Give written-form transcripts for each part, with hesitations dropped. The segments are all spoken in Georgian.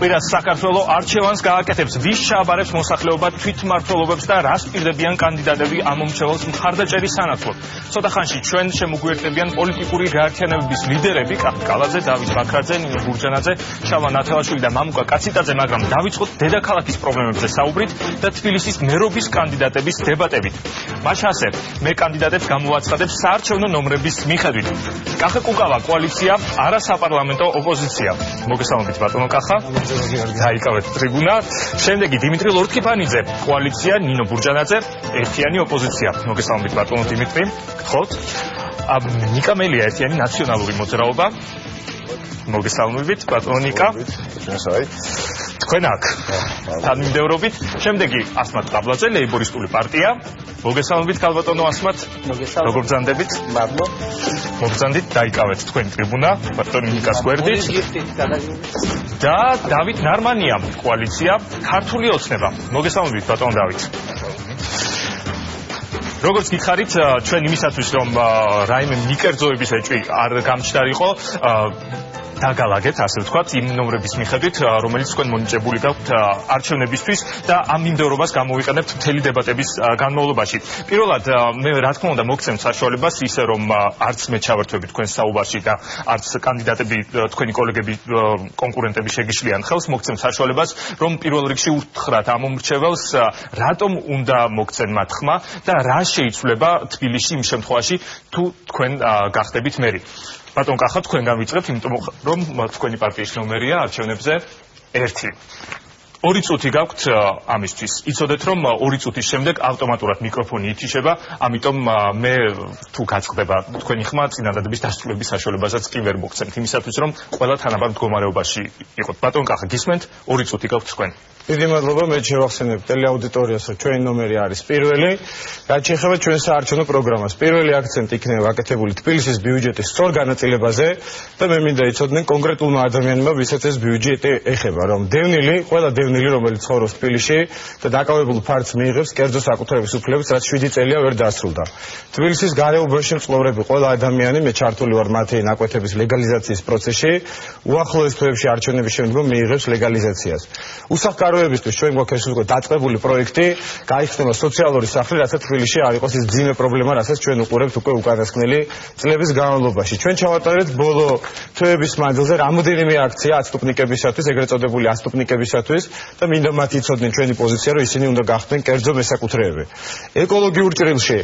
კვირას საქართველოს არჩევანს გააკეთებს. ვის ჩააბარებს მოსახლეობა თვითმმართველობებს და რას პირდებიან კანდიდატები ამ მომრჩეველს მხარდაჭერის სანაცვლოდ. ცოტა ხანში ჩვენ შემოგვიერთდებიან პოლიტიკური გაერთიანებების ლიდერები კალაძე, დავით ბაქრაძე, ნინო ბურჯანაძე, შალვა ნათელაშვილი და მამუკა კაციტაძე, მაგრამ დავიწყოთ დედაქალაქის პრობლემებზე საუბრით და თბილისის მერობის კანდიდატების დებატებით. მაშ ასე, მე კანდიდატებს გამოვაცხადებს საარჩევნო ნომრების მიხედვით. კახა კუკავა კოალიცია, არასაპარლამენტო ოპოზიცია. მოგესალმებით ბატონო კახა. დაიკავეთ ტრიბუნა. შემდეგი დიმიტრი ლორთქიფანიძე, კოალიცია, ნინო ბურჯანაძე, ერთიანი ოპოზიცია. მოგესალმებით ბატონო დიმიტრი. გთხოვთ. ნიკა მელია, ერთიანი ნაციონალური მოძრაობა. მოგესალმებით ბატონო ნიკა. თქვენ აქ თანმიმდევრობით. შემდეგი ასმათ ყაბლაძე, ლეიბორისტული პარტია. მოგესალმებით ქალბატონო ასმათ. როგორ ბრძანდებით? მადლობა. მოგბრძანდით, დაიკავეთ თქვენ ტრიბუნა, ბატონი ნიკას გვერდით. და დავით ნარმანია, კოალიცია, ქართული ოცნება. მოგესალმებით ბატონო დავით. როგორც გითხარით, ჩვენ იმისათვის რომ რაიმე მიკერძოების ეჭვი არ გამჩნდარიყო, დაგალაგეთ, ასე ვთქვათ, იმ ნომრების მიხედვით, რომელიც თქვენ მონიჭებული გაქვთ არჩევნებისთვის და ამ მიმდევრობას გამოვიყენებთ მთელი დებატების განმავლობაში. პირველად, მე რა თქმა უნდა მოგცემთ საშუალებას, ისე რომ არც მე ჩავერთვები თქვენ საუბარში და არც კანდიდატები, თქვენი კოლეგები, კონკურენტები შეგიშლიან ხელს, მოგცემთ საშუალებას, რომ პირველ რიგში უთხრათ ამ მომრჩეველს, რატომ უნდა მოგცენ მათ ხმა და რა შეიცვლება თბილისში იმ შემთხვევაში, თუ თქვენ გახდებით მერი. ბატონ კახა, თქვენგან ვიწყებთ, იმიტომ რომ თქვენი პარტიის ნომერია არჩევნებზე 1. 2 წუთი გაქვთ ამისთვის. იცოდეთ, რომ 2 წუთის შემდეგ ავტომატურად მიკროფონი ითიშება, ამიტომ მე თუ გაწყდება თქვენი ხმა წინადადების დასრულების საშუალებასაც კი ვერ მოგცემთ, იმისათვის რომ ყველა თანაბარ მდგომარეობაში იყოთ. ბატონ კახა, გისმენთ? 2 წუთი გაქვთ თქვენ. დიდი მადლობა, მე შევახსენებ ტელეაუდიტორიას, რომ ჩვენი ნომერი არის პირველი. რაც შეეხება ჩვენ საარჩევნო პროგრამას, პირველი აქცენტი იქნება გაკეთებული თბილისის ბიუჯეტის სწორ განაწილებაზე და მე მინდა იცოდნენ კონკრეტულმა ადამიანებმა, ვისაც ეს ბიუჯეტი ეხება, რომ ყველა დევნილი, რომელიც ცხოვრობს თბილისში და დაკავებულ ფარდს მიიღებს კერძო საკუთრების უფლებით, რაც 7 წელია ვერ დასრულდა. თბილისის გარეუბანში მცხოვრები ყველა ადამიანი, მე ჩართული ვარ მათი ნაკვეთების ლეგალიზაციის პროცესში, უახლოეს თვეებში არჩევნების შემდგომ მიიღებს ლეგალიზაციას. უსახკაროებისთვის ჩვენ გვაქვს ეს უკვე დაწყებული პროექტი, გაიხსნება სოციალური სახლი, რასაც თბილისში არ იყოს ის ძიმე პრობლემა, რასაც ჩვენ უყურებთ უკვე უკანასკნელი წლების განმავლობაში. ჩვენ ჩავატარეთ ბოლო თვეების მანძილზე რამოდენიმე აქცია აცტუპნიკებისათვის, ეგრეთ წოდებული აცტუპნიკებისათვის და მინდა მათ იცოდნენ ჩვენი პოზიცია, რომ ისინი უნდა გახდნენ კერძო მესაკუთრეები. ეკოლოგიურ ჭრილში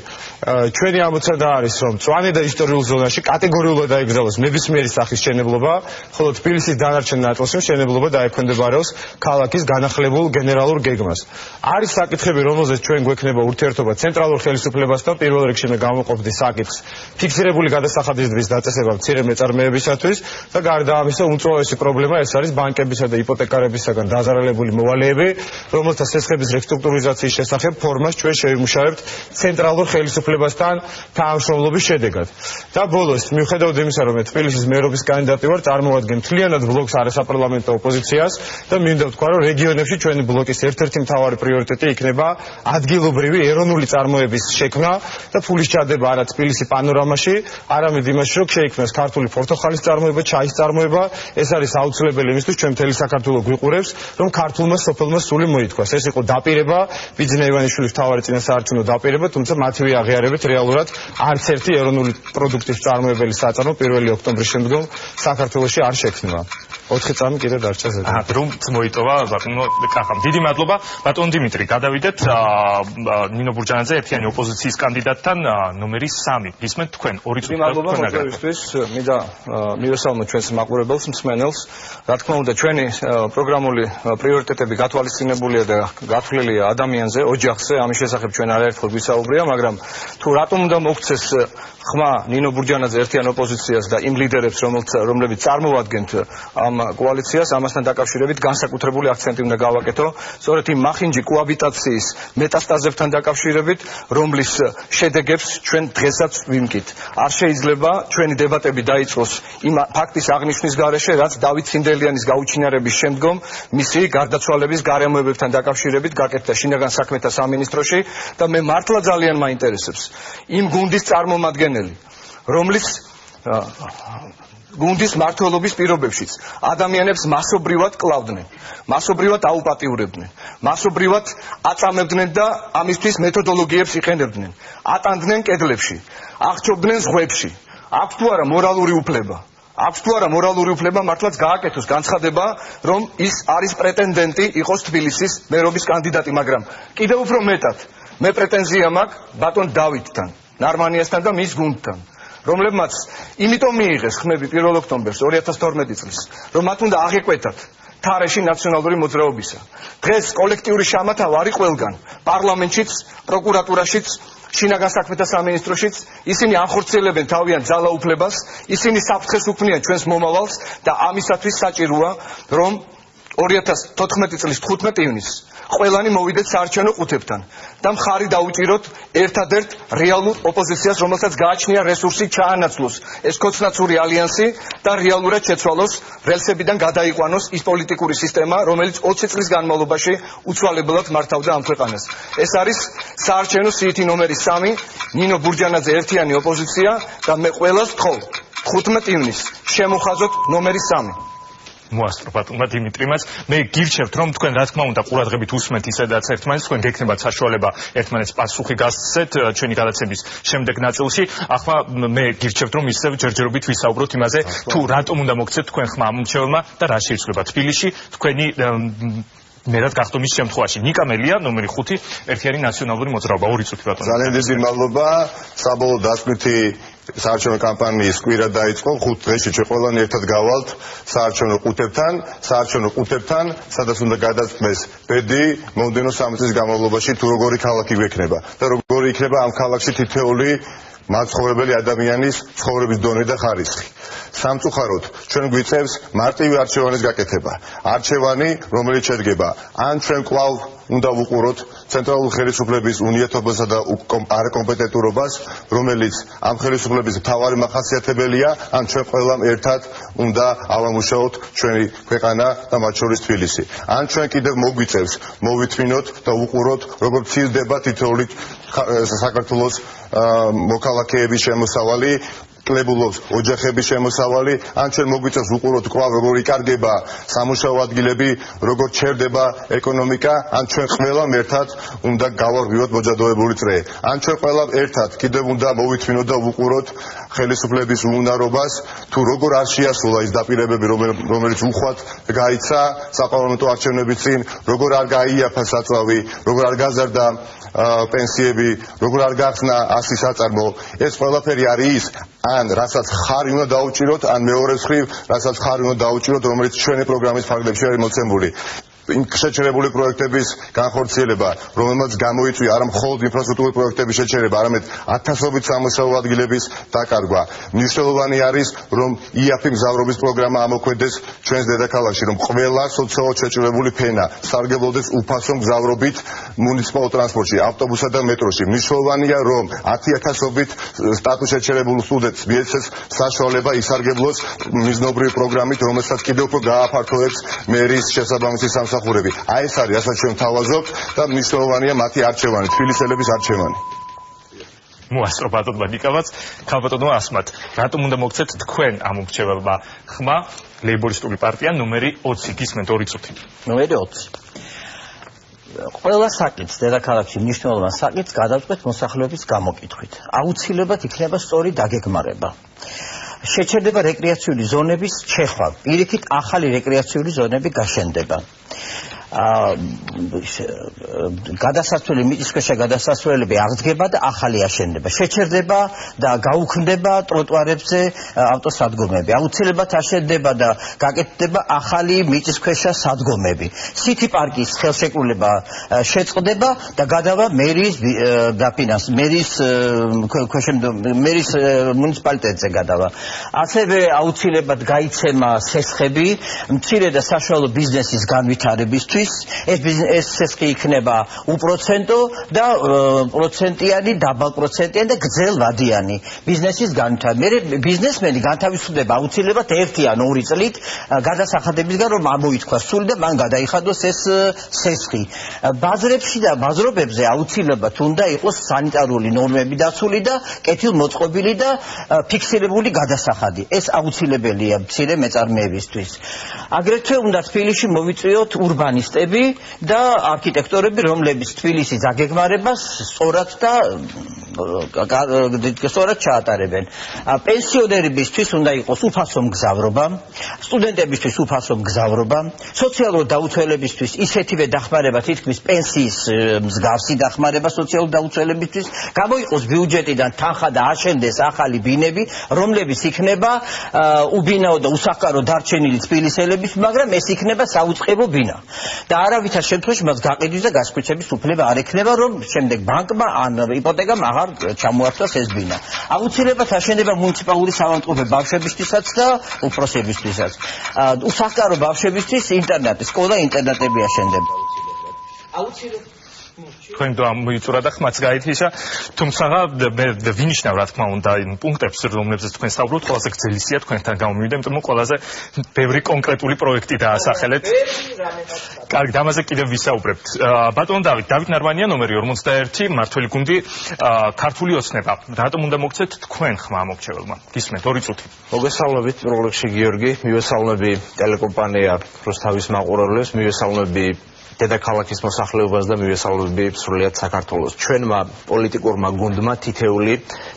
ჩვენი ამოცანა არის, რომ მწვანე და ისტორიულ ზონაში კატეგორიულად დაიგზავნოს ნებისმიერი სახის მშენებლობა, ხოლო თბილისის დანარჩენ ნაწილში მშენებლობა დაექვემდებაროს ქალაქის განახლებულ გენერალურ გეგმას. არის საკითხები, რომელზეც ჩვენ გვექნება ურთიერთობა ცენტრალურ ხელისუფლებასთან, პირველ რიგში მე გამოვყოფდი საკითხს ფიქსირებული გადასახადისების დაწესება მცირე მეწარმეებისათვის და გარდა ამისა უმწვავესი პრობლემა ეს არის ბანკებისა და იპოთეკარებისაგან დაზარალებული მოვალეები, რომელთა სესხების რესტრუქტურიზაციის შესახებ ფორმას ჩვენ შევიმუშავებთ ცენტრალურ ხელისუფლებასთან თანამშრომლობის შედეგად. და ბოლოს, მიუხედავად იმისა, რომ მე თბილისის მერობის კანდიდატი ვარ, წარმოვადგენ მთლიანად ბლოკს არასაპარლამენტო ოპოზიციას და მინდა ვთქვა, რომ რეგიონებში ჩვენი ბლოკის ერთ-ერთი მთავარი პრიორიტეტი იქნება ადგილობრივი ეროვნული წარმოების შექმნა და ფულის ჩადება არა თბილისის პანორამაში, არამედ იმაში, რომ შეიქმნას ქართული პორტოხალის წარმოება, ჩაის წარმოება. ეს არის აუცილებელი იმისთვის, ჩვენ მთელი საქართველო გვიყურებს, რომ ქართულმა სოფელმა სული მოითქვას. ეს იყო დაპირება, ბიძინა ივანიშვილის მთავარი წინასაარჩევნო დაპირება, თუმცა მათივე აღიარებით რეალურად არც ერთი ეროვნული პროდუქტის წარმოებელი საწარმო 1 ოქტომბრის შემდგომ საქართველოში არ შექმნება. 4 წამი კიდე დარჩა ზედა. რომ მოიტოვა ბატონო კახამ. დიდი მადლობა. ბატონ დიმიტრი, გადავიდეთ ნინო ბურჯანაძე ერთიანი ოპოზიციის კანდიდატთან ნომერი 3. გისმენთ თქვენ 2 წუთი. მადლობა მოწვევისთვის. მინდა მივესალმო ჩვენს მაყურებელს, მსმენელს. რა თქმა უნდა, ჩვენი პროგრამული პრიორიტეტები გათვალისწინებულია და გათვლილია ადამიანზე, ოჯახზე. ამის შესახებ ჩვენ არაერთხელ გვისაუბრია, მაგრამ თუ რატომ უნდა მოგვცეს ხმა ნინო ბურჯანაძე ერთიან ოპოზიციას და იმ ლიდერებს, რომლებიც წარმოვადგენთ ამ კოალიციას, ამასთან დაკავშირებით განსაკუთრებული აქცენტი უნდა გავაკეთო, სწორედ იმ მახინჯი კოაბიტაციის მეტასტაზებთან დაკავშირებით, რომლის შედეგებს ჩვენ დღესაც ვიმკით. არ შეიძლება ჩვენი დებატები დაიწყოს იმ ფაქტის აღნიშვნის გარეშე, რაც დავით ცინდელიანის გაუჩინარების შემდგომ მისი გარდაცვალების გარემოებებთან დაკავშირებით გაკეთდა შინაგან საქმეთა სამინისტროში და მე მართლა ძალიან მაინტერესებს იმ გუნდის წარმომადგენელი, რომლის გუნდის მმართველობის პირობებშიც ადამიანებს მასობრივად კლავდნენ, მასობრივად აუპატიურებდნენ, მასობრივად აწამებდნენ და ამისთვის მეთოდოლოგიებს იყენებდნენ, ატანდნენ კედლებში, აღჭობდნენ ზღვებში. აქვს თუ არა მორალური უფლება? აქვს თუ არა მორალური უფლება მართლაც გააკეთოს განცხადება, რომ ის არის პრეტენდენტი იყოს თბილისის მერობის კანდიდატი, მაგრამ კიდევ უფრო მეტად მე პრეტენზია მაქვს ბატონ დავითთან, ნარმანიასთან და მის გუნდთან, რომლებმაც იმიტომ მიიღეს ხმები 1 ოქტომბერს 2012 წლის, რომ მათ უნდა აღეკვეთათ თარეში ნაციონალური მოძრაობისა. დღეს კოლექტიური შამათა ვარი ყველგან, პარლამენტშიც, პროკურატურაშიც, შინაგან საქმეთა სამინისტროშიც ისინი ახორციელებენ თავიანთ ძალაუფლებას, ისინი საფრთხეს უქმნიან ჩვენს მომავალს და ამისათვის საჭიროა, რომ 2014 წლის 15 ივნისს ყველანი მოვიდეთ საარჩევნო ყუთებთან და მხარი დაუჭიროთ ერთადერთ რეალურ ოპოზიციას, რომელსაც გააჩნია რესურსი ჩაანაცვლოს ეს კოცნაცური ალიანსი და რეალურად შეცვალოს რელსებიდან გადაიყვანოს ის პოლიტიკური სისტემა, რომელიც 20 წლის განმავლობაში უცვალებლად მართავდა ამ ქვეყანას. ეს არის საარჩევნო სიითი ნომერი 3, ნინო ბურჯანაძე ერთიანი ოპოზიცია და მე ყველას ვთხოვ 15 ივნისს შემოხაზოთ ნომერი 3. მოასწრო ბატონმა დიმიტრიმაც, მე გირჩევთ რომ თქვენ რა თქმა უნდა ყურადღებით უსმენთ ისედაც ერთმანეთს, თქვენ გექნებათ საშუალება ერთმანეთს პასუხი გასცეთ ჩვენი გადაცემის შემდეგ ნაწილში. ახლა მე გირჩევთ რომ ისევ ჯერჯერობით ვისაუბროთ იმაზე, თუ რატომ უნდა მოგცეთ თქვენ ხმა ამ მრჩეველმა და რა შეიცვლება თბილისში თქვენი მერად გახდომის შემთხვევაში. ნიკა მელია, ნომერი 5, ერთიანი ნაციონალური მოძრაობა. 2 წუთი ბატონო. ძალიან დიდი მადლობა. საბოლოო დასკვნითი საარჩევნო კამპანიის კვირა დაიწყო. 5 დღეში ჩვენ ყველანი ერთად გავალთ საარჩევნო ყუთებთან, სადაც უნდა გადაწყვეტს ბედი მომდენო 3 წლის განმავლობაში თუ როგორი ქალაქი გვექნება და როგორი იქნება ამ ქალაქში თითოეული მაცხოვრებელი ადამიანის ცხოვრების დონე და ხარისხი. სამწუხაროდ ჩვენ გვიწევს მარტივი არჩევანის გაკეთება. არჩევანი, რომელიც შედგება ან ჩვენ კვლავ უნდა ვუყუროთ ცენტრალური ხელისუფლების უნიათობასა და არაკომპეტენტურობას, რომელიც ამ ხელისუფლების მთავარი მახასიათებელია, ან ჩვენ ყველამ ერთად უნდა ავამუშაოთ ჩვენი ქვეყანა და მათ შორის თბილისი. ან ჩვენ კიდევ მოგვიწევს მოვითმინოთ და ვუყუროთ, როგორ მცირდება თითოეული საქართველოს მოქალაქეების შემოსავალი, კლებულობს ოჯახების შემოსავალი, ან ჩვენ მოგვიწევს ვუყუროთ კვლავ როგორ იკარგება სამუშაო ადგილები, როგორ ჩერდება ეკონომიკა, ან ჩვენ ყველამ ერთად უნდა გავარღვიოთ მოჯადოებული წრე. ან ჩვენ ყველამ ერთად კიდევ უნდა მოვითმინოთ და ვუყუროთ ხელისუფლების უუნარობას, თუ როგორ არ შეასრულა ის დაპირებები, რომელიც უხვად გაიცა საპარლამენტო არჩევნების წინ, როგორ არ გაიაფა საწვავი, როგორ არ გაზარდა პენსიები, როგორ არ გახსნა 100 საწარმო. ეს ყველაფერი არის ის, ან რასაც ხარი უნდა დაუჭიროთ, ან მეორე მხრივ, რასაც ხარი უნდა დაუჭიროთ, რომელიც ჩვენი პროგრამის ფარგლებში არის მოცემული. შეჩერებული პროექტების განხორციელება, რომელმაც გამოიწვია არა მხოლოდ ინფრასტრუქტურული პროექტების შეჩერება, არამედ ათასობით სამუშაო ადგილების დაკარგვა. მნიშვნელოვანი არის, რომ იაფი მგზავრობის პროგრამა ამოქმედდეს ჩვენს დედაქალაქში, რომ ყველა სოციალურად შეჭრებული ფენა სარგებლობდეს უფასო მგზავრობით მუნიციპალურ ტრანსპორტში, ავტობუსსა და მეტროში. მნიშვნელოვანია, რომ 10,000-ობით სტატუსით შეჩერებულ სტუდენტს მიეცეს საშუალება ისარგებლოს მიზნობრივი პროგრამით, რომელსაც კიდევ უფრო გააფართოვებს მერის შესაბამისი სამსახურები. აი ეს არის, რასაც ჩვენ ვთავაზობთ და მნიშვნელოვანია მათი არჩევანი, თბილისელების არჩევანი. მოასწრო ბატონმა ნიკავაც, ქალბატონმა ასმათ. რატომ უნდა მოგცეთ თქვენ ამ მრჩეველმა ხმა ლეიბორისტული პარტია ნომერი 20, გისმენთ 2 წუთი. ნომერი 20. ყველა საკითხს დედაქალაქში მნიშვნელოვან საკითხს გადავწყვეტ მოსახლეობის გამოკითხვით. აუცილებლად იქნება სწორი დაგეგმარება. შეჩერდება რეკრეაციული ზონების ჩეხვა, პირიქით ახალი რეკრეაციული ზონები გაშენდება. გადასასვლელი მიწისქვეშა გადასასვლელები აღდგება და ახალი აშენდება. შეჩერდება და გაუქმდება ტროტუარებზე ავტოსადგომები. აუცილებლად აშენდება და გაკეთდება ახალი მიწისქვეშა სადგომები. სიტი პარკის ხელშეკრულება შეწყდება და გადავა მერის დაფინანსება, მერის მუნიციპალიტეტზე გადავა. ასევე აუცილებლად გაიცემა სესხები მცირე და საშუალო ბიზნესის განვითარებისთვის. ბიზნესისთვის, ეს სესხი იქნება უპროცენტო და პროცენტიანი, დაბალპროცენტიანი და გრძელვადიანი ბიზნესის განვითარება. მე ბიზნესმენი განთავისუფლდება აუცილებლად 1 ან 2 წლით გადასახადებისგან, რომ ამოითქვას სული და მან გადაიხადოს ეს სესხი. ბაზრებში და ბაზრობებზე აუცილებლად უნდა იყოს სანიტარული ნორმები დაცული და კეთილმოწყობილი და ფიქსირებული გადასახადი. ეს აუცილებელია მცირე მეწარმეებისთვის. აგრეთვე უნდა თბილისში მოვიწვიოთ ურბანისტები და არქიტექტორები, რომლებიც თბილისის დაგეგმარებას სწორად ჩაატარებენ. პენსიონერებისთვის უნდა იყოს უფასო მგზავრობა, სტუდენტებისთვის უფასო მგზავრობა, სოციალურ დაუცველებისთვის ისეთივე დახმარება, თითქმის პენსიის მსგავსი დახმარება სოციალურ დაუცველებისთვის, გამოიყოს ბიუჯეტიდან თანხა და აშენდეს ახალი ბინები, რომლებიც იქნება უბინაო და უსახკარო დარჩენილი თბილისელების, მაგრამ ეს იქნება საუწყებო ბინა. და არავითარ შემთხვევაში მას გაყიდვის და გასხვიცების უფლება არ ექნება, რომ შემდეგ ბანკმა ან იპოთეკამ აღარ ჩამოართვას ეს ბინა. აუცილებლად აშენდება მუნიციპალური საავადმყოფო ბავშვებისთვისაც და უფროსებისთვისაც. უსახკარო ბავშვებისთვის ინტერნატი, სკოლა ინტერნატები აშენდება. აუცილებლად თქვენ მოიწურა და ხმაც გაითიშა, თუმცა მე ვინიშნავ რა თქმა უნდა იმ პუნქტებს, რომლებზეც თქვენ საუბრობთ, ყველაზე გრძელისია თქვენთან გამომივიდა, იმიტომ რომ ყველაზე ბევრი კონკრეტული პროექტი დაასახელეთ. კარგი, ამაზე კიდევ ვისაუბრებთ. ბატონო დავით ნარვანია, ნომერი 41, მართველი გუნდი, ქართული ოცნება. რატომ უნდა მოგცეთ თქვენ ხმა მოგჩეველმა? გისმენთ 2 წუთი. მოგესალმებით, პირველ რიგში გიორგი, მივესალმები ტელეკომპანია რუსთავის მაყურებლებს, მივესალმები დედაქალაქის მოსახლეობას და მივესალმები სრულიად საქართველოს. ჩვენმა პოლიტიკურმა გუნდმა თითეული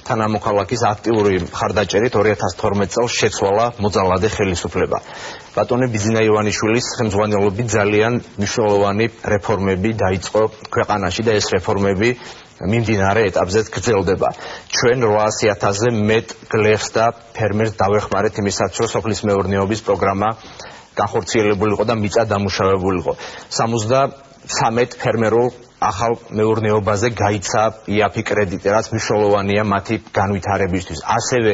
თანამოქალაქის აქტიური მხარდაჭერით 2012 წელს შეცვალა მოძალადე ხელისუფლება. ბატონი ბიძინა ივანიშვილის ხელმძღვანელობით ძალიან მნიშვნელოვანი რეფორმები დაიწყო ქვეყანაში და ეს რეფორმები მიმდინარე ეტაპზეც გრძელდება. ჩვენ 800,000-ზე მეტ გლეხს და ფერმერს დავეხმარეთ იმისაც, რომ სოფლის მეურნეობის პროგრამა განხორციელებული იყო და მიწა დამუშავებულიყო. 73 ფერმერულ ახალ მეურნეობაზე გაიცა იაფი კრედიტი, რაც მნიშვნელოვანია მათი განვითარებისთვის. ასევე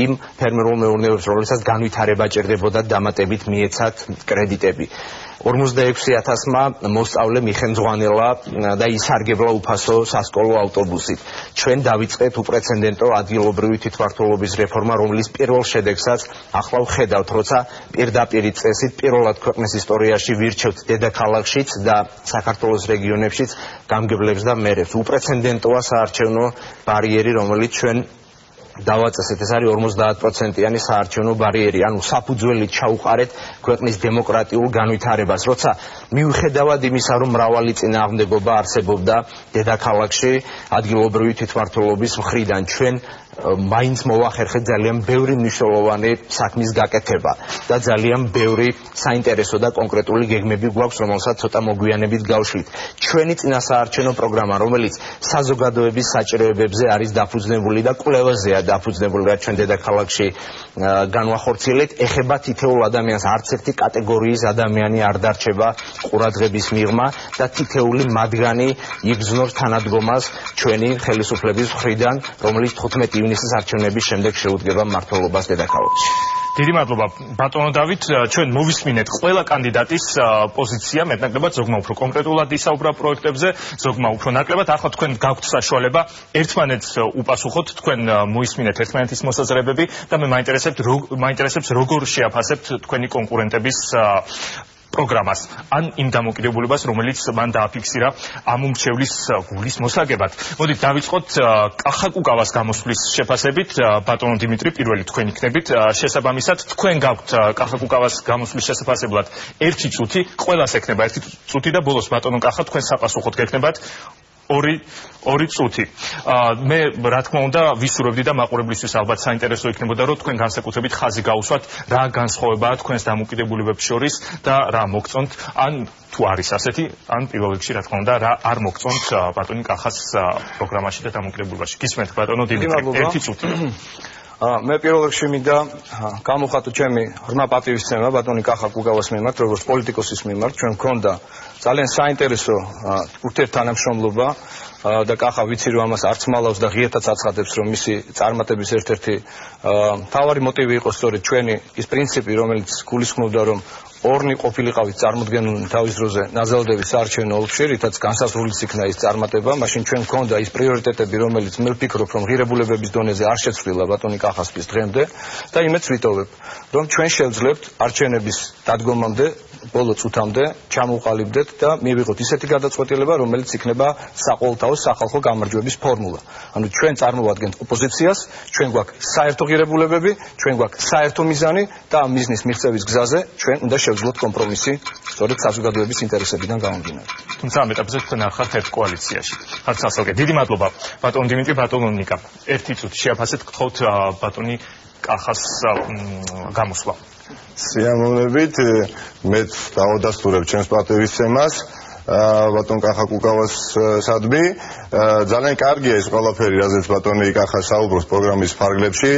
იმ ფერმერულ მეურნეობებს, რომლებსაც განვითარება ჭირდებოდა, დამატებით მიეცათ კრედიტები. 46,000-მა მოსწავლე მიხელმძღვანელა და ისარგებლა უფასო სასკოლო ავტობუსით. ჩვენ დავიწყეთ უპრეცედენტო ადგილობრივი თვითმმართველობის რეფორმა, რომლის პირველ შედეგსაც ახლა ვხედავთ, როცა პირდაპირ წესით პირველად ქვეყნის ისტორიაში ვირჩევთ დედაქალაქშიც და საქართველოს რეგიონებშიც გამგებლებს და მერებს. უპრეცედენტოა საარჩევნო ბარიერი, რომელიც ჩვენ დავაწესეთ. ეს არის 50%-იანი საარჩევნო ბარიერი, ანუ საფუძველი ჩაუყარეთ ქვეყნის დემოკრატიულ განვითარებას. როცა მიუხედავად იმისა, რომ მრავალი წინააღმდეგობა არსებობდა დედაქალაქში ადგილობრივი თვითმმართველობის მხრიდან, ჩვენ მაინც მოვახერხეთ ძალიან ბევრი მნიშვნელოვანი საქმის გაკეთება და ძალიან ბევრი საინტერესო და კონკრეტული გეგმები გვაქვს, რომელსაც ცოტა მოგვიანებით გავშლით. ჩვენი წინასაარჩევნო პროგრამა, რომელიც საზოგადოების საჭიროებებზე არის დაფუძნებული და კვლევაზეა დაფუძნებული, რაც ჩვენ დედაქალაქში განვახორციელეთ, ეხება თითოეულ ადამიანს, არც ერთი კატეგორიის ადამიანი არ დარჩება ყურადღების მიღმა და თითოეული მათგანი იგრძნობს თანადგომას ჩვენი ხელისუფლების მხრიდან, რომელიც 15 ივნისის არჩევნების შემდეგ შეუდგება მმართველობას დედაქალაქში. დიდი მადლობა ბატონო დავით, ჩვენ მოვისმინეთ ყველა კანდიდატის პოზიცია, მეტნაკლებად ზოგმა უფრო კონკრეტულად ისაუბრა პროექტებზე, ზოგმა უფრო ნაკლებად. ახლა თქვენ გაქვთ საშუალება ერთმანეთს უპასუხოთ, თქვენ მოისმინეთ ერთმანეთის მოსაზრებები და მე მაინტერესებს როგორ შეაფასებთ თქვენი კონკურენტების პროგრამას ან იმ დამოკიდებულებას, რომელიც მან დააფიქსირა ამ უმრჩევლის გულის მოსაგებად. მოდით დავიწყოთ კახაკუკავას გამოსვლის შეფასებით. ბატონო დიმიტრი, პირველი თქვენ იქნებით. შესაბამისად, თქვენ გაქვთ კახაკუკავას გამოსვლის შესაფასებლად 1 წუთი, ყველას ექნება 1 წუთი და ბოლოს ბატონო კახა, თქვენ საპასუხოდ გექნებათ 2 წუთი. მე რა თქმა უნდა ვისურვებდი და მაყურებლისთვის ალბათ საინტერესო იქნებოდა, რომ თქვენ განსაკუთრებით ხაზი გაუსვათ, რა განსხვავებაა თქვენს დამოკიდებულებებს შორის და რა მოგწონთ, ან თუ არის ასეთი, ან პირველ რიგში რა თქმა უნდა, რა არ მოგწონთ ბატონი კახას პროგრამაში და დამოკიდებულებაში. გისმენთ ბატონო დიმიტრი, 1 წუთი. მე პირველ რიგში მინდა გამოვხატო ჩემი ღრმა პატივისცემა ბატონი კახაკუკავას მიმართ, როგორც პოლიტიკოსის მიმართ. ჩვენ გქონდა ძალიან საინტერესო ურთიერთთანამშრომლობა და კახა ვიცი რომ ამას არც მალავს და ღიერთაც აცხადებს, რომ მისი წარმატების ერთ-ერთი მთავარი მოტივი იყო სწორედ ჩვენი ის პრინციპი, რომელიც გულისხმობდა, რომ ორნი ყოფილიყავით წარმოდგენილნი თავის დროზე ნაზალდების საარჩევნო ოლქში, რითაც განსაზღვრულიც იქნა ის წარმატება, მაშინ ჩვენ გვქონდა ის პრიორიტეტები, რომელიც მე ვფიქრობ, რომ ღირებულებების დონეზე არ შეცვლილა ბატონი კახასპის დღემდე და იმედს ვიტოვებ, რომ ჩვენ შევძლებთ არჩევნების დადგომამდე ბოლო წუთამდე ჩამოვყალიბდეთ და მივიღოთ ისეთი გადაწყვეტილება, რომელიც იქნება საყოველთაო სახალხო გამარჯვების ფორმულა. ანუ ჩვენ წარმოვადგენთ ოპოზიციას, ჩვენ გვაქვს საერთო ღირებულებები, ჩვენ გვაქვს საერთო მიზანი და ამ მიზნის მიღწევის გზაზე ჩვენ უნდა შევძლოთ კომპრომისი, სწორედ საზოგადოების ინტერესებიდან გამომდინარე. თუმცა ამ ეტაპზე თქვენ არ ხართ ერთ კოალიციაში. ხართ სასალგე. დიდი მადლობა ბატონ დიმიტრი, ბატონო ნიკა. ერთი წუთი შეაფასეთ, გთხოვთ ბატონი კახას გამოსვლა. სიამოვნებით მეც დავადასტურებ ჩემს პატივისცემას ბატონ კახა კუკავას სადმი ძალიან კარგია ის ყველაფერი რაზეც ბატონი კახა საუბრობს პროგრამის ფარგლებში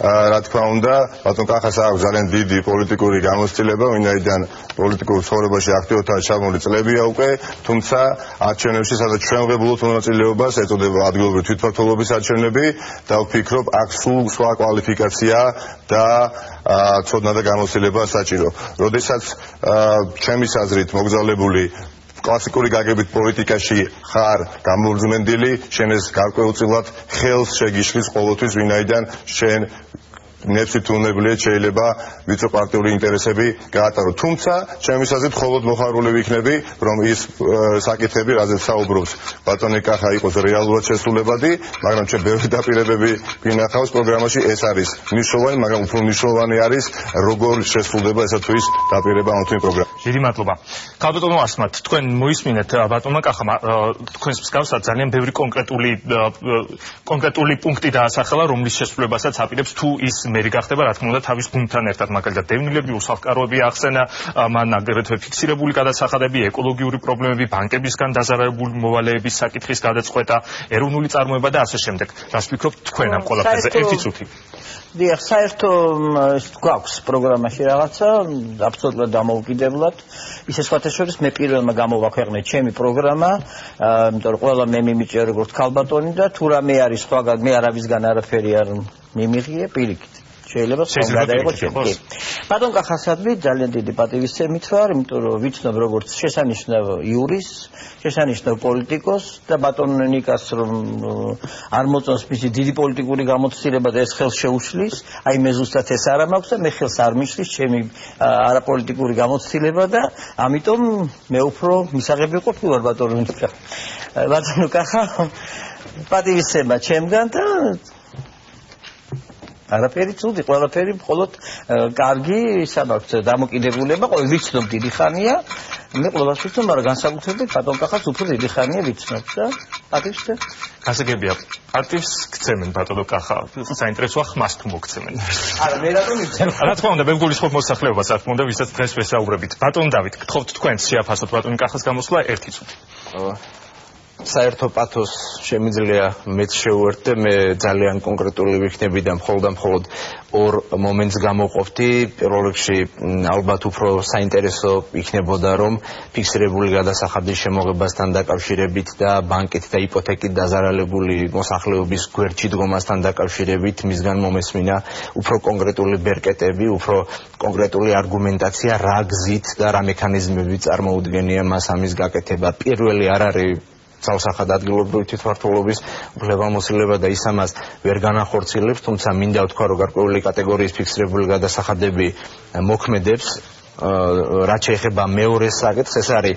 რა თქმა უნდა ბატონ კახას აქვს ძალიან დიდი პოლიტიკური გამოცდილება ვინაიდან პოლიტიკურ ცხოვრებაში აქტიურადაა ჩამოვიდა წლებია უკვე თუმცა არჩევნებში სადაც ჩვენ ვღებულობთ მონაწილეობას ეწოდება ადგილობრივი თვითმმართველობის არჩევნები და ვფიქრობ აქ სულ სხვა კვალიფიკაცია და ცოდნა და გამოცდილება საჭირო როდესაც ჩემის აზრით მოგზაურებული კლასიკური გაგებით პოლიტიკაში ხარ გამორჯმენდილი, შენ ეს გარკვეულწილად ხელს შეგიშლის ყოველთვის, ვინაიდან შენ ნებსითუნებლიეთ შეიძლება ვიცო-პარტიული ინტერესები გაატარო. თუმცა, ჩემის აზრით, მხოლოდ მოხარულები ვიქნები, რომ ის საკითხები, რაზეც საუბრობს ბატონი კახა იყოს რეალურად შესრულებადი, მაგრამ ჩვენ ბევრი დაპირებები გვინახავს პროგრამაში, ეს არის მნიშვნელოვანი, მაგრამ უფრო მნიშვნელოვანი არის, როგორ შესრულდება ესა თუ ის დაპირება ამ თუ იმ პროგრამაში. დიდი მადლობა. ქალბატონო ასმათ, თქვენ მოისმინეთ ბატონმა კახამ თქვენს მსგავსად ძალიან ბევრი კონკრეტული პუნქტი დაასახელა, რომლის შესრულებასაც აპირებს თუ ის მერი გახდება, რა თქმა უნდა, თავის გუნდთან ერთად, მაგალითად, დევნილები, უსახკაროები ახსენა, მან აგრეთვე ფიქსირებული გადასახადები, ეკოლოგიური პრობლემები, ბანკებისგან დაზარალებული მოვალეების საკითხის გადაწყვეტა, ეროვნული წარმოება და ასე შემდეგ. რას ვფიქრობთ თქვენ ამ ყველაფერზე? ერთი წუთი. დიახ, საერთო გვაქვს პროგრამაში რაღაცა, აბსოლუტურად დამოუკიდებლად. ისე სხვათა შორის მე პირველმა გამოვაქვეყნე ჩემი პროგრამა, იმიტომ რომ ყველა მე მიმიჭია როგორც ქალბატონი და თუ რამე არის სხვაგან, მე არავისგან არაფერი არ მიმიღია პირიქით. შეიძლება გადაიღოთ ჩემი. ბატონ კახასადმი ძალიან დიდი პატივისცემით ვარ, იმიტომ რომ ვიცნობ როგორც შესანიშნავ იურისტს, შესანიშნავ პოლიტიკოს და ბატონ ნიკას რომ არ მოწონს მისი დიდი პოლიტიკური გამოცდილება და ეს ხელს შეუშლის, აი მე ზუსტად ეს არ მაქვს და მე ხელს არ მიშლის ჩემი არაპოლიტიკური გამოცდილება და ამიტომ მე უფრო მისაღები ყოფილვარ ბატონ ნიკა. ბატონ კახა პატივისცემა ჩემგან და არაფერი ცუდი, ყველაფერი მხოლოდ კარგი, საბაქვს დამოკიდებულება, ყოველ ვიცნობ დიდი ხანია. მე ყველას ვიცნობ, მაგრამ განსაკუთრებით ბატონ კახას უფრო დიდი ხანია ვიცნობ და პატივისცემ. გასაგებია, პარტიის გცემენ ბატონო კახა, საინტერესოა ხმას თუ მოგცემენ. არა, მე რატომ იცემ? რა თქმა უნდა, მე გულისხმობ მოსახლეობას, რა თქმა უნდა, ვისაც დღეს ვესაუბრებით. ბატონ დავით, გთხოვთ თქვენს შეაფასოთ ბატონი კახას გამოსვლა ერთი წუთი. საერთო პათოს შემიძლია მეც შევუერთდე, მე ძალიან კონკრეტული ვიქნები და მხოლოდ ორ მომენტს გამოყოფდი. პირველ რიგში ალბათ უფრო საინტერესო იქნებოდა, რომ ფიქსირებული გადასახადის შემოღებასთან დაკავშირებით და ბანკით და იპოთეკით დაზარალებული მოსახლეობის გვერდში დგომასთან დაკავშირებით მისგან მომესმინა უფრო კონკრეტული ბერკეტები, უფრო კონკრეტული არგუმენტაცია, რა გზით და რა მექანიზმები წარმოუდგენია მას ამის გაკეთება. პირველი არ არის საოსახად ადგილობრივი თვითმმართველობის უფლებამოსილება და ის ამას ვერ განახორციელებს, თუმცა მინდა ვთქვა, რომ გარკვეული კატეგორიის ფიქსირებული გადასახადები მოქმედებს, რაც შეეხება მეორე საკითხს, ეს არის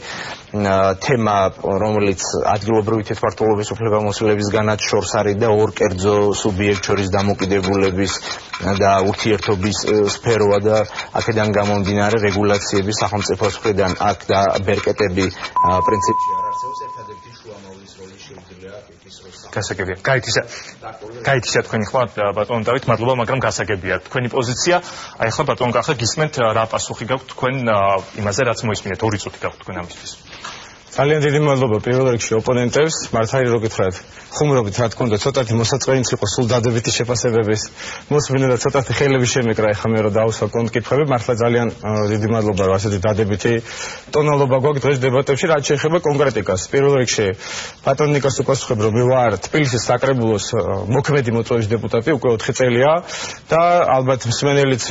თემა, რომელიც ადგილობრივი თვითმმართველობის უფლებამოსილებისგანაც შორს არის და ორ კერძო სუბიექტ შორის დამოკიდებულების და ურთიერთობის სფეროა და აქედან გამომდინარე რეგულაციები სახელმწიფოს მხრიდან აქ და ბერკეტები პრინციპში არ არსებობს, ერთადერთი შუამავლის როლი შეუძლია ეკისროს. გასაგებია. გაითიშა თქვენი ხმა ბატონ დავით, მადლობა, მაგრამ გასაგებია თქვენი პოზიცია. აი ახლა ბატონ კახა გისმენთ რა პასუხი გაქვთ თქვენ იმაზე, რაც მოისმინეთ, 2 წუთი გაქვთ თქვენ ამისთვის. ძალიან დიდი მადლობა პირველ რიგში ოპონენტებს, მართალი რო გითხრათ, ხუმრობით რა თქმა უნდა, ცოტათი მოსაწყენიც იყო სულ დადებითი შეფასებების მოსმენა და ცოტათი ხელები შემეკრა ეხა მე რო დავუსვა კონკითხები, მართლა ძალიან დიდი მადლობა რომ ასეთი დადებითი ტონალობა გვაქვს დღეს დებატებში, რაც შეეხება კონკრეტიკას. პირველ რიგში ბატონ ნიკას უპასუხებ, რომ მე ვარ თბილისის საკრებულოს მოქმედი მოწვევის დეპუტატი, უკვე 4 წელია და ალბათ მსმენელიც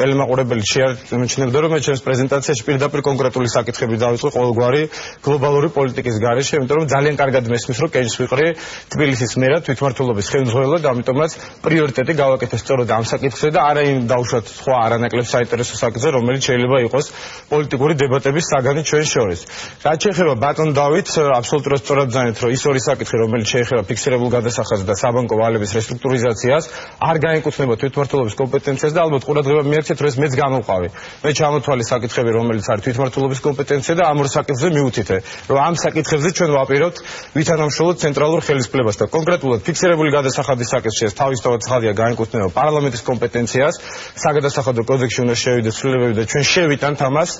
ტელემაყურებელიც შეარჩნებდა, რომ მე ჩემს პრეზენტაციაში პირდაპირ კონკრეტული საკითხები დავიწყო ყოველგვარი გლობალური პოლიტიკის გარეშე, იმიტომ რომ ძალიან კარგად მესმის, რომ კენჭს ვიყრი თბილისის მერად თვითმმართველობის ხელმძღვანელად, ამიტომაც პრიორიტეტი გავაკეთე სწორედ ამ საკითხზე და არა იმ დავუშვათ სხვა არანაკლებ საინტერესო საკითხზე, რომელიც შეიძლება იყოს პოლიტიკური დებატების საგანი ჩვენ შორის. რაც შეეხება ბატონ დავით, აბსოლუტურად სწორად ძანეთ, რომ ის ორი საკითხი, რომელიც შეეხება ფიქსირებულ გადასახადს და საბანკო ვალების რესტრუქტურიზაციას, არ გაეკუთვნება თვითმმართველობის კომპეტენციას და ალბათ ყურადღება მიაქცეთ, რომ ეს მეც გამოვყავი. მე ჩამოთვალე საკითხები, რომელიც არის თვითმმართველობის კომპეტენცია და ამ ორ საკითხზე მივუთითე, რომ ამ საკითხებზე ჩვენ ვაპირებთ ვითანამშრომლოთ ცენტრალურ ხელისუფლებასთან. კონკრეტულად ფიქსირებული გადასახადის საკითხში ეს თავისთავად ცხადია გაეკუთვნება პარლამენტის კომპეტენციას, საგადასახადო კოდექსში უნდა შევიდეს ცვლილებები და ჩვენ შევიტანთ ამას,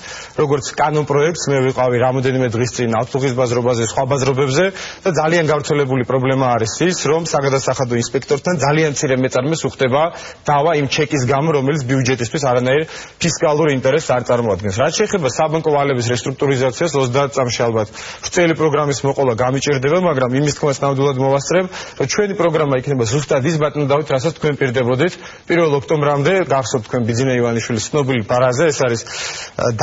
როგორც კანონპროექტს. მე ვიყავი რამოდენიმე დღის წინ ავტობუსის ბაზრობაზე, სხვა ბაზრობებზე და ძალიან გავრცელებული პრობლემა არის ის, რომ საგადასახადო ინსპექტორთან ძალიან მცირე მეწარმეს უხდება დავა იმ ჩეკის გამო, რომელიც ბიუჯეტისთვის არანაირ ფისკალურ ინტერესს არ წარმოადგენს. რაც შეეხება საბანკო ვალების რესტრუქტურიზაციას 30 წამში ალბათ ვრცელი პროგრამის მოყოლა გამიჭირდება, მაგრამ იმის თქმას ნამდვილად მოვასწრებ, რომ ჩვენი პროგრამა იქნება ზუსტად ის ბატონ დავით, რასაც თქვენ პირდებოდით 1 ოქტომბრამდე. გახსოვთ თქვენ ბიძინა ივანიშვილის ცნობილი ფარაზე, ეს არის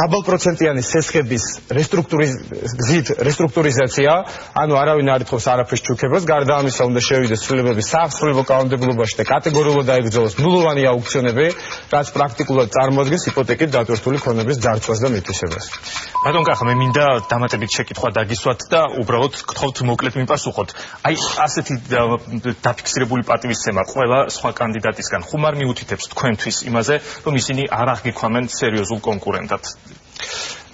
დაბალპროცენტიანი სესხების რესტრუქტურიზაცია, ანუ არავინ არ ითხოვს არაფრის ჩუქებას, გარდა ამისა უნდა შევიდეს ცვლილებები საავსრულებო კანონმდებლობაში და კატეგორიულად დაიგრძელოს ნულოვანი აუქციონები, რაც პრაქტიკულად წარმოადგენს იპოთეკით დატვირთული ქონების ძარცვას და მითვისებას. ბატონ კახა, მე მინდა დამატებით შეკითხვა დაგისვათ და უბრალოდ გთხოვთ მოკლედ მიპასუხოთ. აი ასეთი დაფიქსირებული პატივისცემა ყველა სხვა კანდიდატისგან ხომ არ მიუთითებს თქვენთვის იმაზე, რომ ისინი არ აღიქვამენ სერიოზულ კონკურენტად?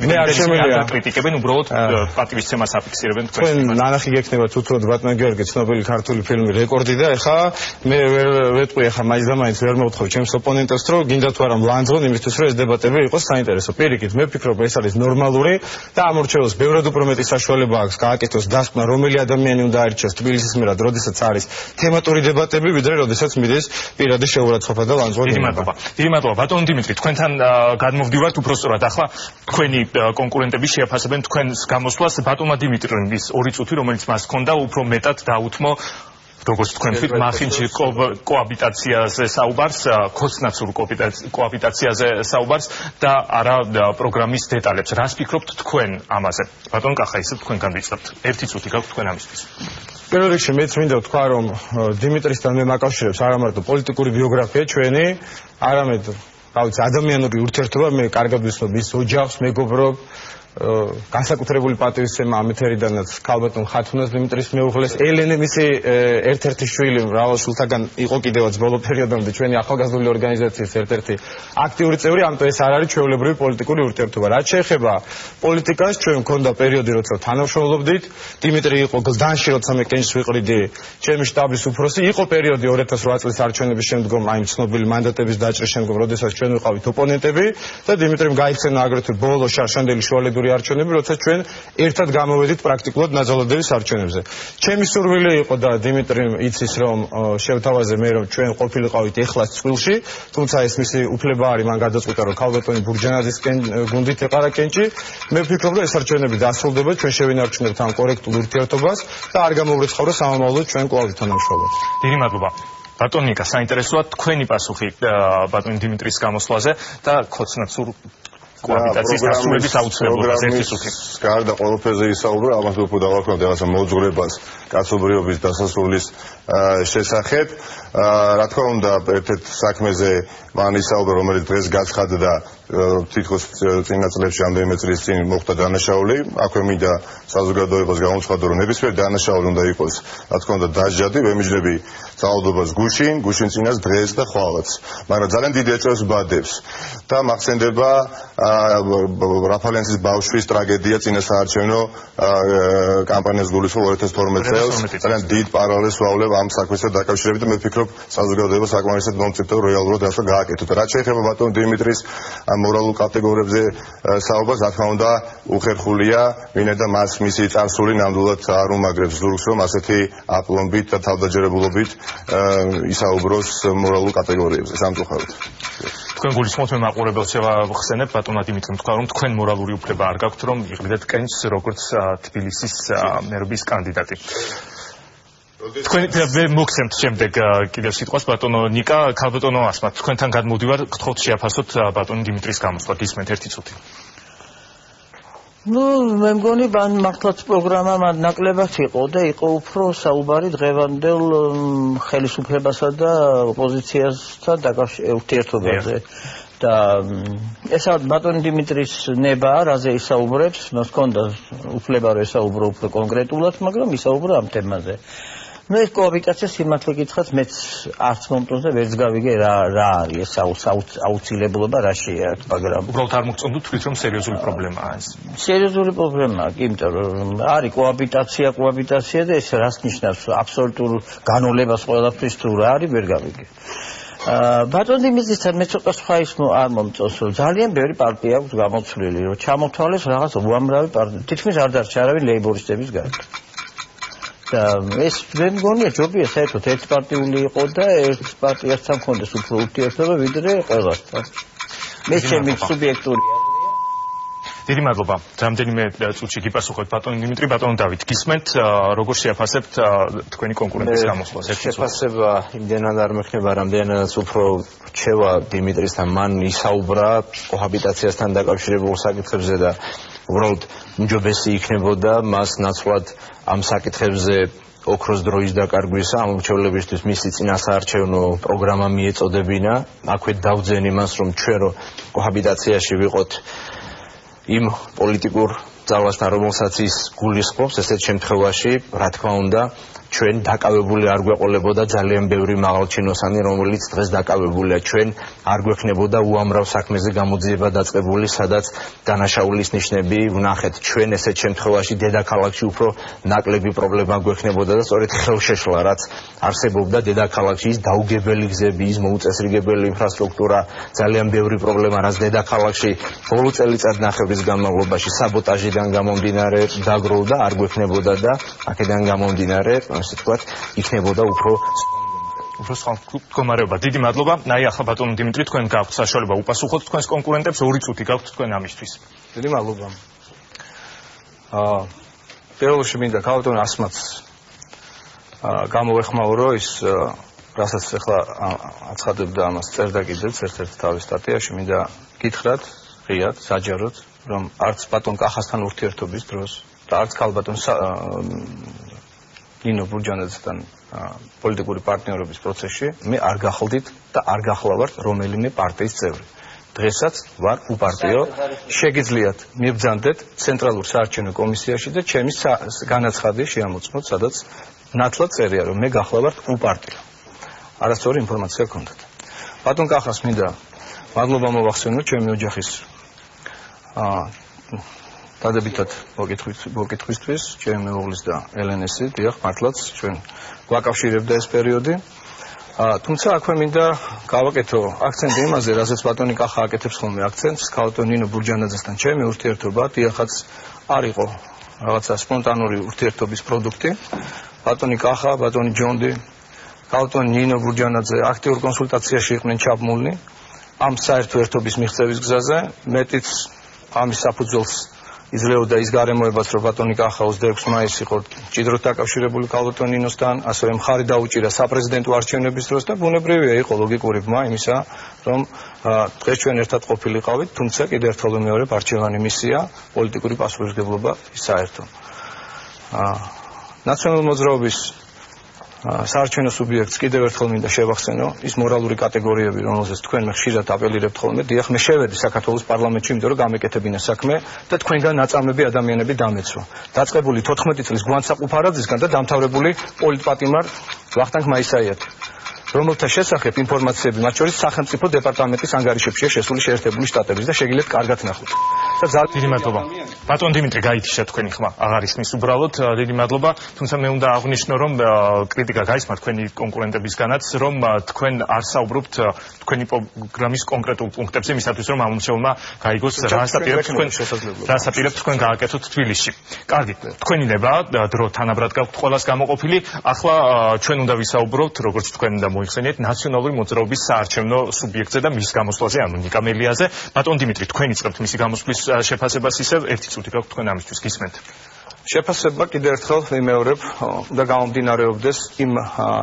მე არ შემიძლია კრიტიკებენ, უბრალოდ პატივისცემას აფიქსირებენ თქვენ ნანახი გექნებათ უთუოდ ბატონ გიორგი ცნობილი ქართული ფილმი რეკორდი და ეხა მე ვერ ვეტყვი ეხა მაინც და მაინც ვერ მოვთხოვ ჩემს ოპონენტებს რომ გინდათ თუ არა მლანძღონ იმისთვის რომ ეს დებატები იყოს საინტერესო. პირიქით მე ვფიქრობ ეს არის ნორმალური და ამორჩეულს ბევრად უფრო მეტი საშუალება აქვს გააკეთოს დასკვნა რომელი ადამიანი უნდა აირჩიოს თბილისის მერად, როდესაც არის თემატური დებატები, ვიდრე როდესაც მიდის პირადი შეურაცხყოფა და ლანძღვა. დიდი მადლობა ბატონ დიმიტრი, თქვენთან გადმოვდივართ უფრო სწორად. ახლა თქვენი კონკურენტები შეაფასებენ თქვენს გამოსვლას. ბატონმა დიმიტრიმ ის 2 წუთი, რომელიც მას ჰქონდა, უფრო მეტად დაუთმო როგორც თქვენ თქვით მახინჯი კოაბიტაციაზე საუბარს, ქოსნაცურ კოაბიტაციაზე საუბარს და არა პროგრამის დეტალებს. რას ფიქრობთ თქვენ ამაზე? ბატონ კახა, ისე თქვენგან ვიწყებთ. 1 წუთი გაქვთ თქვენ ამისთვის. პირველ რიგში მეც მინდა ვთქვა, რომ დიმიტრისთან მე მაკავშირებს არა მარტო პოლიტიკური ბიოგრაფია ჩვენი, არამედ ადამიანური ურთიერთობა. მე კარგად ვიცნობ ის ოჯახს, მეგობრობ, განსაკუთრებული პატივისცემა ამ ეთერიდანაც ქალბატონ ხათუნას დიმიტრის მეუღლეს, ელენე მისი ერთ-ერთი შვილი მრავალ შვილთაგან იყო კიდევაც ბოლო პერიოდამდე ჩვენი ახალგაზრდული ორგანიზაციის ერთ-ერთი აქტიური წევრი, ამიტომ ეს არ არის ჩვეულებრივი პოლიტიკური ურთიერთობა. რაც შეეხება პოლიტიკას, ჩვენ მქონდა პერიოდი, როცა თანამშრომლობდით, დიმიტრი იყო გლდანში, როცა მე კენჭს ვიყრიდი ჩემი შტაბის უფროსი, იყო პერიოდი 2008 წლის არჩევნების შემდგომ, აი ცნობილი მანდატების დაჭრის შემდგომ, როდესაც ჩვენ ვიყავით ოპონენტები და დიმიტრიმ გაიქცენა აგრეთვე ბოლო შარშანდელი შუალედური არჩევნები, როცა ჩვენ ერთად გამოვედით პრაქტიკულად ნაძალადების არჩევნებზე. ჩემი სურვილი იყო და დიმიტრიმ იცის, რომ შევთავაზე მე, რომ ჩვენ ყოფილიყავით ეხლაც წყვილში, თუმცა ეს მისი უფლება არის, მან გადაწყვიტა, რომ ქალბატონი ბურჯანაძის გუნდით ეყარა კენჭი. მე ვფიქრობ, რომ ეს არჩევნები დასრულდება, ჩვენ შევინარჩუნებთ ამ კორექტულ ურთიერთობას და არ გამოვრიცხავდა სამომავლოდ ჩვენ კვლავ თანამშრომლობთ. დიდი მადლობა. ბატონ ნიკა, საინტერესოა თქვენი პასუხი ბატონ დიმიტრის გამოსვლაზე და ქოცნაცურ კოაბიტაციის დასრულების აუცილებლობას. 1 წუთი. გარდა ყველაფერზე ისაუბრა, ამას უფრო დავაქვთ რაღაცა მოძღვრებას კაცობრიობის დასასრულის შესახებ. რა თქმა უნდა, ერთ-ერთ საქმეზე მან ისაუბრა, რომელიც დღეს გაცხადდა, თითქოს წინა წლებში ამდენიმე წლის წინ მოხდა დანაშაული. აქვე მინდა საზოგადოებას გამოვცხადო, რომ ნებისმიერი დანაშაული უნდა იყოს, რა თქმა უნდა, დასჯადი, ვემიჯნები ძალადობას გუშინ წინას დღეს და ხვალაც. მაგრამ ძალიან დიდი ეწევს ბადებს და მახსენდება რაფალენსის ბავშვის ტრაგედია წინასაარჩევნო კამპანიას გულისხმობ 2012 წელს. ძალიან დიდ პარალელს ვავლებ ამ საქმესთან დაკავშირებით და მე ვფიქრობ საზოგადოება საკმარისად მომწიფდა რეალურად ასე გააკეთოთ. რაც შეეხება ბატონ დიმიტრის მორალურ კატეგორიებზე საუბარს, რა თქმა უნდა, უხერხულია, ვინაიდან მას მისი წარსული ნამდვილად არ უმაგრებს ზურგს, რომ ასეთი აპლომბით და თავდაჯერებულობით ისაუბროს მორალურ კატეგორიებზე სამწუხაროდ. თქვენ გულისხმობთ, მე მაყურებელს შევახსენებ, ბატონმა დიმიტრიმ თქვა, რომ თქვენ მორალური უფლება არ გაქვთ, რომ იყიდეთ კენჭს როგორც თბილისის მერობის კანდიდატი. თქვენ მოგცემთ შემდეგ კიდევ სიტყვას ბატონო ნიკა, ქალბატონო ასმათ, თქვენთან გადმოვდივარ, გთხოვთ შეაფასოთ ბატონი დიმიტრის გამოსვლა, გისმენთ ერთი წუთი. მე მგონი მართლაც პროგრამა ნაკლებად იყო და იყო უფრო საუბარი დღევანდელ ხელისუფლებასა და ოპოზიციასთან ურთიერთობაზე. და ესა ბატონი დიმიტრის ნება, რაზე ისაუბრებს, მას ჰქონდა უფლება რომ ესაუბრო უფრო კონკრეტულად, მაგრამ ისაუბრა ამ თემაზე. მე კოაბიტაცია სიმართლე გითხრათ, მეც არც მომწონს და ვერც გავიგე რა არის ეს აუცილებლობა რა შეერთ, მაგრამ უბრალოდ არ მოგწონთ თვით რომ სერიოზული პრობლემაა ეს. სერიოზული პრობლემაა, იმიტომ რომ არის კოაბიტაცია და ეს რას ნიშნავს აბსოლუტურ განოლებას ყველაფრის თუ რა არის ვერ გავიგე. ბატონ დიმიტრისთან მე ცოტა სხვა ის არ მომწონს, რომ ძალიან ბევრი პარტია აქვს გამოცვლილი, რომ ჩამოთვალეს რაღაც უამრავი პარტია, თითქმის არ დარჩა არავინ ლეიბორისტების გარდა. და ეს მე მგონია ჯობია საერთოდ ერთპარტიული იყო და ერთ პარტიასთან ჰქონდეს უფრო ურთიერთობა ვიდრე ყველასთან. მე ჩემი სუბიექტური დიდი მადლობა. რამდენიმე წუთში გიპასუხოთ ბატონი დიმიტრი, ბატონო დავით, გისმენთ, როგორ შეაფასებთ თქვენი კონკურენტის გამოსვლას? შეფასება იმდენად არ მექნება, რამდენადაც უფრო რჩევა დიმიტრისთან, მან ისაუბრა კოჰაბიტაციასთან დაკავშირებულ საკითხებზე და უბრალოდ უმჯობესი იქნებოდა მას ნაცვლად ამ საკითხებზე ოქროს დროის დაკარგვისა, ამ მრჩევლებისთვის მისი წინასაარჩევნო პროგრამა მიეწოდებინა. აქვე დავძენ იმას, რომ ჩვენ რო კოჰაბიტაციაში ვიყოთ იმ პოლიტიკურ ძალასთან, რომელსაც ის გულისხმობს, ესეთ შემთხვევაში, რა თქმა უნდა, ჩვენ დაკავებული არ გვეყოლებოდა ძალიან ბევრი მაღალჩინოსანი, რომელიც დღეს დაკავებულია. ჩვენ არ გვექნებოდა უამრავ საქმეზე გამოძიება დაწყებული, სადაც დანაშაულის ნიშნები ვნახეთ. ჩვენ ესეთ შემთხვევაში დედაქალაქში უფრო ნაკლები პრობლემა გვექნებოდა და სწორედ ხელშეშლა, რაც არსებობდა დედაქალაქში, ის დაუგებელი გზები, ის მოუწესრიგებელი ინფრასტრუქტურა, ძალიან ბევრი პრობლემა, რაც დედაქალაქში ბოლო წელიწადნახევრის განმავლობაში საბოტაჟიდან გამომდინარე დაგროვდა, არ გვექნებოდა და აქედან გამომდინარე ასე ვთქვათ, იქნებოდა უფრო სხვა მდგომარეობა. დიდი მადლობა. ნაი ახლა ბატონო დიმიტრი, თქვენ გაქვთ საშუალება უპასუხოთ თქვენს კონკურენტებს, 2 წუთი გაქვთ თქვენ ამისთვის. დიდი მადლობა. პირველში მინდა ქალბატონ ასმაც გამოვეხმაურო ის რასაც ახლა აცხადებდა ამას წერდა კიდეც ერთ-ერთ თავის სტატიაში, მინდა გითხრათ ღიად, საჯაროდ, რომ არც ბატონ კახასთან ურთიერთობის დროს და არც ქალბატონ ნინო ბურჯანაძესთან პოლიტიკური პარტნიორობის პროცესში მე არ გახლდით და არ გახლავართ რომელიმე პარტიის წევრი. დღესაც ვარ უპარტიო, შეგიძლიათ მიბრძანდეთ ცენტრალურ საარჩევნო კომისიაში და ჩემი განაცხადი შეამოწმოთ, სადაც ნათლად წერია, რომ მე გახლავართ უპარტიო. არასწორი ინფორმაცია გქონდათ. ბატონ კახას მინდა მადლობა მოვახსენო ჩემი ოჯახის დადებითად მოკითხვისთვის, ჩემი მეუღლის და ელენესი, დიახ, მართლაც ჩვენ გვაკავშირებდა ეს პერიოდი. თუმცა აქვე მინდა გავაკეთო აქცენტი იმაზე, რასაც ბატონი კახა აკეთებს ხოლმე აქცენტს, ქალბატონ ნინო ბურჯანაძესთან ჩემი ურთიერთობა დიახაც არ იყო რაღაცა სპონტანური ურთიერთობის პროდუქტი. ბატონი კახა, ბატონი ჯონდი, ქალბატონ ნინო ბურჯანაძე აქტიურ კონსულტაციაში იყვნენ ჩაბმულნი ამ საერთო ერთობის მიღწევის გზაზე. მეტიც ამის საფუძველს იძლეოდა ის გარემოებაც, რომ ბატონი კახა 26 მაისს იყო ჭიდროდ დაკავშირებული ქალბატონ ნინოსთან, ასევე მხარი დაუჭირა საპრეზიდენტო არჩევნების დროს და ბუნებრივია იყო ლოგიკური ბმა იმისა, რომ დღეს ჩვენ ერთად ყოფილიყავით, თუმცა კიდევ ერთხელ ვიმეორებ, არჩევანი მისია, პოლიტიკური პასუხისმგებლობა საერთო. ნაციონალური მოძრაობის საარჩევნო სუბიექტს კიდევ ერთხელ მინდა შევახსენო ის მორალური კატეგორიები, რომელზეც თქვენ მე ხშირად აპელირებთ ხოლმე. დიახ, მე შევედი საქართველოს პარლამენტში, იმიტომ რომ გამეკეთებინა საქმე და თქვენგან ნაწამები ადამიანები დამეცვა. დაწყებული 14 წლის გვანცაყუფარაძისგან და დამთავრებული პოლიტპატიმარ ვახტანგ მაისაიათი. რომელთა შესახებ ინფორმაციები მათ შორის სახელმწიფო დეპარტამენტის ანგარიშებშია შესული შეერთებული შტატების და შეგიძლიათ კარგად ნახოთ. დიდი მადლობა. ბატონ დიმიტრი, გაითიშა თქვენი ხმა, აღარ ისმის უბრალოდ. დიდი მადლობა, თუმცა მე უნდა აღვნიშნო, რომ კრიტიკა გაისმა თქვენი კონკურენტებისგანაც, რომ თქვენ არ საუბრობთ თქვენი პროგრამის კონკრეტულ პუნქტებზე, მისათვის რომ ამ მრჩეველმა გაიგოს რა საპირებთ თქვენ გააკეთოთ თბილისში. კარგი, თქვენი ნება დრო თანაბრად გაქვთ ყველას გამოყოფილი. ახლა ჩვენ უნდა ვისაუბროთ, როგორც თქვენ და მოიხსენიეთ, ნაციონალური მოძრაობის საარჩევნო სუბიექტზე და მის გამოსვლაზე, ანუ ნიკა მელიაზე. ბატონ დიმიტრი, თქვენ იწყებთ მისი გამოსვლის შეფასებას ისევ 1 წუთი გაქვთ თქვენ ამისთვის, გისმენთ. შეფასება კიდევ ერთხელ ვიმეორებ და გამომდინარეობდეს იმ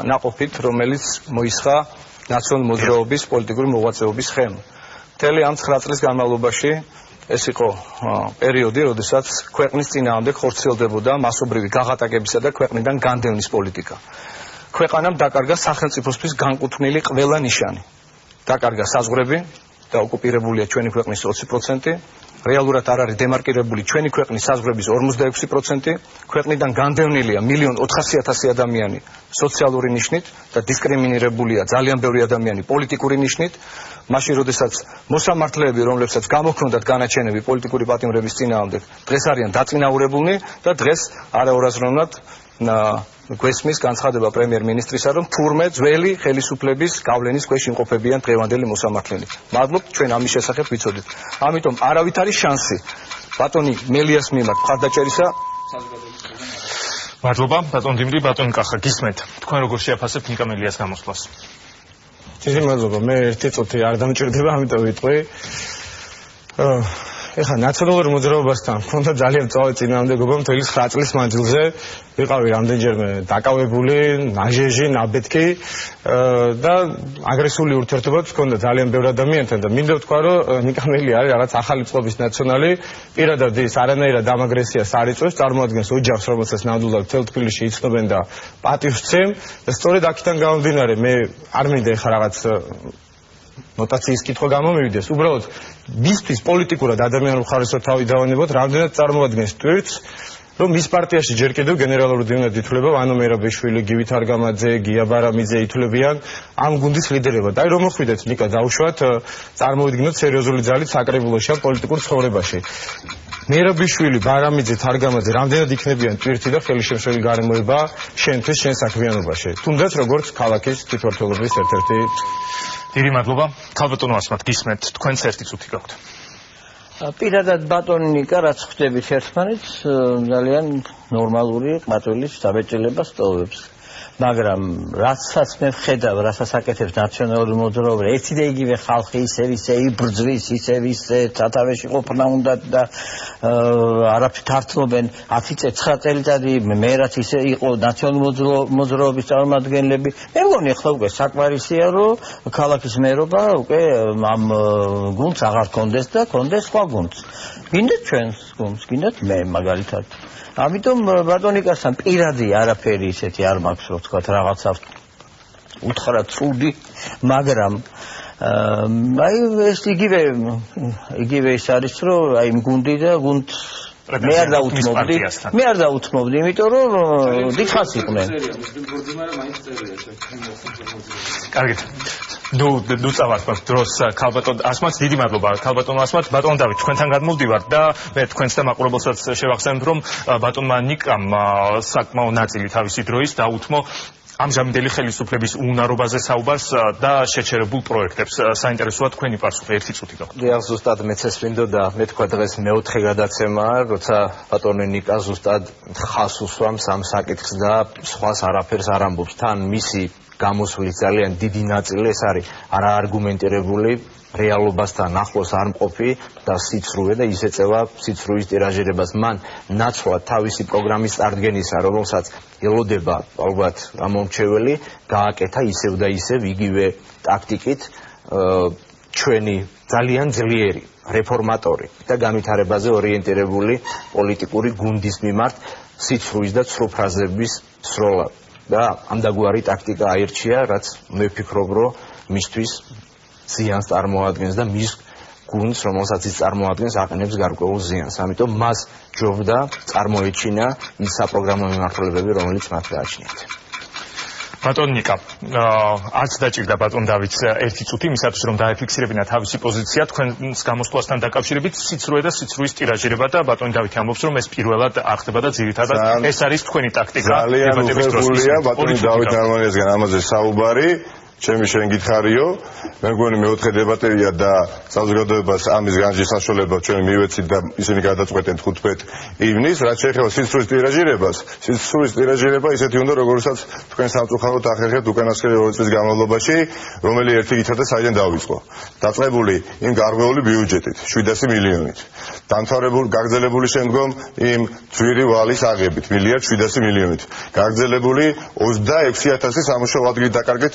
ნაყოფით, რომელიც მოისხა ნაციონალური მოძრაობის პოლიტიკური მოღვაწეობის ხემ. მთელი ამ 9 წლის განმავლობაში ეს იყო პერიოდი, როდესაც ქვეყნის წინააღმდეგ ხორციელდებოდა მასობრივი გაღატაკებისა და ქვეყნიდან განდევნის პოლიტიკა. ქვეყანამ დაკარგა სახელმწიფოსთვის განკუთვნილი ყველა ნიშანი. დაკარგა საზღვრები და ოკუპირებულია ჩვენი ქვეყნის 20%, რეალურად არ არის დემარკირებული ჩვენი ქვეყნის საზღვრების 46%, ქვეყნიდან განდევნილია 1,400,000 ადამიანი სოციალური ნიშნით და დისკრიმინირებულია ძალიან ბევრი ადამიანი პოლიტიკური ნიშნით. მაშინ, როდესაც მოსამართლეები, რომლებსაც გამოჰქონდათ განაჩენები პოლიტიკური პატიმრების წინააღმდეგ, დღეს არიან დაწინაურებულნი და დღეს არაორაზროვნად გვესმის განცხადება პრემიერ-მინისტრისა, რომ თურმე ძველი ხელისუფლების გავლენის ქვეშ იმყოფებიან დღევანდელი მოსამართლეები. მადლობთ, ჩვენ ამის შესახებ ვიცოდით. ამიტომ არავით არის შანსი ბატონი მელიას მიმართ მხარდაჭერისა. მადლობა, ბატონ დიმიტრი, ბატონ კახა, გისმენთ. თქვენ როგორ შეაფასებთ ნიკა მელიას გამოსვლას? დიდი მადლობა, მე 1 წუთი არ დამჭირდება, ამიტომ ვიტყვი. ეხლა ნაციონალურ მოძრაობასთან მქონდა ძალიან მწვავე წინააღმდეგობა მთელი 9 წლის მანძილზე. ვიყავი რამდენჯერმე დაკავებული, ნაჟეჟი, ნაბეთქი და აგრესიული ურთიერთობაც მქონდა ძალიან ბევრ ადამიანთან და მინდა ვთქვა, რომ ნიკა მელი არის რაღაც ახალი წყობის ნაციონალი, პირადად ის არანაირად ამ აგრესიას არ იწვევს, წარმოადგენს ოჯახს, რომელსაც ნამდვილად მთელ თბილისში იცნობენ და პატივს სცემ და სწორედ აქედან გამომდინარე მე არ მინდა ეხლა რაღაც ნოტაციის კითხვა გამომივიდეს, უბრალოდ მისთვის პოლიტიკურად ადამიანურ მხარესო თავი დავანებოთ, რამდენად წარმოადგენს ტვირთს, რომ მის პარტიაში ჯერ კიდევ გენერალური დივნად ითვლება ვანო მერაბეშვილი, გივით არგამაძე, გია ბარამიძე ითვლებიან ამ გუნდის ლიდერებად. აი რომ მოხვიდეთ ნიკა დავუშვათ, წარმოვიდგინოთ სერიოზული ძალით საკრებულოში ამ პოლიტიკურ ცხოვრებაში. მერაბეშვილი, ბარამიძე, თარგამაძე რამდენად იქნებიან ტვირთი და ხელისშემშლელი გარემოება შენთვის, შენ საქმიანობაში. თუნდაც როგორც ქალაქის თვითმმართველობის ერთ-ერთი. დიდი მადლობა. ქალბატონო ასმათ, გისმენთ, თქვენც 1 წუთი გაქვთ. პირადად ბატონი ნიკა, რაც ხვდებით ერთმანეთს, ძალიან ნორმალური ყმაწვილის საბეჭდილება სტოვებს. მაგრამ რასაც მე ვხედავ, რასაც აკეთებს ნაციონალური მოძრაობა, ერთი და იგივე ხალხი ისევ იბრძვის, ისევ სათავეში ყოფნა უნდა და არაფრით არ თმობენ 10 წელი 9 წელიწადი მე რაც ისე იყო ნაციონალური მოძრაობის წარმომადგენლები. მე მგონი ახლა უკვე საკმარისია, რომ ქალაქის მერობა უკვე ამ გუნდს აღარ კონდეს და კონდეს სხვა გუნდს. გინდათ ჩვენს გუნდს, გინდათ მე მაგალითად. ამიტომ ბატონიკასთან პირადი არაფერი ისეთი არ მაქვს, რომ თქვა რაღაცა უთხრა ცუდი, მაგრამ აი ეს იგივე ის არის, რომ აი გუნდი და გუნდს მე არ დაუთმობდი, იმიტომ რომ დიხას იყვნენ. კარგით. ნუ წავართ დროს ქალბატონ ასმაც, დიდი მადლობა ქალბატონ ასმაც. ბატონ დავით, თქვენთან გადმოვდივართ და მე თქვენს და მაყურებელსაც შევახსენებ, რომ ბატონმა ნიკამ საკმაო ნაწილი თავისი დროის დაუთმო ამჟამინდელი ხელისუფლების უნარობაზე საუბარს და შეჩერებულ პროექტებს. საინტერესოა თქვენი პასუხი, 1 წუთი გაქვთ. დიახ, ზუსტად მეც ეს მინდოდა, მე თქვა დღეს მეოთხე გადაცემაა, როცა ბატონი ნიკა ზუსტად ხას უსვამს ამ საკითხს და სხვას არაფერს არ ამბობს. თან მისი გამოსვლის ძალიან დიდი ნაწილი ეს არის არაარგუმენტირებული, რეალობასთან ახლოს არ მყოფი და სიცრუე და ის ეწევა სიცრუის ტირაჟირებას. მან ნაცვლად თავისი პროგრამის წარდგენისა, რომელსაც ელოდება ალბათ ამომრჩეველი, გააკეთა ისევ და ისევ იგივე ტაქტიკით ჩვენი ძალიან ძლიერი რეფორმატორი და განვითარებაზე ორიენტირებული პოლიტიკური გუნდის მიმართ სიცრუის და ცრუ ფრაზების სროლა. და ამდაგვარი ტაქტიკა აირჩია, რაც მე ვფიქრობ, რომ მისთვის ზიანს წარმოადგენს და მის გუნდს, რომელსაც ის წარმოადგენს, აყენებს გარკვეულ ზიანს. ამიტომ მას ჯობდა წარმოეჩინა ის საპროგრამო მიმართულებები, რომელიც მათ გააჩნიათ. ბატონ ნიკა, არც დაჭირდა ბატონ დავითს ერთი წუთი იმისათვის რომ დაეფიქსირებინა თავისი პოზიცია თქვენს გამოსვლასთან დაკავშირებით სიცრუე და სიცრუის ტირაჟირება და ბატონ დავითი ამბობს რომ ეს პირველად არ ხდება და ძირითადად ეს არის თქვენი ტაქტიკა დებატების დროს. ბატონი დავით არმანიასგან ამაზე საუბარი ჩემი შენ გითხარიო მე მგონი მეოთხე დებატებია და საზოგადოებას ამის განჯის საშუალება ჩვენ მივეცით და ისინი გადაწყვეტენ 15 ივნისს რაც შეეხება სიცრუის ტირაჟირებას სიცრუის ტირაჟირება ისეთი უნდა როგორცაც თქვენ სამწუხაროდ ახერხებთ უკანასკნელი 2 წლის განმავლობაში რომელი ერთი გითხრათ საიდან დავიწყო დაწყებული იმ გარღვეული ბიუჯეტით 700 მილიონით დამთავრებული გაგრძელებული შემდგომ იმ ძვირი ვალის აღებით 1,700,000,000-ით გაგრძელებული 26,000 სამუშაო ადგილი დაკარგეთ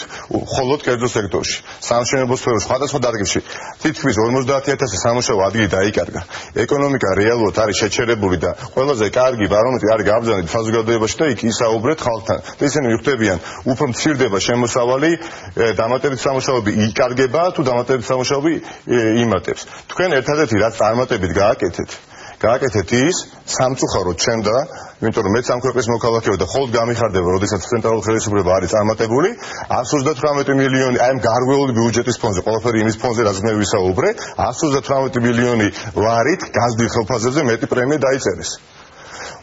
მხოლოდ კერძო სექტორში, სამშენებლო სფეროში, სხვადასხვა დარგებში თითქმის 50,000 სამუშაო ადგილი დაიკარგა. ეკონომიკა რეალურად არის შეჩერებული და ყველაზე კარგი ბარომეტრი არის გაბრძანებით საზოგადოებაში და იქ ისაუბრეთ ხალხთან. და ისინი მიხვდებიან, უფრო მცირდება შემოსავალი, დამატებით სამუშაოები იკარგება თუ დამატებით სამუშაოები იმატებს. თქვენ ერთადერთი რაც წარმატებით გააკეთეთ ის სამწუხაროდ ჩემ და იმიტომ რომ მეც ამ ქვეყნის მოქალაქე ვარ და ხოლმე გამიხარდება, როდესაც ცენტრალური ხელისუფლება არის წარმატებული, 138 მილიონი აი ამ გარღვეული ბიუჯეტის ფონზე, ყველაფერი იმის ფონზე, რაც მე ვისაუბრე, 138 მილიონი ლარით გაზრდილ ხელფასებზე მეტი პრემია დაიწერეს.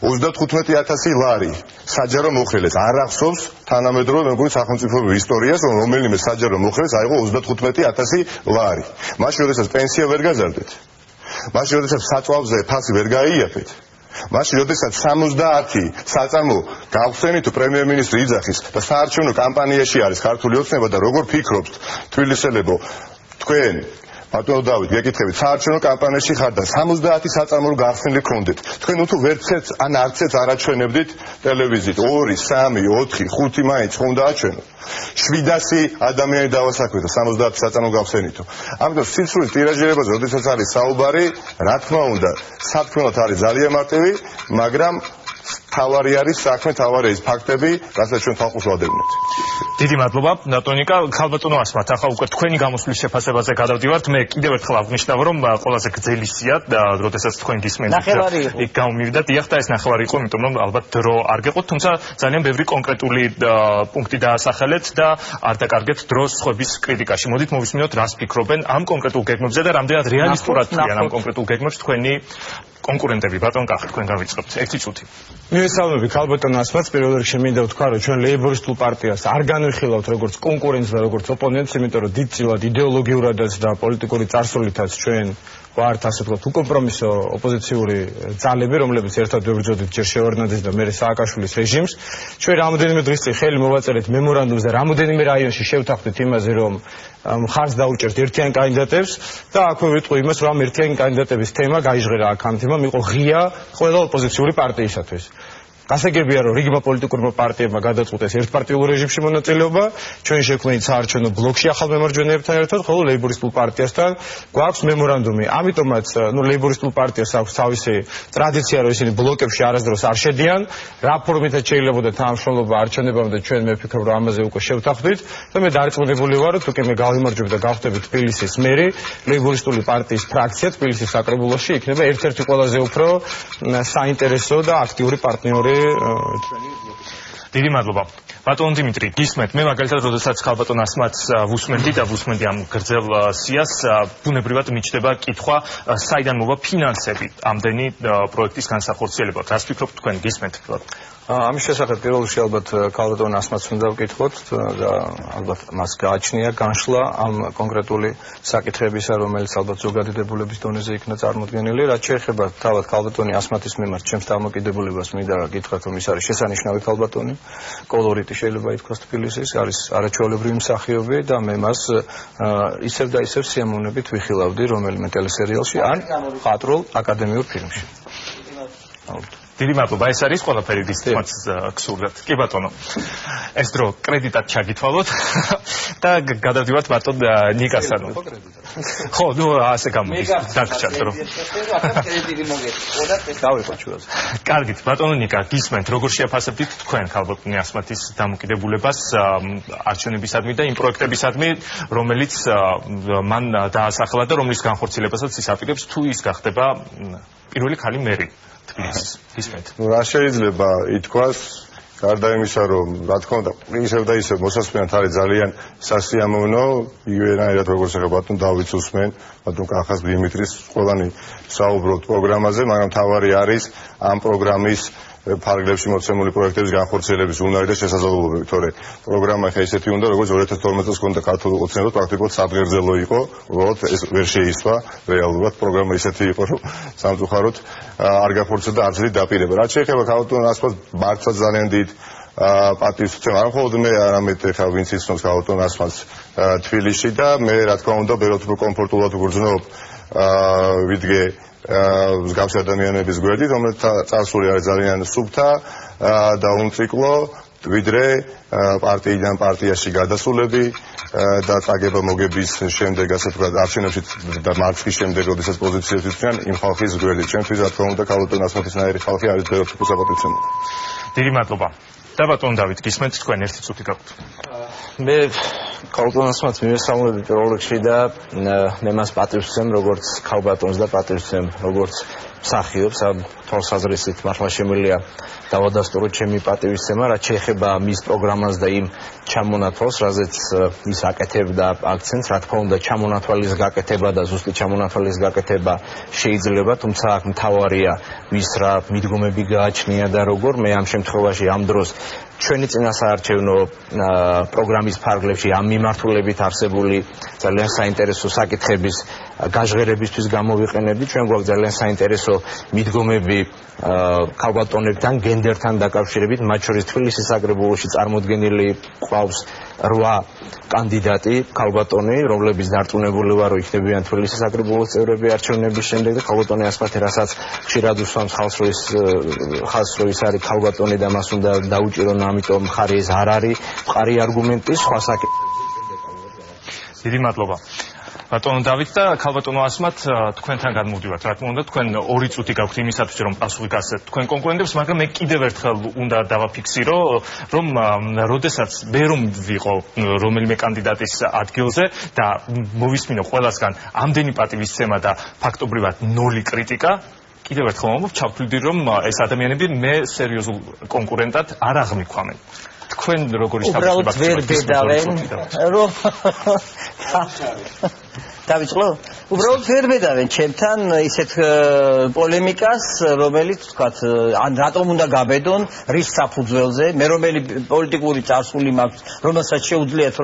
35,000 ლარი საჯარო მოხელეს არ ახსოვს თანამედროვე მეგობრებო სახელმწიფოების ისტორიას რომ რომელიმე საჯარო მოხელეს აიღო 35,000 ლარი. მაშინ როდესაც პენსია ვერ გაზარდეთ. მაშინ როდესაც საწვავზე ფასი ვერ გაიაფეთ. მაშინ როდესაც 70 საწარმო გავხსენით პრემიერ-მინისტრი იძახის და საარჩევნო კამპანიაში არის ქართული ოცნება და როგორ ფიქრობთ თბილისელებო თქვენ ბატონო დავით გეკითხებით საარჩევნო კამპანიაში ხართ და 70 საწარმო გავხსენილი გქონდეთ თქვენ უთუ ვერცერთ ან არცერთ არ აჩვენებდით ტელევიზიით 2 3 4 5 მაინც ხომ დააჩვენო 700 ადამიანი დავასაქმეთ და 70 საწარმო გავხსენითო ამიტომ სიცრუის ტირაჟირებაზე როდესაც არის საუბარი რა თქმა უნდა სათქმელად არის ძალიან მარტივი მაგრამ თავარი არის საქმე თავარი ის ფაქტები რასაც ჩვენ ხალხს ვადევნებთ დიდი მადლობა ბატონიკა ქალბატონო ასმათ ახლა უკვე თქვენი გამოსვლის შეფასებაზე გადავდივართ მე კიდევ ერთხელ აღნიშნავ რომ ყველაზე გრძელი სია და როდესაც თქვენ გისმენთ იქ გამომივიდათ დიახ და ეს ნახევარი იყო იმიტომ რომ ალბათ დრო არ გეყოთ თუმცა ძალიან ბევრი კონკრეტული პუნქტი დაასახელეთ და არ დაკარგეთ დროს სხვების კრიტიკაში მოდით მოვისმინოთ რას ფიქრობენ ამ კონკრეტულ გეგმებზე და რამდენად რეალისტურად თვლიან ამ კონკრეტულ გეგმებს თქვენი კონკურენტები ბატონ კახი თქვენ დავიწყებთ 1 წუთი მივესალმები ქალბატონ ასმათს პირველ რიგში მინდა ვთქვა რომ ჩვენ ლეიბორისტულ პარტიას არ განვიხილავთ როგორც კონკურენტს და როგორც ოპონენტს იმიტომ რომ დიდწილად იდეოლოგიურადაც და პოლიტიკური წარსულითაც ჩვენ ვართ ასე ვთქვათ უკომპრომისო ოპოზიციური ძალები რომლებიც ერთად ვებრძოდით ჯერ შევარდნაძის და მერე სააკაშვილის რეჟიმს ჩვენ რამოდენიმე დღის წინ ხელი მოვაწერეთ მემორანდუმს და რამოდენიმე რაიონში შევთანხმდით იმაზე რომ მხარს დაუჭერთ ერთიან კანდიდატებს და აქვე ვიტყვი იმას რომ ამ ერთიანი კანდიდატების თემა გაიჟღერა აქ ამ თემა იყო ღია ყველა ოპოზიციური პარტიისათვის გასაგებია რომ რიგმა პოლიტიკურმა პარტიებმა გადაწყვიტეს ერთპარტიულ რეჟიმში მონაწილეობა ჩვენ შექმნით საარჩევნო ბლოკში ახალ მემარჯვენეებთან ერთად ხოლო ლეიბორისტულ პარტიასთან გვაქვს მემორანდუმი ამიტომაც ლეიბორისტულ პარტიას აქვს თავისი ტრადიცია რომ ისინი ბლოკებში არასდროს არ შედიან რა ფორმითაც შეიძლება თანამშრომლობა არჩევნებამდე ჩვენ მე ვფიქრობ რომ ამაზე უკვე შევთანხმდით და მე დარწმუნებული ვარ რომ თუკი მე გავიმარჯვებ და გავხდები თბილისის მერი ლეიბორისტული პარტიის ფრაქცია თბილისის საკრებულოში იქნება ერთ-ერთი ყველაზე უფრო საინტერესო და აქტიური პარტნიორი დიდი მადლობა ბატონ დიმიტრი გისმენთ მე მაგალითად როდესაც ქალბატონ ასმათს ვუსმენდი და ვუსმენდი ამ გრძელ სიას ბუნებრივად მიჩნდება კითხვა საიდან მოვა ფინანსები ამდენი პროექტის განსახორციელებად რას ფიქრობთ თქვენ გისმენთ ამის შესახებ პირველ რიგში ალბათ ქალბატონ ასმათს უნდა ვკითხოთ და ალბათ მას გააჩნია განშლა ამ კონკრეტული საკითხებისა რომელიც ალბათ ზოგადი დებულების დონეზე იქნა წარმოდგენილი რაც შეეხება თავად ქალბატონი ასმათის მიმართ ჩემს დამოკიდებულებას მინდა გითხრათ რომ ის არის შესანიშნავი ქალბატონი კოლორიტი შეიძლება ითქვას თბილისის არის არაჩვეულებრივი მსახიობი და მე მას ისევ და ისევ სიამოვნებით ვიხილავდი რომელიმე ტელესერიალში ან ხატრულ აკადემიურ ფილმში დიდი მადლობა ეს არის ყველაფერი დისციპლინაც გსურდათ კი ბატონო ეს დრო კრედიტად ჩაგითვალოთ და გადავდივართ ბატონ ნიკასთან ხო ნუ ასე გამოდის დაგჭა დრო კარგით ბატონო ნიკა გისმენთ როგორ შეაფასებთ თქვენ ქალბატონი ასმათის დამოკიდებულებას არჩევნებისადმი და იმ პროექტებისადმი რომელიც მან დაასახელა და რომლის განხორციელებასაც ის აპირებს თუ ის გახდება პირველი ქალი მერი თბილისის გისმენთ რა შეიძლება ითქვას გარდა იმისა, რომ რა თქმა უნდა, ისევ და ისევ მოსასმენად არის ძალიან სასიამოვნო, იგივენაირად როგორც ახლა ბატონ დავით უსმენ, ბატონ კახას დიმიტრის ყველანი საუბრობთ პროგრამაზე, მაგრამ თავარი არის ამ პროგრამის ფარგლებში მოცემული პროექტების განხორციელების უნარი და შესაძლებლობები, თორე პროგრამა ხა ისეთი უნდა, როგორც 2012 წელს ქონდა ქართულ ოცნებად, პრაქტიკულად საბღერძელო იყო, უბრალოდ ეს ვერ შეისვა რეალურად, პროგრამა ისეთი იყო, რომ სამწუხაროდ არ განხორციელდა არც ერთი დაპირება. რაც შეეხება ქალბატონ ასმას, მართლა ძალიან დიდ პატივს ვცემ, არ მხოლოდ მე, არამედ ხა ვინც იცნობს ქალბატონ ასმას თბილისში და მე რა თქმა უნდა ბევრად უფრო კომფორტულად ვგრძნობ ვიდგე მსგავსი ადამიანების გვერდით, რომელთა წარსული არის ძალიან სუფთა და უნციკლო, ვიდრე პარტიიდან პარტიაში გადასულები და წაგება მოგების შემდეგ, ასე ვთქვათ, არჩევნებში და მარცხის შემდეგ, როდესაც პოზიციებს იცვლიან იმ ხალხის გვერდით. ჩემთვის რა თქმა უნდა, ქალბატონ ასმათისნაირი ხალხი არის ბევრად უფრო საპატივცემულო. დიდი მადლობა. და ბატონ დავით, გისმენთ თქვენ ერთი წუთი გაქვთ. მე ქალბატონ ასმათს მივესალმები პირველ რიგში და მე მას პატივს ვცემ, როგორც ქალბატონს და პატივს ვცემ, როგორც მსახიობს, ამ თვალსაზრისით მართლა შემიძლია დავადასტუროთ ჩემი პატივისცემა, რაც შეეხება მის პროგრამას და იმ ჩამონათვალს, რაზეც ის აკეთებდა აქცენტს, რა თქმა უნდა, ჩამონათვალის გაკეთება და ზუსტი ჩამონათვალის გაკეთება შეიძლება, თუმცა აქ მთავარია ვის რა მიდგომები გააჩნია და როგორ. მე ამ შემთხვევაში ამ დროს ჩვენი წინასაარჩევნო პროგრამის ფარგლებში ამ მიმართულებით არსებული ძალიან საინტერესო საკითხების გაჟღერებისთვის გამოვიყენებდი. ჩვენ გვაქვს ძალიან საინტერესო მიდგომები ქალბატონებთან, გენდერთან დაკავშირებით, მათ შორის თბილისის საკრებულოში წარმოდგენილი ყავს 8 კანდიდატი ქალბატონი, რომლებიც დარწმუნებული ვარ, რომ იქნებიან თბილისის საკრებულოს წევრები არჩევნების შემდეგ და ქალბატონი ასმათი, რასაც ხშირად უსვამს ხალხს, რომ ის არის ქალბატონი და მას უნდა დაუჭირონ, ამიტომ მხარი ეს არ არის მყარი არგუმენტი სხვა საკითხებზე. დიდი მადლობა. ბატონო დავით და ქალბატონო ასმათ, თქვენთან გადმოვდივართ. რა თქმა უნდა, თქვენ 2 წუთი გაქვთ იმისათვის, რომ პასუხი გასცეთ თქვენ კონკურენტებს, მაგრამ მე კიდევ ერთხელ უნდა დავაფიქსირო, რომ როდესაც მე რომ ვიყო რომელიმე კანდიდატის ადგილზე და მოვისმინო ყველასგან ამდენი პატივისცემა და ფაქტობრივად 0 კრიტიკა, კიდევ ერთხელ მომობ ჩავთვლიდი, რომ ეს ადამიანები მე სერიოზულ კონკურენტად არ აღმიქვამენ. თქვენ როგორი უბრალოდ ვერ ბედავენ, რომ დავიწყო? უბრალოდ ვერ ბედავენ ჩემთან ისეთ პოლემიკას, რომელიც ვთქვათ, ან რატომ უნდა გაბედონ, რის საფუძველზე, მე რომელი პოლიტიკური წარსული მაქვს, რომელსაც შეუძლიათ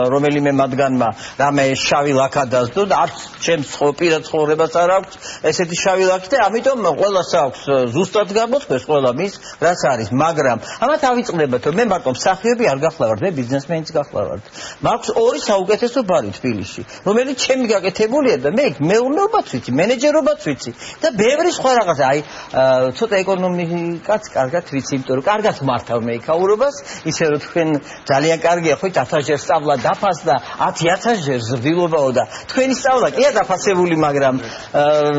რომელიმე მათგანმა რამე შავი ლაქა დასდო და არც ჩემს პირად ცხოვრებას არ აქვს ესეთი შავი ლაქი და ამიტომ ყველას აქვს ზუსტად გამოთქვეს ყველა მის, რაც არის, მაგრამ ამათ ავიწყდებათ, რომ მე მარტო მსახიობი არ გახლავართ, მე ბიზნესმენიც გახლავართ. მაქვს 2 საუკეთესო ბარი თბილისში, რომელიც ჩემი გაკეთებულია და მე მეურნეობაც ვიცი, მენეჯერობაც ვიცი და ბევრი სხვა რაღაცა. აი, ცოტა ეკონომიკაც კარგად ვიცი, იმიტომ რომ კარგად მართავ მე იქაურობას, ისე რომ თქვენ ძალიან კარგია ხო 1000 ჯერ სწავლა დაფასდა, 10000 ჯერ ზრდილობაო და თქვენი სწავლა კი დაფასებული, მაგრამ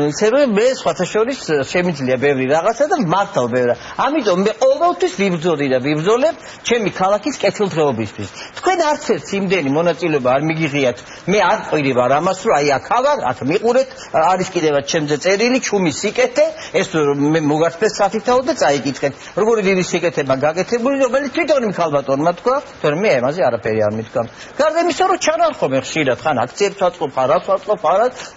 ისე რომ მე სხვათა შორის შემიძლია ბევრი რაღაცა და მართავ ბევრ. ამიტომ მე ყოველთვის ვიბრძოდი და ვიბრძოლებ ჩემი ქალაქის კეთილდღეობისთვის. თქვენ არც ერთ იმდენი მონაწილეობა არ მიგიღიათ. მე არ ყვირი ვარ ამას, რომ აი აქ ავარ, აქ მიყურეთ, არის კიდევაც ჩემზე წერილი, ჩუმის სიკეთე, ეს მე მოგართმევ საფიქრაო და წაიკითხეთ. როგორი დიდი სიკეთება გაკეთებული, რომელიც თვითონ ქალბატონმა თქვა, თორემ მე ამაზე არაფერი არ მითქვა. გარდა იმისა, რომ ჩანარხობენ ხშირად, ხან აქციებს ვაწყობ, არას ვაწყობ,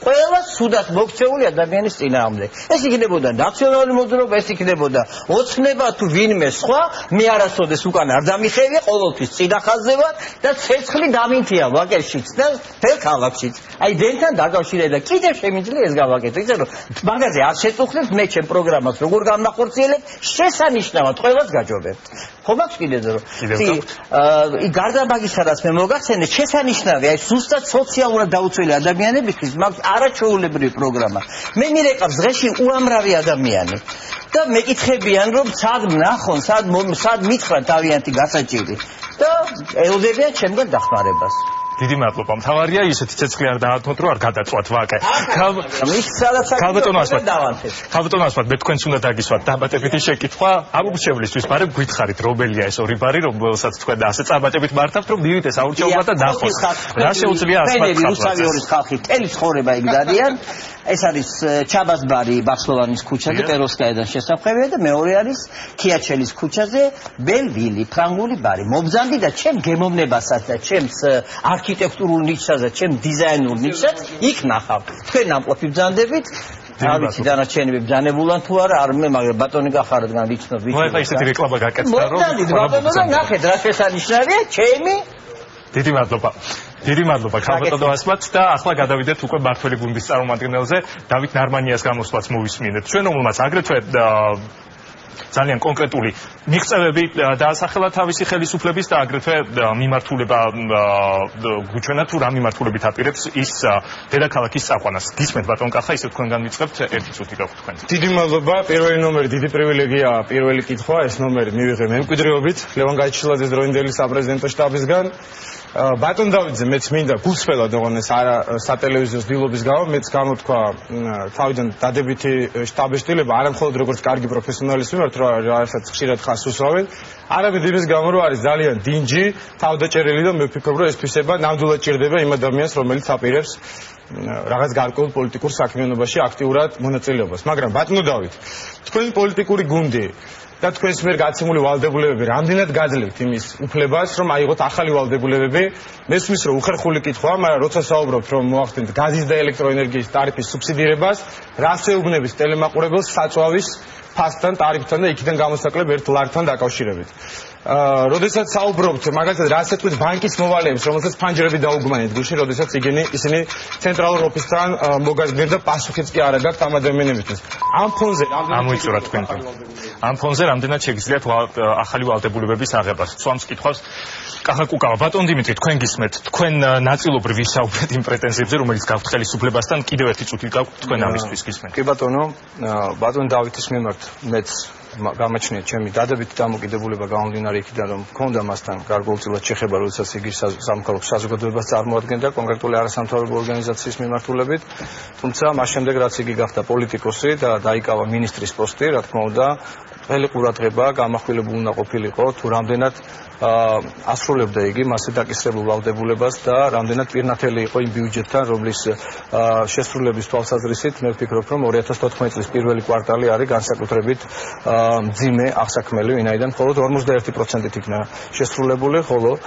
ყველა სუდად მოქცეული ადამიანის წინააღმდეგ. ეს იქნებოდა ნაციონალური მოძრაობა, ეს იქნებოდა ოცნება თუ ვინმე სხვა, მე არასოდეს უკან არ დამიხევი, ყოველთვის წინა ხაზზე ვარ და ცეცხლი დამინთია ვაკეშიც და თელ ქალაქშიც. აი დენთან დაკავშირება და კიდევ შემიძლია ეს გავაკეთო. ისე რომ მაგაზე არ შეწუხდეთ, მე ჩემ პროგრამას როგორ გამნახორციელებ, შესანიშნავად ყველას გაჯობებთ. ხო მაქვს კიდევ რომ გარდა მაგისა, რაც მე მოგახსენეთ, შესანიშნავი, აი ზუსტად სოციალურად დაუცველი ადამიანებისთვის მაქვს არაჩვეულებრივი პროგრამა. მე მირეყავს დღეში უამრავი ადამიანი და მეკითხებიან, რომ სად ნახონ, სად მითხრა თავიანთი გასაჭირი და ელოდებიან ჩემგან დახმარებას. დიდი მადლობა. მთავარია ისეთი ცეცხლი არ დაართმოთ, რომ არ გადაწვათ ვაკე. ქალბატონო ასმათ, მე თქვენს უნდა დაგისვათ დაბატებითი შეკითხვა. აურჩევლისთვის ბარემ გითხარით, რომელია ეს ორი ბარი, რომელსაც თქვენ ასე წაბატებით მართავთ, რომ მივიდეს აურჩევლობა და ნახოს. რა შეუძლია ასმათ რუსთავის ხალხი წელი ცხოვრება იქ დადიან. ეს არის ჩაბას ბარი ბახშლოვანის ქუჩაზე, პეროვსკაიიდან შესახვევია და მეორე არის ქიაჩელის ქუჩაზე, ბელვილი, ფრანგული ბარი. მობზანდი და ჩემ გემოვნებასაც და ჩემს არქიტექტურულ ნიშაზე, ჩემ დიზაინურ ნიშად იქ ნახავ. თქვენ ნამყოფი ბრძანდებით. არ ვიცი დანარჩენები ბრძანებულან თუ არა, არ მე მაგრამ ბატონი გახარადგან ვიცნობ. ნუ ეხლა ისეთი რეკლამა გაკეთდა, რომ ბატონო და ნახეთ რა შესანიშნავია, ჩემი დიდი მადლობა. დიდი მადლობა ქალბატონო ასმათ და ახლა გადავიდეთ უკვე მართველი გუნდის წარმომადგენელზე, დავით ნარმანიას გამოსვლაც მოვისმინეთ. ჩვენ რომელმაც აგრეთვე ძალიან კონკრეტული მიღწევები დაასახელა თავისი ხელისუფლების და აგრეთვე მიმართულება გვიჩვენა თუ რა მიმართულებით აპირებს ის დედაქალაქის წაყვანას. გისმენთ ბატონ კახა, ისე თქვენგან ვიწყებთ ერთი წუთი გაქვთ თქვენ. დიდი მადლობა. პირველი ნომერი დიდი პრივილეგია, პირველი კითხვა, ეს ნომერი მივიღე მემკვიდრეობით ლევან გაჩილაძის დროინდელი საპრეზიდენტო შტაბისგან. ბატონ დავიძე, მეც მინდა გულსხმელად ოღონდ არა სატელევიზიო ცდილობის გამო, მეც გამოთქვა თავიდან დადებითი შტაბის ცდილება, არა მხოლოდ როგორც კარგი პროფესიონალის მიმართ, რასაც ხშირად ხას უსვამენ, არამედ იმის გამო, რომ არის ძალიან დინჯი, თავდაჭერილი და მე ვფიქრობ, რომ ეს თვისება ნამდვილად ჭირდება იმ ადამიანს, რომელიც აპირებს რაღაც გარკვეულ პოლიტიკურ საქმიანობაში აქტიურად მონაწილეობას. მაგრამ ბატონო დავით, თქვენი პოლიტიკური გუნდი და თქვენს მიერ გაცემული ვალდებულებები რამდენად გაძლევთ იმის უფლებას, რომ აიღოთ ახალი ვალდებულებები? მესმის რომ უხერხული კითხვაა, მაგრამ როცა საუბრობთ, რომ მოახდენთ გაზის და ელექტროენერგიის ტარიფის სუბსიდირებას, რას ეუბნებით ტელემაყურებელს საწვავის ფასთან, ტარიფთან და იქიდან გამოსაკლებ ერთ ლართან დაკავშირებით. როდესაც საუბრობთ, მაგალითად, რას ეთქვით ბანკის მოვალეებს, რომელსაც ფანჯრები დაუგმანეთ გულში, როდესაც ისინი ცენტრალურ ოფისთან მოგაზრდნენ და პასუხიც კი არ აქვთ ამ ადამიანებისთვის. ამ ფონზე ამოიწურა თქვენთან. ამ ფონზე რამდენად შეგიძლიათ ახალი ვალდებულებების აღებას? სვამს კითხვას კახა კუკავა. ბატონ დიმიტრი, თქვენ გისმენთ, თქვენ ნაწილობრივ ვისაუბრეთ იმ პრეტენზიებზე, რომელიც გაქვთ ხელისუფლებასთან, კიდევ ერთი წუთი გაქვთ თქვენ ამისთვის გისმენთ. კი ბატონო, ბატონ დავითის მიმართ მეც გამაჩნია ჩემი დადებით დამოკიდებულება გამომდინარე იქიდან, რომ მქონდა მასთან გარკვეულწილად შეხება, როდესაც იგი სამხაროო საზოგადოებას წარმოადგენდა კონკრეტული არასამთავრობო ორგანიზაციის მიმართულებით, თუმცა მას შემდეგ რაც იგი გახდა პოლიტიკოსი და დაიკავა მინისტრის პოსტი, რა თქმა უნდა, ყველი ყურადღება გამახვილებული უნდა ყოფილიყო თუ რამდენად ასრულებდა იგი მასზე დაკისრებულ ვალდებულებას და რამდენად პირნათელი იყო იმ ბიუჯეტთან, რომლის შესრულების თვალსაზრისით მე ვფიქრობ, რომ 2014 წლის პირველი კვარტალი არის განსაკუთრებით მძიმე აღსაქმელი, ვინაიდან მხოლოდ 51%-ით იქნა შესრულებული, ხოლო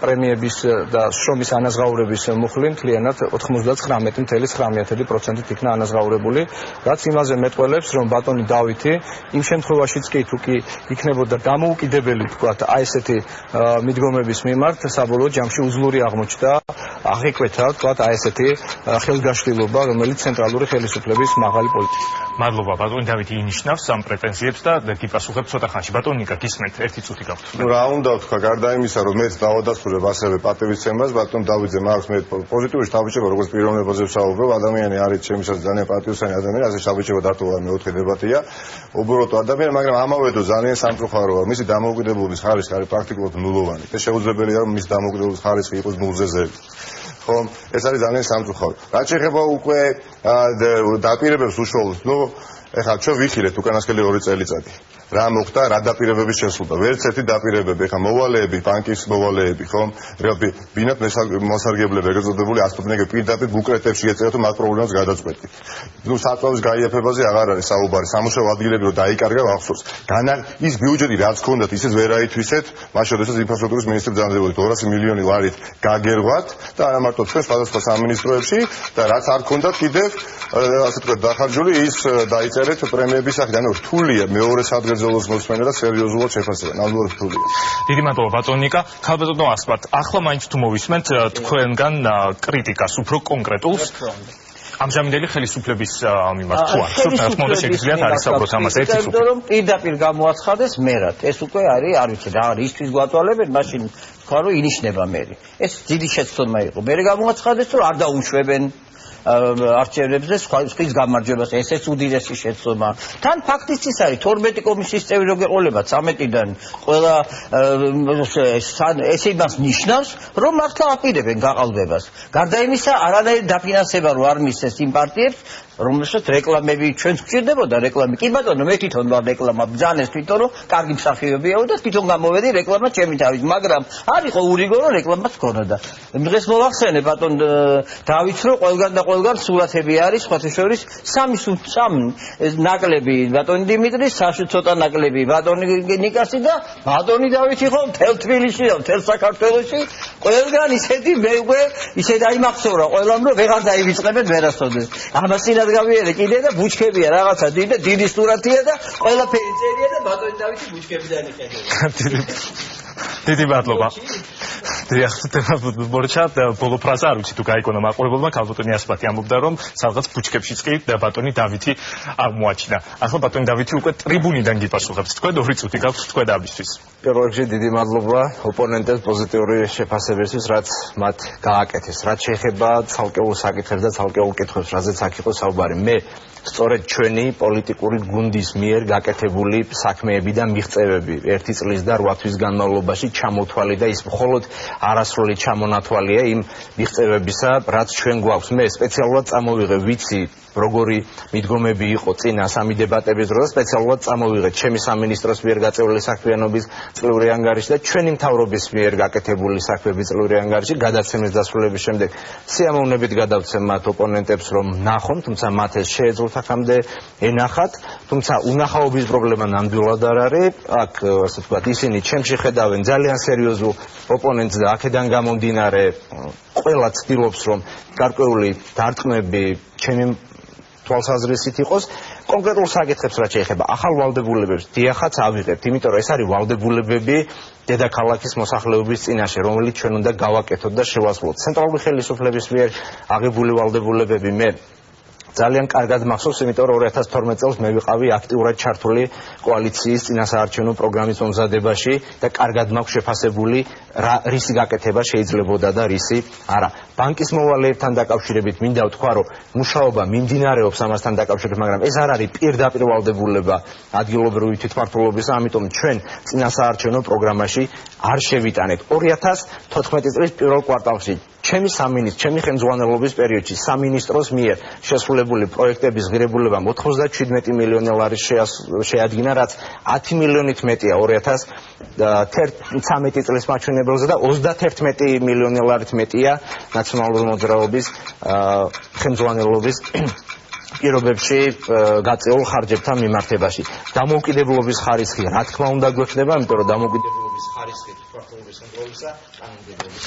პრემიების და შრომის ანაზღაურების მუხლი მთლიანად 99.9%-ით იქნა ანაზღაურებული, რაც იმაზე მეტყველებს, რომ ბატონი დავითი იმ შემთხვევაშიც კი თუ კი იქნებოდა დამოუკიდებელი თქვათ აი ესეთი მიდგომების მიმართ საბოლოო ჯამში უძლური აღმოჩნდა აღიკვეთა თქვათ აი ესეთი ხელგაშლილობა, რომელიც ცენტრალური ხელისუფლების მაღალი პოლიტიკა. მადლობა ბატონი დავითი ინიშნავს ამ პრეტენზიებს და გიპასუხებ ცოტა ხანში. ბატონი ნიკა გისმენთ, ერთი წუთი გაქვთ. ნუ რა უნდა ვთქვა, გარდა იმისა, რომ მეც დავადასტურებ ასევე პატივისცემას, ბატონ დავითზე მაქვს მე პოზიტიური შთაბეჭდილება, როგორც პიროვნებაზე ვსაუბრობ, ადამიანი არის ჩემისაც ძალიან პატივისცემი ადამიანი, ასე შთაბეჭდილება დატოვა მეოთხე დებატია. უბრალოდ ადამიანი, მაგრამ ამავე დრო ძალიან სამწუხაროა, მისი დამოუკიდებლობის ხარისხი არის პრაქტიკულად ნულოვანი. ეს შეუძლებელია, რომ მის დამოუკიდებლობის ხარისხი იყოს ნულზე ზევით. ხომ, ეს არის ძალიან სამწუხარო. რაც შეეხება უკვე დაპირებებს უშუალოდ, ნუ ეხლა ჩვენ ვიხილეთ უკანასკნელი 2 წელიწადი. რა მოხდა, რა დაპირებების შესრულდა. ვერც ერთი დაპირებები, ეხლა მოვალეები, ბანკის მოვალეები, ხომ? ბინათ მოსარგებლები, ეგრეთ წოდებული ასპუტნიკები პირდაპირ ბუკრეტებში ეწერათ, რომ მათ პრობლემას გადაწყვეტით. ნუ საწვავის გაიაფებაზე აღარ არის საუბარი. სამუშაო ადგილები რომ დაიკარგა ახსოვს. ის ბიუჯეტი რაც ჰქონდათ, ისიც ვერ აითვისეთ, მას შესაძლოა ინფრასტრუქტურის მინისტრი ბრძანდებოდით 200 მილიონი ლარით გაგერღვათ და არა მარტო თქვენ სხვადასხვა სამინისტროებში და რაც არ ჰქონდათ კიდევ ასე ვთქვათ დახარჯული ის დაიწერეთ პრემიების სახით. ანუ რთულია მეორე სადღერძელოს მოსმენა და სერიოზულად შეფასება. ნამდვილად რთულია. დიდი მადლობა ბატონ ნიკა. ქალბატონო ასმათ, ახლა მაინც თუ მოვისმენთ თქვენგან კრიტიკას უფრო კონკრეტულს ამჟამინდელი ხელისუფლების მიმართ თუ არა? რა თქმა უნდა შეგიძლიათ არის საუბროთ ამას ერთი წუთი. იმიტომ რომ პირდაპირ გამოაცხადეს მერად. ეს უკვე არის, არ ვიცი რა არის ისთვის გვატვალებენ, მაშინ თქვა რომ ინიშნება მერი. ეს დიდი შეცდომა იყო. მერე გამოაცხადეს რომ არ დაუშვებენ არჩევნებზე სხვის გამარჯვებას, ესეც უდიდესი შეცდომა. თან ფაქტიც ის არის 12 კომისიის წევრი რო გეყოლებათ 13-დან ყველა ეს იმას ნიშნავს, რომ მართლა აპირებენ გაყალბებას. გარდა იმისა, არანაირი დაფინანსება რო არ მისცეს იმ პარტიებს, რომელსაც რეკლამები ჩვენს გვჭირდებოდა რეკლამი. კი ბატონო, მე თვითონ ვარ რეკლამა ბძანეს თვითონ, რომ კარგი მსახიობიაო და თვითონ გამოვედი რეკლამა ჩემი თავით, მაგრამ არ იყო ურიგო რომ რეკლამაც ქონოდა. დღეს მოვახსენე ბატონ დავითს, რომ ყველგან და ყველგან სურათები არის, სხვათა შორის სამი ნაკლები ბატონი დიმიტრის, ცოტა ნაკლები ბატონი ნიკასი და ბატონი დავითი ხო მთელ თბილისში და მთელ საქართველოში ყველგან ისეთი მე უკვე ისე დაიმახსოვრა ყველამ რომ ვეღარ დაივიწყებენ ვერასოდეს. ამასინად გავიარე კიდე და ბუჩქებია რაღაცა დიდი სურათია და ყველაფერი წერია და ბატონი დავითი ბუჩქებიდან იხედება. დიდი მადლობა. დიახ, მორჩა ბოლო ფრაზა არ ვიცი თუ გაიგონა მაყურებელმა, ქალბატონი ასმათი ამბობდა რომ სადღაც ბუჩქებშიც კი ბატონი დავითი აღმოაჩინა. ახლა ბატონი დავითი უკვე ტრიბუნიდან გიპასუხებს თქვენ 2 წუთი გაქვთ თქვენ ამისთვის. პირველ რიგში დიდი მადლობა ოპონენტებს პოზიტიური შეფასებისთვის, რაც მათ გააკეთეს. რაც შეეხება ცალკეულ საკითხებს და ცალკეულ კითხვებს, რაზეც აქ იყო საუბარი. მე სწორედ ჩვენი პოლიტიკური გუნდის მიერ გაკეთებული საქმეები და მიღწევები 1 წლის და 8 თვის განმავლობაში ჩამოთვალი და ის მხოლოდ არასრული ჩამონათვალია იმ მიღწევებისა, რაც ჩვენ გვაქვს. მე სპეციალურად წამოვიღე, ვიცი როგორი მიდგომები იყო წინა სამი დებატების დროს, სპეციალურად წამოვიღე ჩემი სამინისტროს მიერ გაწეული საქმიანობის წლიური ანგარიში და ჩვენი მთავრობის მიერ გაკეთებული საქმეების წლიური ანგარიში გადაცემის დასრულების შემდეგ სიამოვნებით გადავცემ მათ ოპონენტებს რომ ნახონ, თუმცა მათ ეს შეეძლოთ აქამდე ენახათ, თუმცა უნახაობის პრობლემა ნამდვილად არ არის. აქ ასე ვთქვათ, ისინი ჩემში ხედავენ ძალიან სერიოზულ ოპონენტს და აქედან გამომდინარე ყველა ცდილობს რომ გარკვეული დარტყმები ჩემი თვალსაზრისით იყოს. კონკრეტულ საკითხებს რაც შეეხება ახალ ვალდებულებებს დიახაც ავიღებთ, იმიტომ რომ ეს არის ვალდებულებები დედაქალაქის მოსახლეობის წინაშე, რომელიც ჩვენ უნდა გავაკეთოთ და შევასრულოთ. ცენტრალური ხელისუფლების მიერ აღებული ვალდებულებები მე ძალიან კარგად მახსოვს, იმიტომ რომ 2012 წელს მე ვიყავი აქტიურად ჩართული კოალიციის წინასაარჩევნო პროგრამის მომზადებაში და კარგად მაქვს შეფასებული რისი გაკეთება შეიძლებოდა და რისი არა. ბანკის მოვალეებთან დაკავშირებით მინდა ვთქვა, რომ მუშაობა მიმდინარეობს ამასთან დაკავშირებით, მაგრამ ეს არ არის პირდაპირ ვალდებულება ადგილობრივი თვითმმართველობისა, ამიტომ ჩვენ წინასაარჩევნო პროგრამაში არ შევიტანეთ. 2014 წლის პირველ კვარტალში ჩემი ხელმძღვანელობის პერიოდში სამინისტროს მიერ შესრულებული პროექტების ღირებულებამ 97 მილიონი ლარი შეადგინა, რაც 10 მილიონით მეტია 2013 წლის მაჩვენებელზე და 31 მილიონი ლარით მეტია ნაციონალური მოძრაობის ხელმძღვანელობის პირობებში გაწეულ ხარჯებთან მიმართებაში. დამოუკიდებლობის ხარისხი რა თქმა უნდა გვექნება, იმიტომ რომ დამოუკიდებლობის ხარისხი თვითმმართველობის კონტროლისა კანონმდებლობის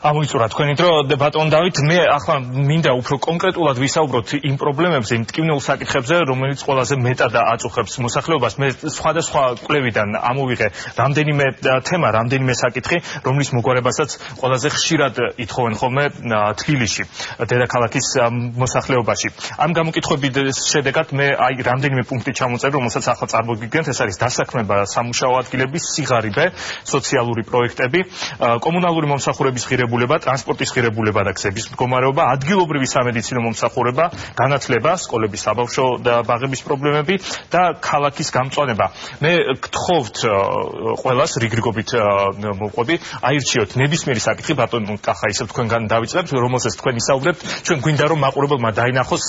ამოიწურა თქვენი დრო ბატონ დავით, მე ახლა მინდა უფრო კონკრეტულად ვისაუბროთ იმ პრობლემებზე, იმ ტკივნეულ საკითხებზე, რომელიც ყველაზე მეტად აწუხებს მოსახლეობას. მე სხვადასხვა კვლევიდან ამოვიღე რამდენიმე თემა, რამდენიმე საკითხი, რომლის მოგვარებასაც ყველაზე ხშირად ითხოვენ ხოლმე თბილისში, დედაქალაქის მოსახლეობაში. ამ გამოკითხვების შედეგად მე რამდენიმე პუნქტი ჩამოწერე, რომელსაც ახლა წარმოგიდგენთ. ეს არის დასაქმება სამუშაო ადგილების, სიღარიბე, სოციალური პროექტები, კომუნალური მომსახურების ღირებულება, ტრანსპორტის ღირებულება და გზების მდგომარეობა, ადგილობრივი სამედიცინო მომსახურება, განათლება, სკოლების საბავშვო და ბაღების პრობლემები და ქალაქის გამწვანება. მე გთხოვთ ყველას რიგრიგობით მოვყვები, აირჩიოთ ნებისმიერი საკითხი, ბატონ კახა ისევ თქვენგან დავიწყებთ, რომელზეც თქვენ ისაუბრებთ. ჩვენ გვინდა რომ მაყურებელმა დაინახოს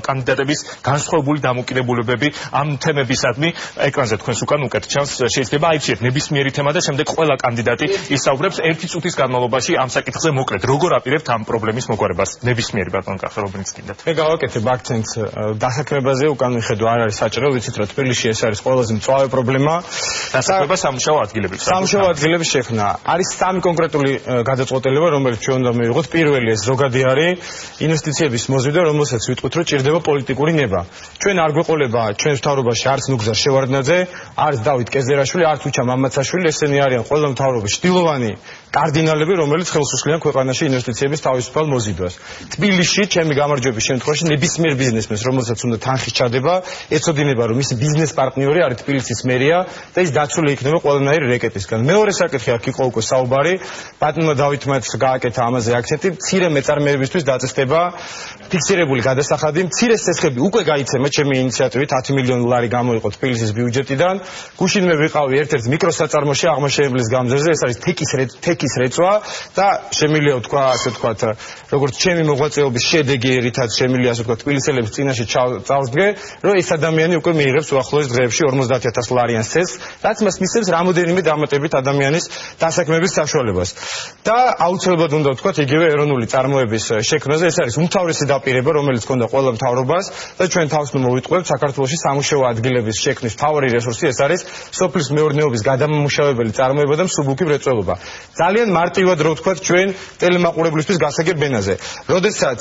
კანდიდატების განსხვავებული დამოკიდებულებები ამ თემებისადმი. ეკრანზე თქვენს უკან უკეთ ჩანს, შეიძლება აირჩიეთ ნებისმიერი თემა და შემდეგ ყველა კანდიდატი ისაუბრებს 1 წუთის განმავლობაში ამ საკითხზე მოკლედ. როგორ აპირებთ ამ პრობლემის მოგვარებას? ნებისმიერი ბატონ კახა, რომელიც გინდათ. მე გავაკეთებ აქცენტს დასაქმებაზე, უკან მიხედვა არ არის საჭირო, ვიცით რომ თბილისში ეს არის ყველაზე მწვავე პრობლემა. დასაქმება სამუშაო ადგილების. სამუშაო ადგილების შექმნა. არის 3 კონკრეტული გადაწყვეტილება, რომელიც ჩვენ უნდა მივიღოთ. პირველი ეს ზოგადი არის ინვესტიციების მოზიდვა, რომელსაც ვიტყვით რომ ჭირდება პოლიტიკური ნება. ჩვენ არ გვეყოლება ჩვენ მთავრობაში არც ნუგზარ შევარდნაძე, არც დავით კეზერაშვილი, არც უჩა მამაცაშვილი, ესენი არიან ყველა მთავრობის ჭდილოვანი კარდინალები, რომელიც ხელს უსლიან ქვეყანაში ინვესტიციების თავისუფალ მოზიდვას. თბილისში, ჩემი გამარჯვების შემთხვევაში, ნებისმიერ ბიზნესმენს, რომელსაც უნდა თანხი ჩადება, ეცოდინება, რომ მისი ბიზნეს პარტნიორი არის თბილისის მერია და ის დაცული იქნება ყველანაირი რეკეტისგან. მეორე საკითხი აქ იყო უკვე საუბარი, ბატონმა დავით მათს გააკეთა ამაზე აქცენტი, მცირე მეწარმეებისთვის დაწესდება ფიქსირებული გადასახადი, მცირე სესხები უკვე გაიცემა ჩემი ინიციატივით, 10 მილიონი ლარი გამოიყო თბილისის ბიუჯეტიდან. გუშინ მე ვიყავი ერთ-ერთ მიკროსაწარმოში აღმაშენებლის გამზერზე, ეს არის თეკის რეწვა და შემიძლია ვთქვა, ასე ვთქვათ, როგორც ჩემი მოღვაწეობის შედეგი, რითაც შემიძლია, ასე ვთქვათ, თბილისელების წინაშე წავსდგე, რომ ეს ადამიანი უკვე მიიღებს უახლოეს დღეებში 50,000 ლარიან სესხს, რაც მას მისცემს რამოდენიმე დამატებით ადამიანის დასაქმების საშუალებას. და აუცილებლად უნდა ვთქვათ, იგივე ეროვნული წარმოების შექმნაზე, ეს არის უმთავრესი დაპირება, რომელიც ჰქონდა ყველა მთავრობას და ჩვენ თავს მოვიტყვევთ საქართველოში სამუშაო ადგილების შექმნის მთავარი რესურსი, ეს არის სოფლის მეურნეობის გადამამუშავებელი წარმოება და მსუბუქი მრეწველობა. ძალიან მარტივად რო ვთქვათ ჩვენ ტელემაყურებლისთვის გასაგებ ენაზე. როდესაც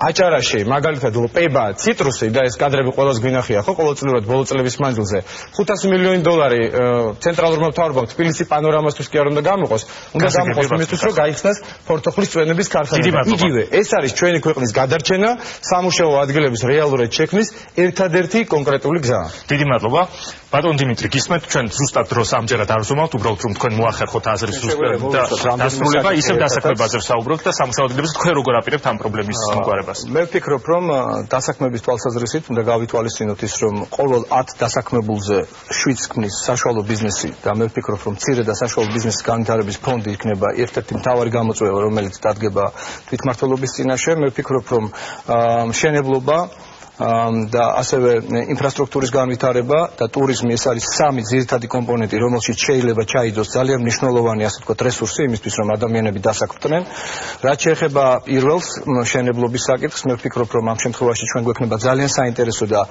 აჭარაში, მაგალითად, პება, ციტრუსი და ეს კადრები ყველას გვინახია, ხო, ყოველწლიურად ბოლო წლების მანძილზე 500 მილიონი დოლარი ცენტრალურმა მთავრობამ თბილისის პანორამასთვის კი არ უნდა გამოყოს, უნდა გამოყოს იმისთვის, რომ გაიხსნას ფორტოხლის წვენების ქარხანა. იგივე, ეს არის ჩვენი ქვეყნის გადარჩენა, სამუშაო ადგილების რეალურად შექმნის ერთადერთი კონკრეტული გზა. დიდი მადლობა. ბატონ დიმიტრი, გისმენთ, ჩვენ ზუსტად დროს ამჯერად არ ვზომავთ, უბრალოდ რომ თქვენ მოახერხოთ აზრის დასრულება, ისევ დასაქმებაზე ვსაუბრობთ და სამუშაო ადგილებზე თქვენ როგორ აპირებთ ამ პრობლემის მოგვარებას? მე ვფიქრობ, რომ დასაქმების თვალსაზრისით უნდა გავითვალისწინოთ ის, რომ ყოველ 10 დასაქმებულზე 7-ს ქმნის საშუალო ბიზნესი და მე ვფიქრობ, რომ მცირე და საშუალო ბიზნესის განვითარების ფონდი იქნება ერთ-ერთი მთავარი გამოწვევა, რომელიც დადგება თვითმმართველობის წინაშე. მე ვფიქრობ, რომ მშენებლობა და ასევე ინფრასტრუქტურის განვითარება და ტურიზმი, ეს არის სამი ძირითადი კომპონენტი, რომელშიც შეიძლება ჩაიდოს ძალიან მნიშვნელოვანი, ასე ვთქვათ, რესურსი იმისთვის, რომ ადამიანები დასაქმდნენ. რაც შეეხება პირველს, მშენებლობის საკითხს, მე ვფიქრობ, რომ ამ შემთხვევაში ჩვენ გვექნება ძალიან საინტერესო და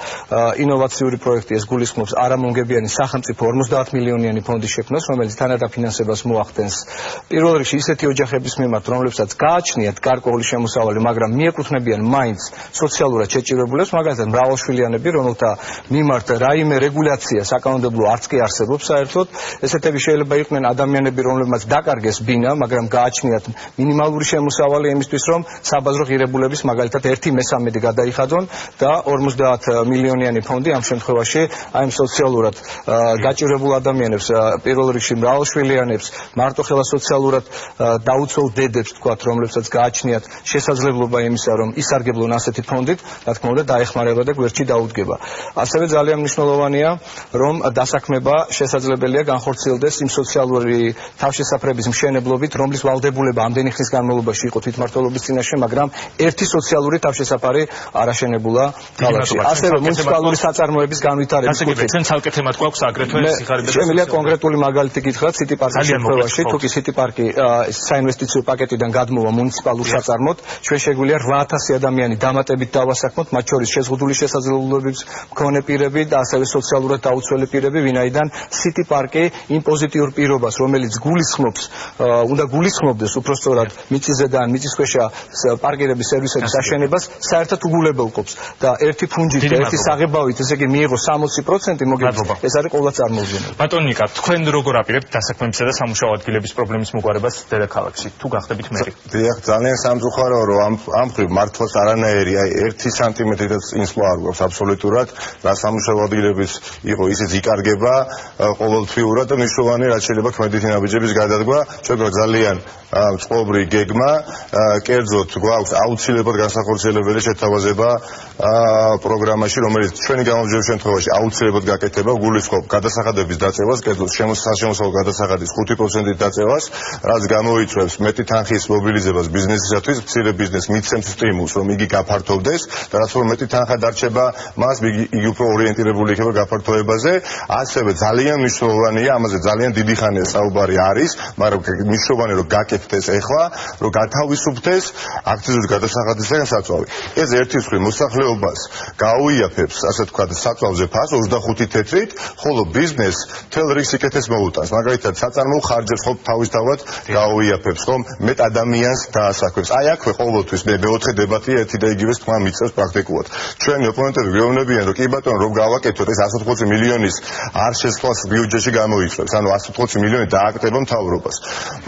ინოვაციური პროექტი, ეს გულისხმობს არამონგებიანი სახელმწიფო 50 მილიონიანი ფონდის შექმნას, რომელიც თანადაფინანსებას მოახდენს პირველ რიგში ისეთი ოჯახების მიმართ, რომლებსაც გააჩნიათ გარკვეული შემოსავალი, მაგრამ მიეკუთვნებიან მაინც სოციალურად შეჭირებულებს, მაგალითად მრავალშვილიანები, რომელთა მიმართ რაიმე რეგულაცია საკანონმდებლო არც კი არსებობს საერთოდ, ესეთები შეიძლება იყვნენ ადამიანები, რომლებმაც დაკარგეს ბინა, მაგრამ გააჩნიათ მინიმალური შემოსავალი იმისთვის, რომ საბაზრო ღირებულების მაგალითად 1/3 გადაიხადონ და 50 მილიონიანი ფონდი ამ შემთხვევაში აი ამ სოციალურად გაჭირებულ ადამიანებს, პირველ რიგში მრავალშვილიანებს, მარტოხელა სოციალურად დაუცველ დედებს, თქვათ, რომლებსაც გააჩნიათ შესაძლებლობა იმისა, რომ ისარგებლონ ასეთი ფონდით, რა თქმა უნდა, ეხმარება და გვერდში დაუდგება. ასევე ძალიან მნიშვნელოვანია, რომ დასაქმება შესაძლებელია განხორციელდეს იმ სოციალური თავშესაფრების მშენებლობით, რომლის ვალდებულება ამდენი ხნის განმავლობაში იყო თვითმმართველობის წინაშე, მაგრამ ერთი სოციალური თავშესაფარი არ აშენებულა ქალაქში. ასევე მუნიციპალური საწარმოების განვითარების კუთხით. ჩვენ ცალკე თემად გვაქვს აგრეთვე სიხარებე. შემიძლია კონკრეტული მაგალითი გითხრათ, სიტი პარკის შემთხვევაში, თუ კი სიტი პარკი საინვესტიციო პაკეტიდან გადმოვა მუნიციპალურ საწარმოდ, ჩვენ შეგვიძლია 8000 ადამიანი დამატებით დავასაქმოთ, მათ შორის შეზღუდული შესაძლებლობების მქონე პირები და ასევე სოციალურად დაუცველი პირები, ვინაიდან სიტი პარკი იმ პოზიტიურ პირობას, რომელიც უნდა გულისხმობდეს უпростоრად მიწისზედან მიწისქვეშა პარკირების სერვისების აშენებას, საერთოდ უგულებელყოფს და ერთი ფუნჯით და ერთი საღებავით, ესე იგი მიიღოს 60% მოგება. ეს არის ყოველდღე წარმოუდგენელი. ბატონ ნიკა, თქვენ როგორ აპირებთ დასაქმებისა და სამუშაო ადგილების პრობლემის მოგვარებას დედაქალაქში? თუ გახდებით მერი? დიახ, ძალიან სამწუხაროა, რომ ამ მხრივ მართლაც არანაირი, აი 1 სანტიმეტრიც ინსვლა არ გვაქვს აბსოლუტურად, რა სამუშაო ადგილების იყო ისიც იკარგება ყოველთვიურად და მნიშვნელოვანი რაც შეიძლება ქმედითი ნაბიჯების გადადგმა, ჩვენ გვაქვს ძალიან წყობრი გეგმა, კერძოდ გვაქვს აუცილებლად განსახორციელებელი შეთავაზება პროგრამაში, რომელიც ჩვენი გამარჯვების შემთხვევაში აუცილებლად გაკეთება, გულისხმობ გადასახადების დაწევას, კერძოდ სამშენებლო გადასახადის 5%-ით დაწევას, რაც გამოიწვევს მეტი თანხის მობილიზებას ბიზნესისათვის, მცირე ბიზნესს მიცემს სტიმულს, რომ იგი გაფართოვდეს და რაც რომ მეტი თანხა დარჩება მას, იგი უფრო ორიენტირებული იქნება გაფართოებაზე. ასევე ძალიან მნიშვნელოვანია, ამაზე ძალიან დიდი ხანია საუბარი არის, მაგრამ მნიშვნელოვანია რომ გაკეთდეს ეხლა, რომ გათავისუფლდეს აქციზური გადასახადისგან საწვავი. ეს ერთი მხრივ მოსახლეობას გაუიაფებს, ასე ვთქვათ, საწვავზე ფას 25 თეთრით, ხოლო ბიზნესს თელ რიგს სიკეთეს მოუტანს. მაგალითად, საწარმოო ხარჯებს ხო თავისთავად გაუიაფებს, რომ მეტ ადამიანს დაასაქმებს. აი აქვე ყოველთვის მე მეოთხე დებატია ერთი და იგივეს თქმა მიწევს პრაქტიკულად. ჩვენი ოპონენტები გვეუბნებიან, რომ კი ბატონო, რომ გავაკეთოთ ეს 180 მილიონის არ შესვლას ბიუჯეტში გამოიწვევს, ანუ 180 მილიონი დააკრება მთავრობას.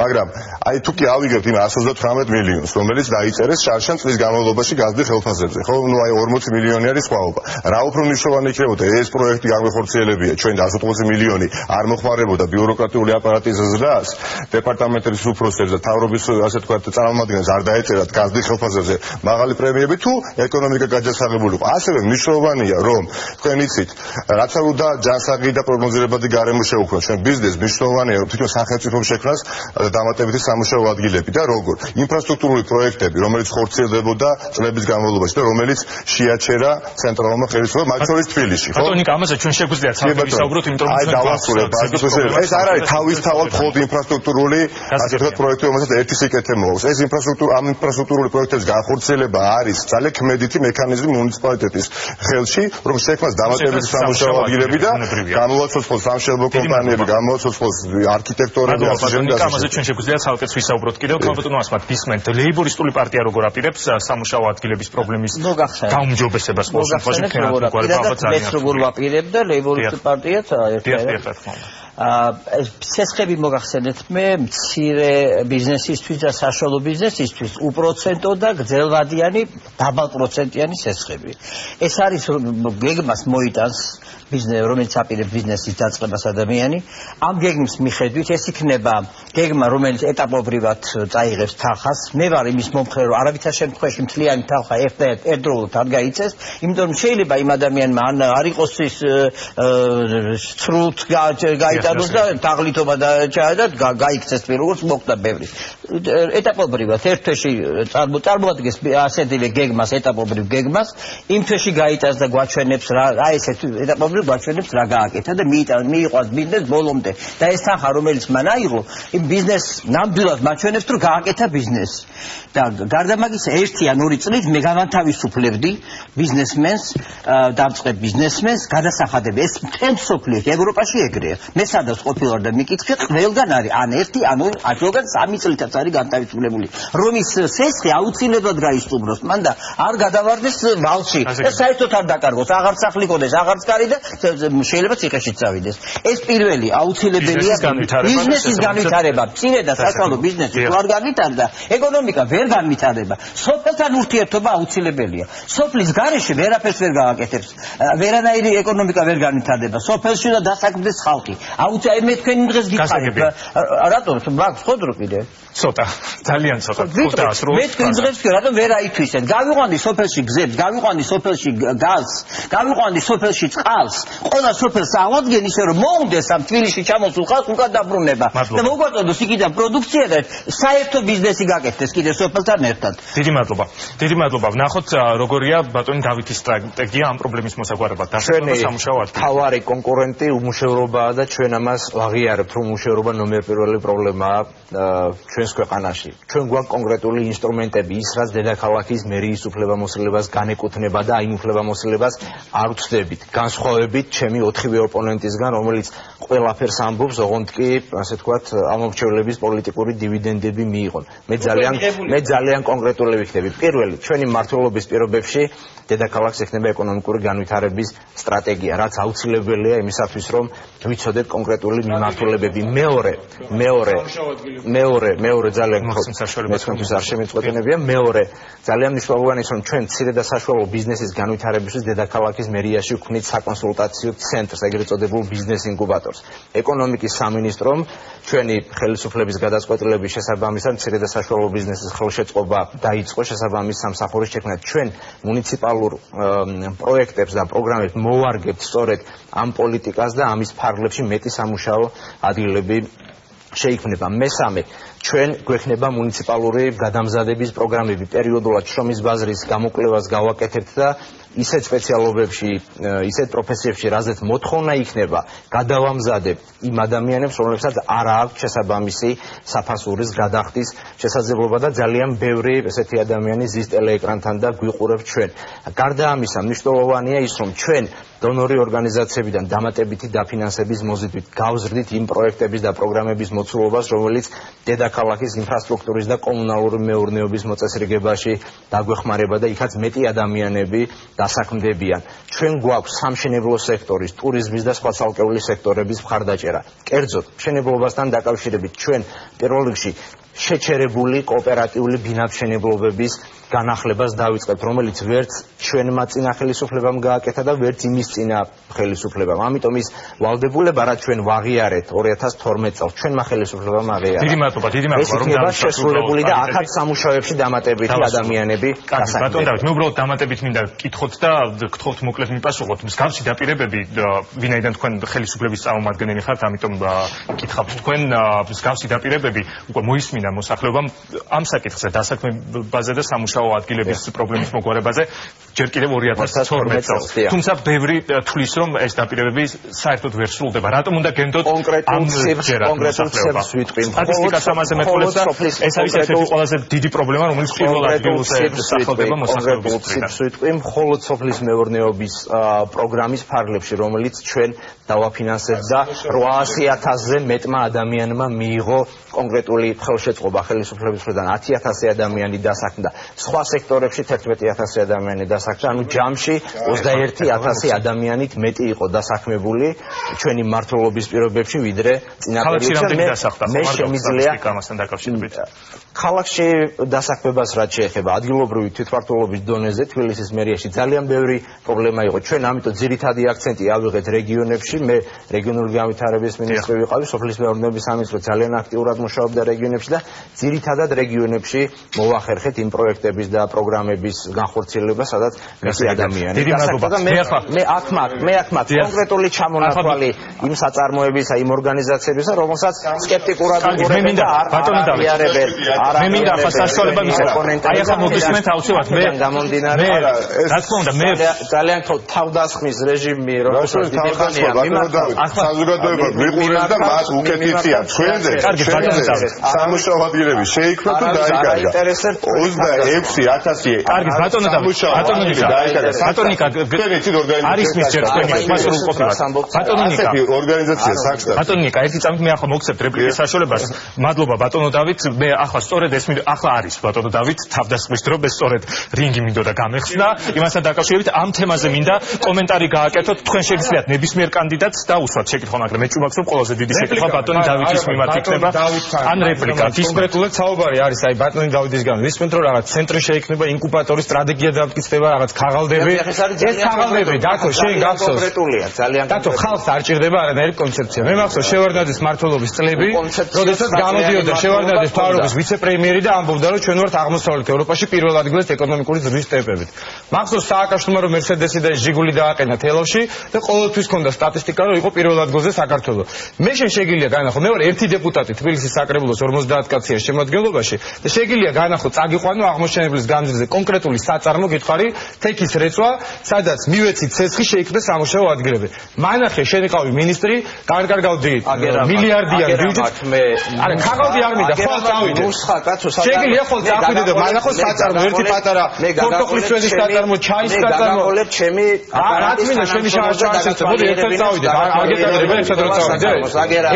მაგრამ აი თუ კი ავიგებთ იმ 138 მილიონს, რომელიც დაიწერეს შარშან წლის განმავლობაში გაზრდილ ხელფასებზე, ხო? ნუ აი 40 მილიონი არის სხვაობა. რა უფრო მნიშვნელოვანი იქნებოდა ეს პროექტი განვეხორციელებია, ჩვენ 180 მილიონი არ მოხმარებოდა ბიუროკრატიული აპარატის ზრდას, დეპარტამენტების უფროსებს და თავრობის ასე თქვათ წარმომადგენლებს არ დაეწერათ გაზრდილ ხელფასებზე მაღალი პრემიები თუ ეკონომიკა გაჯასაღებულიყო. ასევე მნიშვნელოვანია, რომ თქვენ იცით, რაც არ უნდა ჯანსაღი და პროგნოზირებადი გარემო შეუქმნას ჩვენ ბიზნესს, მნიშვნელოვანია, რომ თვითონ სახელმწიფომ შექმნას დამატებითი სამუშაო ადგილები და როგორ ინფრასტრუქტურული პროექტები, რომელიც ხორციელდებოდა წლების განმავლობაში და რომელიც შეაჩერა ცენტრალურმა ხელისუფლებამ, მათ შორის თბილისში, ხო? ბატონო, ამაზე ჩვენ შეგვიძლია ცალკე ვისაუბროთ, იმიტომ რომ ეს არ არის თავისთავად მხოლოდ ინფრასტრუქტურული ასე ვთქვათ პროექტი, რომელსაც ერთი სიკეთე მოაქვს. ეს ამ ინფრასტრუქტურული პროექტების განხორციელება არის ძალიან ქმედითი მექანიზმი მუნიციპალიტეტის ხელში, რომ შექმნას დამატებითი სამუშაო ადგილები და გამოაცოცხლოს სამშენებლო კომპანიები, გამოაცოცხლოს არქიტექტორები და ასე შემდეგ. ამაზე ჩვენ შეგვიძლია ცალკეც ვისაუბროთ კიდევ. ბატონო, ასმათ ვისმენთ, ლეიბორისტული პარტია როგორ აპირებს სამუშაო ადგილების პრობლემის გაუმჯობესებას ყოველ შემთხვევაში მეც როგორ ვაპირებ და ლეიბორისტული პარტიაც სესხები მოგახსენეთ მე მცირე ბიზნესისთვის და საშუალო ბიზნესისთვის უპროცენტო და გრძელვადიანი დაბალპროცენტიანი სესხები. ეს არის გეგმას მოიტანს რომელიც აპირებს ბიზნესის დაწყებას ადამიანი. ამ გეგმის მიხედვით ეს იქნება გეგმა, რომელიც ეტაპობრივად წაიღებს თანხას. მე ვარ იმის მომხრე, რომ არავითარ შემთხვევაში მთლიანი თანხა ერთდროულად არ გაიწეს, იმიტომ რომ შეიძლება იმ ადამიანმა არ იყოს ის სრულად გაიტანოს და თაღლითობა და გაიქცეს როგორც მოხდა ბევრი. ეტაპობრივად ერთ თვეში წარმოადგენს ასეთივე გეგმას, ეტაპობრივ გეგმას, იმ თვეში გაიტანს და გვაჩვენებს რა ესეთ ეტაპობრივ გვაჩვენებს რა გააკეთა და მიიყვანს ბიზნეს ბოლომდე და ეს თანხა რომელიც მან აიღო იმ ბიზნეს ნამდვილად მაჩვენებს რომ გააკეთა ბიზნესი და გარდა მაგისა 1 ან 2 წლით მე გავანთავისუფლებდი ბიზნესმენს დავწყებ ბიზნესმენს გადასახადები ეს მთელ მსოფლიოში ევროპაში ეგრეა მე სადაც ყოფილვარ და მიკითხე ყველგან არის ან 1 ან 2 ან ზოგადად 3 წლითაც არის განთავისუფლებული რომ ის სესხი აუცილებლად გაისტუმროს მან და არ გადავარდეს ვალში და საერთოდ არ დაკარგოს აღარც სახლი ყოდეს აღარც კარი და შეიძლება ციხეში წავიდეს. ეს პირველი აუცილებელია ბიზნესის განვითარება, მცირე და საშუალო ბიზნესი თუ არ განვითარდა, ეკონომიკა ვერ განვითარდება. სოფელთან ურთიერთობა აუცილებელია. სოფლის გარეშე ვერაფერს ვერ გააკეთებს. ვერანაირი ეკონომიკა ვერ განვითარდება. სოფელში და დასაქმდეს ხალხი. მე თქვენი დღეს გითხარით. რატომ მაქვს ხოდრო კიდე? ცოტა, ძალიან ცოტა. მე თქვენ დღეს რატომ ვერ აითვისეთ? გავიყვანდი სოფელში გზებს, გავიყვანდი სოფელში გაზს, გავიყვანდი სოფელში წყალს. ყველა სოფელს ავადგენ ისე რომ მოუნდეს ამ თბილისში ჩამოსულ ხალხს უკან დაბრუნება და მოგვაწოდოს იქიდან პროდუქცია და საერთო ბიზნესი გაკეთდეს კიდე სოფელთან ერთად. დიდი მადლობა. დიდი მადლობა. ვნახოთ როგორია ბატონი დავითის სტრატეგია ამ პრობლემის მოსაგვარებლად. ჩვენი თავარი კონკურენტი უმუშევრობაა და ჩვენ ამას ვაღიარებთ რომ უმუშევრობა ნომერ პირველი პრობლემაა ჩვენს ქვეყანაში. ჩვენ გვაქვს კონკრეტული ინსტრუმენტები ის რაც დედაქალაქის მერიის უფლებამოსილებას განეკუთვნება და იმ უფლებამოსილებას არ ვცდებით. განსხვავებით ჩემი 4-ვე ოპონენტისგან, რომელიც ყველაფერს ამბობს, ოღონდ კი, ასე ვთქვათ, ამორჩევლების პოლიტიკური დივიდენდები მიიღონ. მე ძალიან კონკრეტული ვიქნები. პირველი, ჩვენი მმართველობის პირობებში დედაქალაქს ექნება ეკონომიკური განვითარების სტრატეგია, რაც აუცილებელია იმისათვის, რომ ვიცოდეთ კონკრეტული მიმართულებები. მეორე ძალიან მეცნიერების არ შემეწყვეტინებია. მეორე, ძალიან მნიშვნელოვანი ის, რომ ჩვენ მცირე და საშუალო ბიზნესის განვითარებისთვის დედაქალაქის მერიაში ვქმნით საკონსულტაციო ცენტრს, ეგრეთ წოდებულ ბიზნეს ინკუბატორს. ეკონომიკის სამინისტრომ ჩვენი ხელისუფლების გადაწყვეტილების შესაბამისად მცირე და საშუალო ბიზნესის ხელშეწყობა დაიწყო შესაბამის სამსახურის შექმნა. ჩვენ მუნიციპალურ პროექტებს და პროგრამებს მოვარგებთ სწორედ ამ პოლიტიკას და ამის ფარგლებში მეტი სამუშაო ადგილები შეიქმნება. მესამე, ჩვენ გვექნება მუნიციპალური გადამზადების პროგრამები, პერიოდულად შრომის ბაზრის გამოკვლევას გავაკეთებთ და ისეთ სპეციალობებში, ისეთ პროფესიებში, რაზეც მოთხოვნა იქნება, გადავამზადებთ იმ ადამიანებს, რომლებსაც არ აქვთ შესაბამისი საფასურის გადახდის შესაძლებლობა და ძალიან ბევრი ესეთი ადამიანი ზის ტელეეკრანთან და გვიყურებს ჩვენ. გარდა ამისა, მნიშვნელოვანია ის, რომ ჩვენ დონორი ორგანიზაციებიდან დამატებითი დაფინანსების მოზიდვით გავზრდით იმ პროექტების და პროგრამების მოცულობას, რომელიც დედა დედაქალაქის ინფრასტრუქტურის და კომუნალური მეურნეობის მოწესრიგებაში დაგვეხმარება და იქაც მეტი ადამიანები დასაქმდებიან. ჩვენ გვაქვს სამშენებლო სექტორის, ტურიზმის და სხვა ცალკეული სექტორების მხარდაჭერა. კერძოდ, მშენებლობასთან დაკავშირებით ჩვენ პირველ რიგში შეჩერებული კოოპერატიული ბინამშენებლობების განახლებას დავიწყებთ, რომელიც ვერც ჩვენმა წინა ხელისუფლებამ გააკეთა და ვერც იმის წინა ხელისუფლებამ. ამიტომ ის ვალდებულება, რაც ჩვენ ვაღიარეთ 2012 წელს, ჩვენმა ხელისუფლებამ აღიარა. დიდი მადლობა, რომ შესრულებული და აქაც სამუშაოებში დამატებითი ადამიანები დასაქმდნენ. ბატონ დავით, მე უბრალოდ დამატებით მინდა გკითხოთ და გთხოვთ მოკლედ მიპასუხოთ. მსგავსი დაპირებები, ვინაიდან თქვენ ხელისუფლების წარმომადგენელი ხართ, ამიტომ გკითხავთ თქვენ მსგავსი დაპირებები უკვე მოისმინა მოსახლეობამ ამ საკითხზე დასაქმებაზე და სამუშაო ადგილების პრობლემის მოგვარებაზე ჯერ კიდევ 2012 წელს. თუმცა ბევრი თulis რომ ეს დაპირებები საერთოდ ვერ სრულდება. რატომ უნდა გენდოთ კონკრეტულ ციფრს ვიტყვი. სტატისტიკას ამაზე მეტყოლებს და ეს არის ერთ-ერთი ყველაზე დიდი პრობლემა, რომელიც პირველ ადგილზე სახელდება მოსახლეობის მხრიდან. მხოლოდ სოფლის მეურნეობის პროგრამის ფარგლებში, რომელიც ჩვენ დავაფინანსებთ და 800,000-ზე მეტმა ადამიანმა მიიღო კონკრეტული ხელშეწყობა ხელისუფლების მხრიდან 10,000 ადამიანი დასაქმდა. სხვა სექტორებში 11,000 ადამიანი დასაქმდა, ანუ ჯამში 21,000 ადამიანით მეტი იყო დასაქმებული ჩვენი მმართველობის პირობებში, ვიდრე წინა პერიოდში. მე შემიძლია ამასთან დაკავშირებით. ქალაქში დასაქმებას რაც შეეხება ადგილობრივი თვითმმართველობის დონეზე თბილისის მერიაში ძალიან ბევრი პრობლემა იყო. ჩვენ ამიტომ ძირითადი აქცენტი ავიღეთ რეგიონებში. მე რეგიონული განვითარების მინისტრი ვიყავი, სოფლის მეურნეობის სამინისტრო ძალიან აქტიურად მუშაობდა რეგიონებში და ძირითადად რეგიონებში მოვახერხეთ იმ პროექტების და პროგრამების განხორციელება, სადაც მეტი ადამიანი. დიდი მადლობა. მე აქ მაქვს კონკრეტული ჩამონათვალი იმ საწარმოებისა, იმ ორგანიზაციებისა, რომელსაც სკეპტიკურად უყურებენ და არ აღიარებენ. მე მინდა ახლა საშუალება მისცემ. აი ახლა მოგისმენთ აუცილებლად მე გამომდინარე. რა თქმა უნდა მე ძალიან თავდასხმის რეჟიმი რომელსაც დიდი ხანია საზოგადოება გვიყურებს და მას უკეთებია ჩვენზე. სამუშაო ადგილები შეიქმნა თუ დაიკარგა. 26,000 კარგი ბატონო არის მის ჯერ თქვენი მასწავლებელი ყოფილა. ბატონო ნიკა ორგანიზაცია საქმე. ბატონო ნიკა ერთი წამით მე ახლა მოგცემთ რეპლიკის საშუალებას. მადლობა ბატონო დავით. მე ახლა სწორედ ეს ახლა არის ბატონო დავით თავდასხმის დრო, მე სწორედ რინგი მინდოდა გამეხსნა. იმასთან დაკავშირებით ამ თემაზე მინდა კომენტარი გააკეთოთ. თქვენ შეგიძლიათ ნებისმიერ კანდიდატს დაუსვათ შეკითხვა, მაგრამ მე ჭუმაქვს რომ ყველაზე დიდი შეკითხვა ბატონი დავითის მიმართ იქნება. ან რეპლიკა. კონკრეტულად საუბარი არის აი ბატონი დავითისგან. ვისმენთ რომ რაღაც ცენტრი შეიქმნება, ინკუბატორის სტრატეგია დამტკიცდება, რაღაც ქაღალდები. ეს ქაღალდები დათო შენ გახსოვს. კონკრეტულია ძალიან. დათო ხალხს არ ჭირდება არანაირი კონცეფცია. მე მახსოვს შევარდნაძის მმართველობის წლები, როდესაც გამოდიოდა შევარდნაძის მთავრობის ვიცე-პრემიერი და ამბობდა რომ ჩვენ ვართ აღმოსავლეთ ევროპაში პირველ ადგილას ეკონომიკური ზრდის ტემპებით. მახსოვს სააკაშვილმა რომ მერსედესი და ჟიგული დააყენა თელავში და ყოველთვის ჰქონდა სტატისტიკა რომ იყო პირველ ადგილზე საქართველო. მე შეგიძლია განახო, მე ვარ ერთი დეპუტატი თბილისის საკრებულოს 50 კაციან შემადგენლობაში და შეგიძლია განახო წაგიყვანო აღმოჩენებლის განძილზე კონკრეტული საწარმო გითხარი თექის რეწვა, სადაც მივეცით ცეცხლი შეიქმნა სამუშაო ადგილები. მანახე შენ იყავი მინისტრი, კარგავდი მილიარდიან ბიუჯეტს. არა, ქაღალდი არ მინდა, ხო წავიდე. ნუსხა კაცო, შეგიძლია ხო წავიდე და მანახო საწარმო ერთი პატარა ფორტოხლის წვენის საწარმო, ჩაის საწარმო. ჩემი რა მინდა შენი შააშააშა, მოდი ერთად წავიდე. არ გეტყვი, ერთად რო წავიდე.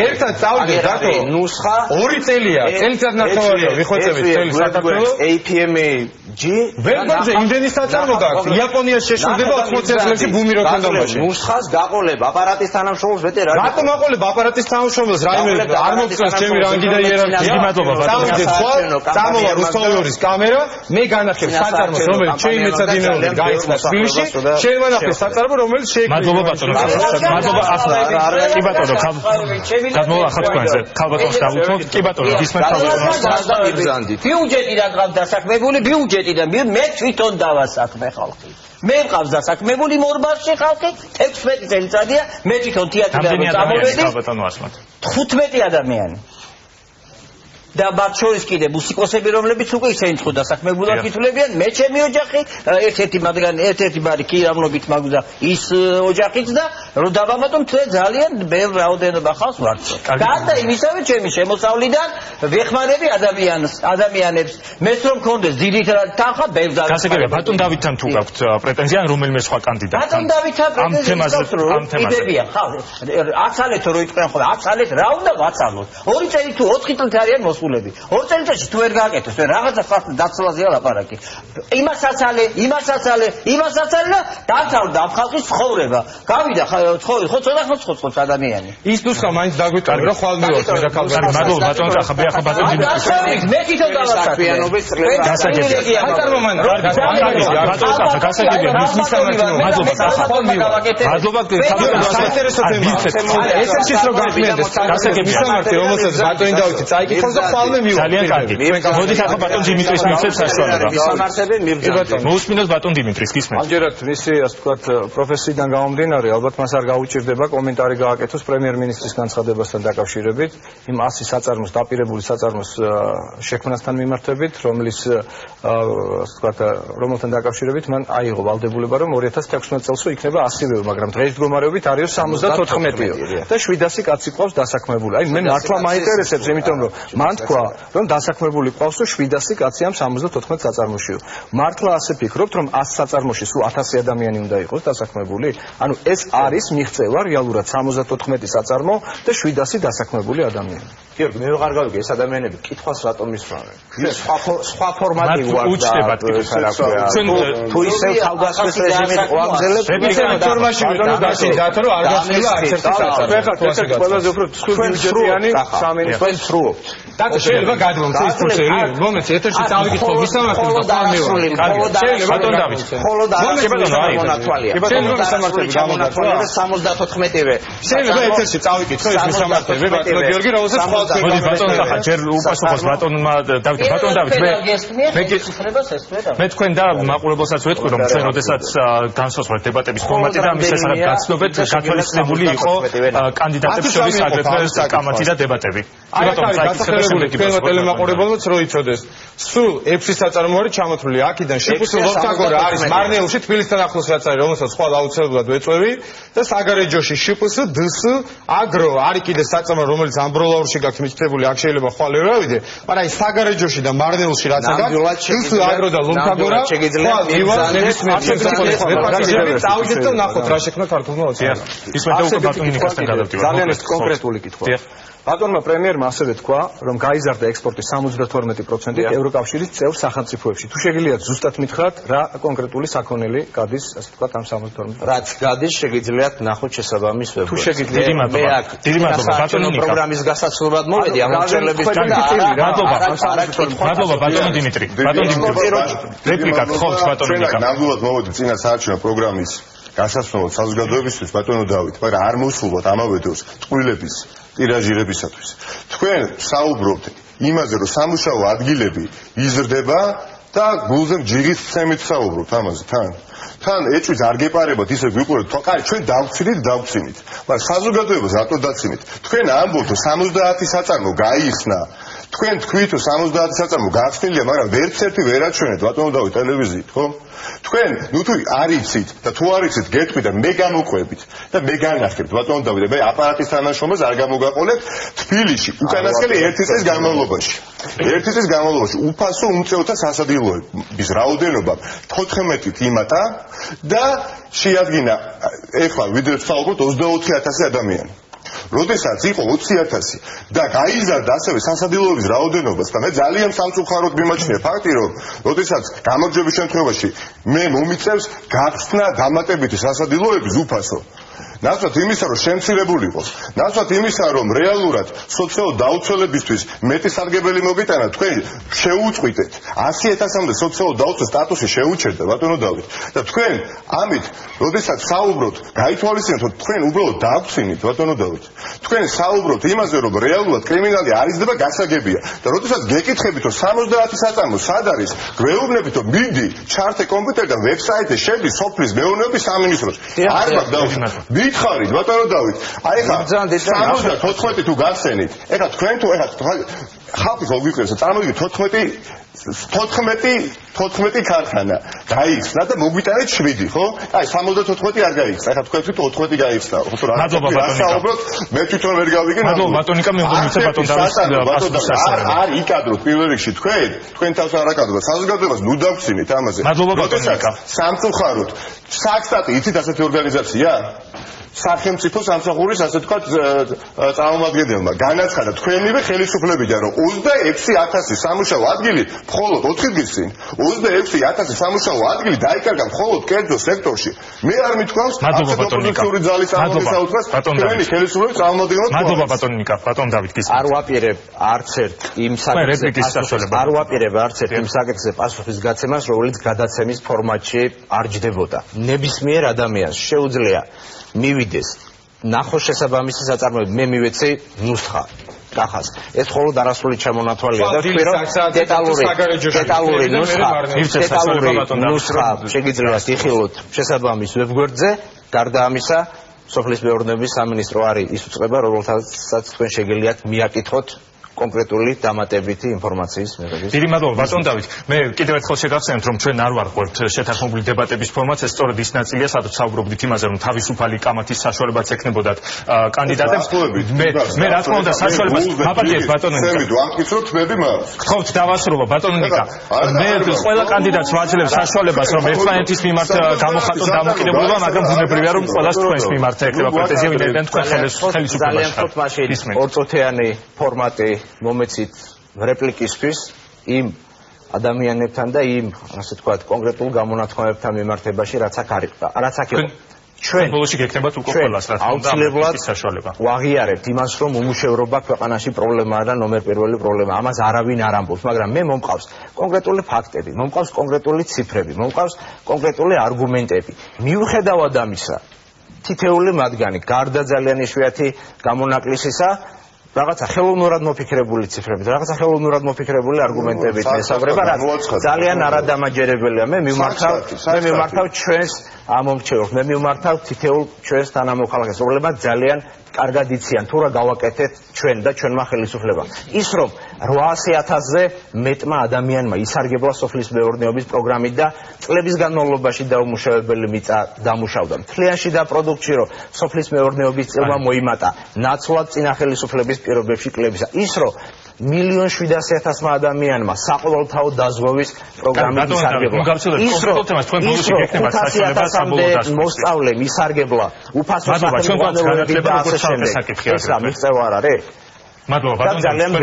ერთად წავიდე, დათო. ნუსხა 2 წელია, წელიწადნახევარია ვიხოცებით წელი საქართველოს APMG ვერბანზე იმდენი საწარმო გაქვს. იაპონიაში შეშვება 80 წელიწადში ბუმი რო ქონდამაში. ნუსხას გაყოლებ აპარატის თანამშრომლს მეტი რა. რატომ აყოლებ აპარატის თანამშრომლს? რაიმე არ მოგწონს ჩემი რანგი და იერარქია. დიდი მადლობა ბატონო. წამოვა რუსთავიორის კამერა, მე განახებ საწარმოს, რომელიც ჩემი მეცადინეობით გაიწყო თბილისში. შენ ვანახე საწარმო, რომელიც შეიქმნა. მადლობა ბატონო. მადლობა ახლა. კი ბატონო, გადმოვა ახლა თქვენზე. ხალბატონს დავუთმობ. კი ბატონო, გისმენთ ხალბატონს. ბიუჯეტიდან ყავს დასაქმებული, ბიუჯეტიდან მე თვითონ დავასაქმე ხალხი. მე მყავს დასაქმებული მორბაში ხალხი 16 წელიწადია, მე თვითონ თეატრიდან წამოვედი. 15 ადამიანი. და მათ შორის კიდე მუსიკოსები, რომლებიც უკვე ისინი ხო დასაქმებულად ითვლებიან, მე ჩემი ოჯახი, ერთ-ერთი მათგანი, ერთ-ერთი ბარი კირამლობით მაგდა ის ოჯახიც და რომ დავამატოთ თქვენ ძალიან ბევრ რაოდენობა ხალხს ვარცო. გარდა იმისავე ჩემი შემოსავლიდან ვეხმარები ადამიანებს, მეს რომ მქონდეს ძირითადად თანხა ბევრ და გასაგებია ბატონ დავითთან თუ გაქვთ პრეტენზია ან რომელიმე სხვა კანდიდატთან. ბატონ დავითთან პრეტენზია კიდებია, ხალხი. აცალეთ რო იტყვიან ხოლმე, აცალეთ რა უნდა ვაცალოთ? 2 წელი თუ 4 წელი არიან მოსული. მოცულები. 2 წელიწადში თუ ვერ გააკეთოს, რაღაცა დაცლაზეა ლაპარაკი. იმასაც და დამთავრდა ამ ხალხის ცხოვრება. გავიდა ცხოვრი, ხო ცოტა ხოცხობს ადამიანი. ის ნუსხა მაინც დაგვიტანე, რომ ხვალ მივაქვს მე და ქალბატონი. მადლობა ბატონ ახლა ბატონ დიმიტრი. მე თვითონ დავასაკვიანობის წლები. გასაგებია. ხალხარმომან რა ბატონ გასაგებია. მადლობა საინტერესო თემაა. ესეც რო გახმენდეს გასაგებია. მისამართი რომელსაც ბატონი დავითი წაიკითხოს და ხვალმე მივაქვს. ძალიან კარგი. მოდით ახლა ბატონ დიმიტრის მივცეთ საშუალება. მისამართები მივძანეთ. მოусმინოს ბატონ დიმიტრის გისმენთ. ამჯერად მისი ასე ვთქვათ პროფესიიდან გამომდინარე ალბათ მას არ გაუჭირდება კომენტარი გააკეთოს პრემიერ-მინისტრის განცხადებასთან დაკავშირებით იმ 100 საწარმოს დაპირებული საწარმოს შექმნასთან მიმართებით რომლის ასე ვთქვათ რომელთან დაკავშირებით მან აიღო ვალდებულება რომ 2016 წელსო იქნება 100-ვე მაგრამ დღეს მდგომარეობით არის 74-იო და 700 კაცი ყავს დასაქმებული. აი მე მართლა მაინტერესებს იმიტომ რომ მან თქვა რომ დასაქმებული ყავს 700 კაცი ამ 74 საწარმოშიო. მართლა ასე ფიქრობთ რომ 100 საწარმოში სულ 1000 ადამიანი უნდა იყოს დასაქმებული? ანუ ეს არის მიღწევა რეალურად 74 საწარმო და 700 დასაქმებული ადამიანი. გიორგი, მე ვეღარ გავიგე ეს ადამიანები კითხვას რატომ ისვამენ? სხვა ფორმატი ვარ და თუ ისევ თავდასხმის რეჟიმით ყვამზელებს რეფორმაში ვიტანო დაშინდათ რომ არ გასულა არც ერთი საწარმო. ეს ყველაზე უფრო ბიუჯეტიანი სამინისტროს სრულობთ. დათო შეიძლება გადმომცე ის პროცესი მომენტი ეთერში წავიკითხო მისამართი და ფარმევა. შეიძლება ბატონ დავით. მხოლოდ არამონათვალია. შეიძლება მისამართები გამონათვალია 74-ვე. შეიძლება ეთერში წავიკითხო ის მისამართები ბატონ გიორგი რომელსაც მოდი ბატონ ახლა ჯერ უპასუხოს ბატონმა დავით ბატონ დავით მე თქვენ და მაყურებელსაც ვეთქვი რომ ჩვენ როდესაც განსაზღვრეთ დებატების ფორმატი და მის შესახებ გაცნობეთ გათვალისწინებული იყო კანდიდატებს შორის აგრეთვე საკამათი და დებატები. ბატონ გასახელებული თქვენმა ტელემაყურებელებს რო იცოდეს სულ 6 საწარმო არის ჩამოთვლილი აქედან შიფუსი ლოცაგორა არის მარნეულში თბილისთან ახლოს რაც არის რომელსაც სხვა აუცილებლად ვეწვევი და საგარეჯოში შიფუსი დის აგრო არის კიდე საწარმო რომელიც ამბროლაურში გაქვს მიწებული აქ შეიძლება ხვალე რა ვიდე მაგრამ აი საგარეჯოში და მარნეულში რაც აქვს დის აგრო და ლოცაგორა წავიდეთ და ნახოთ რა შექმნა ქართულმა ოცნებამ ის მე და უკვე ბატონი ნიკასთან გადავდივარ ძალიან კონკრეტული კითხვა ბატონმა პრემიერმა ასევე თქვა, რომ გაიზარდა ექსპორტი 72%-ით ევროკავშირის წევრ სახელმწიფოებში. თუ შეგიძლიათ ზუსტად მითხრათ, რა კონკრეტული საქონელი გადის, ასე ვთქვათ, ამ 72%-ით? რაც გადის, შეგიძლიათ ნახოთ შესაბამის ვებგვერდზე. თუ შეგიძლიათ, დიდი მადლობა ბატონო ნიკა. პროგრამის გასაცნობად მოვედი ამ მრჩევლების მადლობა ბატონო დიმიტრი. ბატონო დიმიტრი. რეპლიკა ხოთ ბატონო ნიკა. ნამდვილად მოვედი წინა საარჩევნო პროგრამის გასაცნობად საზოგადოებისთვის ბატონო დავით, მაგრამ არ მოსულვათ ამავე დროს ტყუილების ტირაჟირებისათვის. თქვენ საუბრობთ იმაზე, რომ სამუშაო ადგილები იზრდება და გულზე ჯიგის ცემით საუბრობთ ამაზე თან. თან ეჭვით არ გეპარებათ ისე ვიყურებთ, კაი, ჩვენ დავცინით. მაგრამ საზოგადოებას რატო დაცინით? თქვენ ამბობთ, რომ 70 საწარმო გაიხსნა. თქვენ თქვით, რომ 70 საწარმო გახსნილია, მაგრამ ვერც ერთი ვერ აჩვენეთ ბატონო დავით ტელევიზიით, ხო? თქვენ ნუ თუ არ იცით და თუ არ იცით გეტყვი და მე გამოყვებით და მე განახებთ ბატონო დავით და მე აპარატის თანაშრომელს არ გამოგაყოლეთ თბილისში უკანასკნელი 1 წლის განმავლობაში უფასო უმწეოთა სასადილოების რაოდენობა 14-ით იმატა და შეადგინა ეხლა ვიდრე ვსაუბრობთ 24,000 ადამიანი. როდესაც იყო 20,000 და გაიზარდა ასევე სასადილოების რაოდენობას და მე ძალიან სამწუხაროდ მიმაჩნია ფაქტი რომ როდესაც გამარჯვების შემთხვევაში მე მომიწევს გახსნა დამატებითი სასადილოების უფასო ნაცვლად იმისა რომ შემცირებული იყოს ნაცვლად იმისა რომ რეალურად სოციალურ დაუცველებისთვის მეტი სარგებელი მოგიტანა თქვენ შეუწყვიტეთ 100,000-მდე სოციალურ დაუცველ სტატუსი შეუჩერდა ბატონო დავით და თქვენ ამით როდესაც საუბრობთ გაითვალისწინეთ რომ თქვენ უბრალოდ დაგვცინით ბატონო დავით თქვენ საუბრობთ იმაზე რომ რეალურად კრიმინალი არ იზრდება გასაგებია და როდესაც გეკითხებით რომ 70 საწარმო სად არის გვეუბნებით რომ მიდი ჩართე კომპიუტერთან ვებსაიტზე შედი სოფლის მეურნეობის სამინისტროს არ მაქვს დავით მითხარით ბატონო დავით აი ხა 74 თუ გახსენით ეხლა თქვენ თუ ეხლა ხალხის ლოგიკას წარმოგიდგენთ 14 ქარხანა გაიხსნა და მოგვიტანეთ 7 ხო? აი 74 არ გაიხსნა. ეხლა თქვენ თვითონ 14 გაიხსნა. ხო რა? მადლობა ბატონიკა. მე თვითონ ვერ გავიგე. მადლობა ბატონიკა მე უნდა მიცე ბატონ დავით არ იკადროთ პირველ რიგში თქვენ თავს არ აკადროთ. საზოგადოებას ნუ დავხსინეთ ამაზე. მადლობა ბატონიკა. სამწუხაროდ საქსტატი იცით ასეთი ორგანიზაცია? სახელმწიფო სამსახურის ასე ვთქვათ წარმომადგენელმა განაცხადა თქვენივე ხელისუფლებიდან რომ 26000 სამუშაო ადგილი მხოლოდ 4 დღის წინ 26000 სამუშაო ადგილი დაიკარგა მხოლოდ კერძო სექტორში. მე არ მithქვავს ოპოზიციური ძალის წარმომადგენლებს თქვენი ხელისუფლების წარმომადგენლებს. მადლობა ბატონო ნიკა, ბატონ დავით გისმენთ. არ ვაპირებ არც ერთ იმ საკითხზე პასუხის გაცემას, რომელიც გადაცემის ფორმატში არ ჯდებოდა. ნებისმიერ ადამიანს შეუძლია მივიდეს ნახოს შესაბამისი საწარმოები, მე მივეცი ნუსხა კახას. ეს მხოლოდ არასრული ჩამონათვალია და ვთქვი რომ დეტალური ნუსხა შეგიძლიათ იხილოთ შესაბამის ვებგვერდზე. გარდა ამისა, სოფლის მეურნეობის სამინისტრო არის ის უწყება, რომელთაც თქვენ შეგიძლიათ მიაკითხოთ კონკრეტული დამატებითი ინფორმაციის მიღების. დიდი მადლობა ბატონ დავით. მე კიდევ ერთხელ შეგახსენებთ, რომ ჩვენ არ ვარღვევთ შეთანხმებული დებატების ფორმატს, ეს სწორედ ის ნაწილია, სადაც საუბრობდით იმაზე, რომ თავისუფალი კამათის საშუალებაც ექნებოდათ კანდიდატებს. მე რა თქმა უნდა საშუალებას მაპატიეთ ბატონო ნიკა. ცემით ვამტკიცროთ თმები მას. გთხოვთ დავასრულო ბატონო ნიკა. მე ყველა კანდიდატს ვაძლევ საშუალებას, რომ ერთმანეთის მიმართ გამოხატონ დამოკიდებულება, მაგრამ ბუნებრივია, რომ ყველას თქვენს მიმართ ექნება პრეტენზია, ვინაიდან თქვენ ხელისუფლებაში ხართ. ორწუთიანი ფორმატი მომეცით რეპლიკისთვის იმ ადამიანებთან და იმ ასე ვთქვათ კონკრეტულ გამონათქვამებთან მიმართებაში, რაც აქ იყო. ჩვენ ბოლოში გექნებათ უკვე ყველას რა თქმა უნდა აუცილებლად ვაღიარებთ იმას, რომ უმუშევრობა ქვეყანაში პრობლემაა და ნომერ პირველი პრობლემა. ამას არავინ არ ამბობს, მაგრამ მე მომყავს კონკრეტული ფაქტები, მომყავს კონკრეტული ციფრები, მომყავს კონკრეტული არგუმენტები. მიუხედავად ამისა, თითეული მათგანი გარდა ძალიან იშვიათი გამონაკლისისა რაღაცა ხელოვნურად მოფიქრებული ციფრებით, რაღაცა ხელოვნურად მოფიქრებული არგუმენტებით ესაუბრება, რაც ძალიან არადამაჯერებელია. მე მიმართავ ჩვენს ამომრჩევლს, მე მიმართავ თითოეულ ჩვენს თანამოქალაქეს, რომლებმაც ძალიან კარგად იციან თუ რა გავაკეთეთ ჩვენ და ჩვენმა ხელისუფლებამ. ის რომ 800,000-ზე მეტმა ადამიანმა ისარგებლა სოფლის მეურნეობის პროგრამით და წლების განმავლობაში დაუმუშავებელი მიწა დამუშავდა. მთლიანში და პროდუქტში რომ სოფლის მეურნეობის წილმა მოიმატა ნაცვლად წინა ხელისუფლების პირობებში კლებისა. ის რომ 1,700,000 ადამიანმა საყოველთაო დაზღვევის პროგრამით ისარგებლა. ის რომ 500,000-მდე მოსწავლემ ისარგებლა უფასო საქმიანობებით და ასე შემდეგ. ეს რა მიღწევა არ არის? მადლობა ბატონო.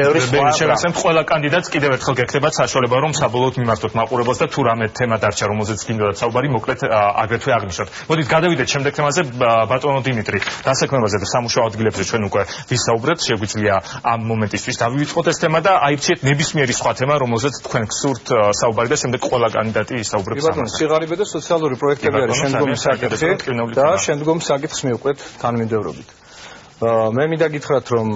შეგახსენებთ ყველა კანდიდატს კიდევ ერთხელ გექნებათ საშუალება, რომ საბოლოოდ მიმართოთ მაყურებელს და თუ რამე თემა დარჩა, რომელზეც გინდოდათ საუბარი, მოკლედ აგრეთვე აღნიშნოთ. მოდით გადავიდეთ შემდეგ თემაზე. ბატონო დიმიტრი, დასაქმებაზე და სამუშაო ადგილებზე ჩვენ უკვე ვისაუბრეთ. შეგვიძლია ამ მომენტისთვის დავივიწყოთ ეს თემა და აირჩიეთ ნებისმიერი სხვა თემა, რომელზეც თქვენ გსურთ საუბარი და შემდეგ ყველა კანდიდატი ისაუბრებს. ბატონო, სიღარიბე და სოციალური პროექტები არის შემდგომი საკითხი და შემდგომ საკითხს მივყვეთ თანმიმდევრობით. მე მინდა გითხრათ, რომ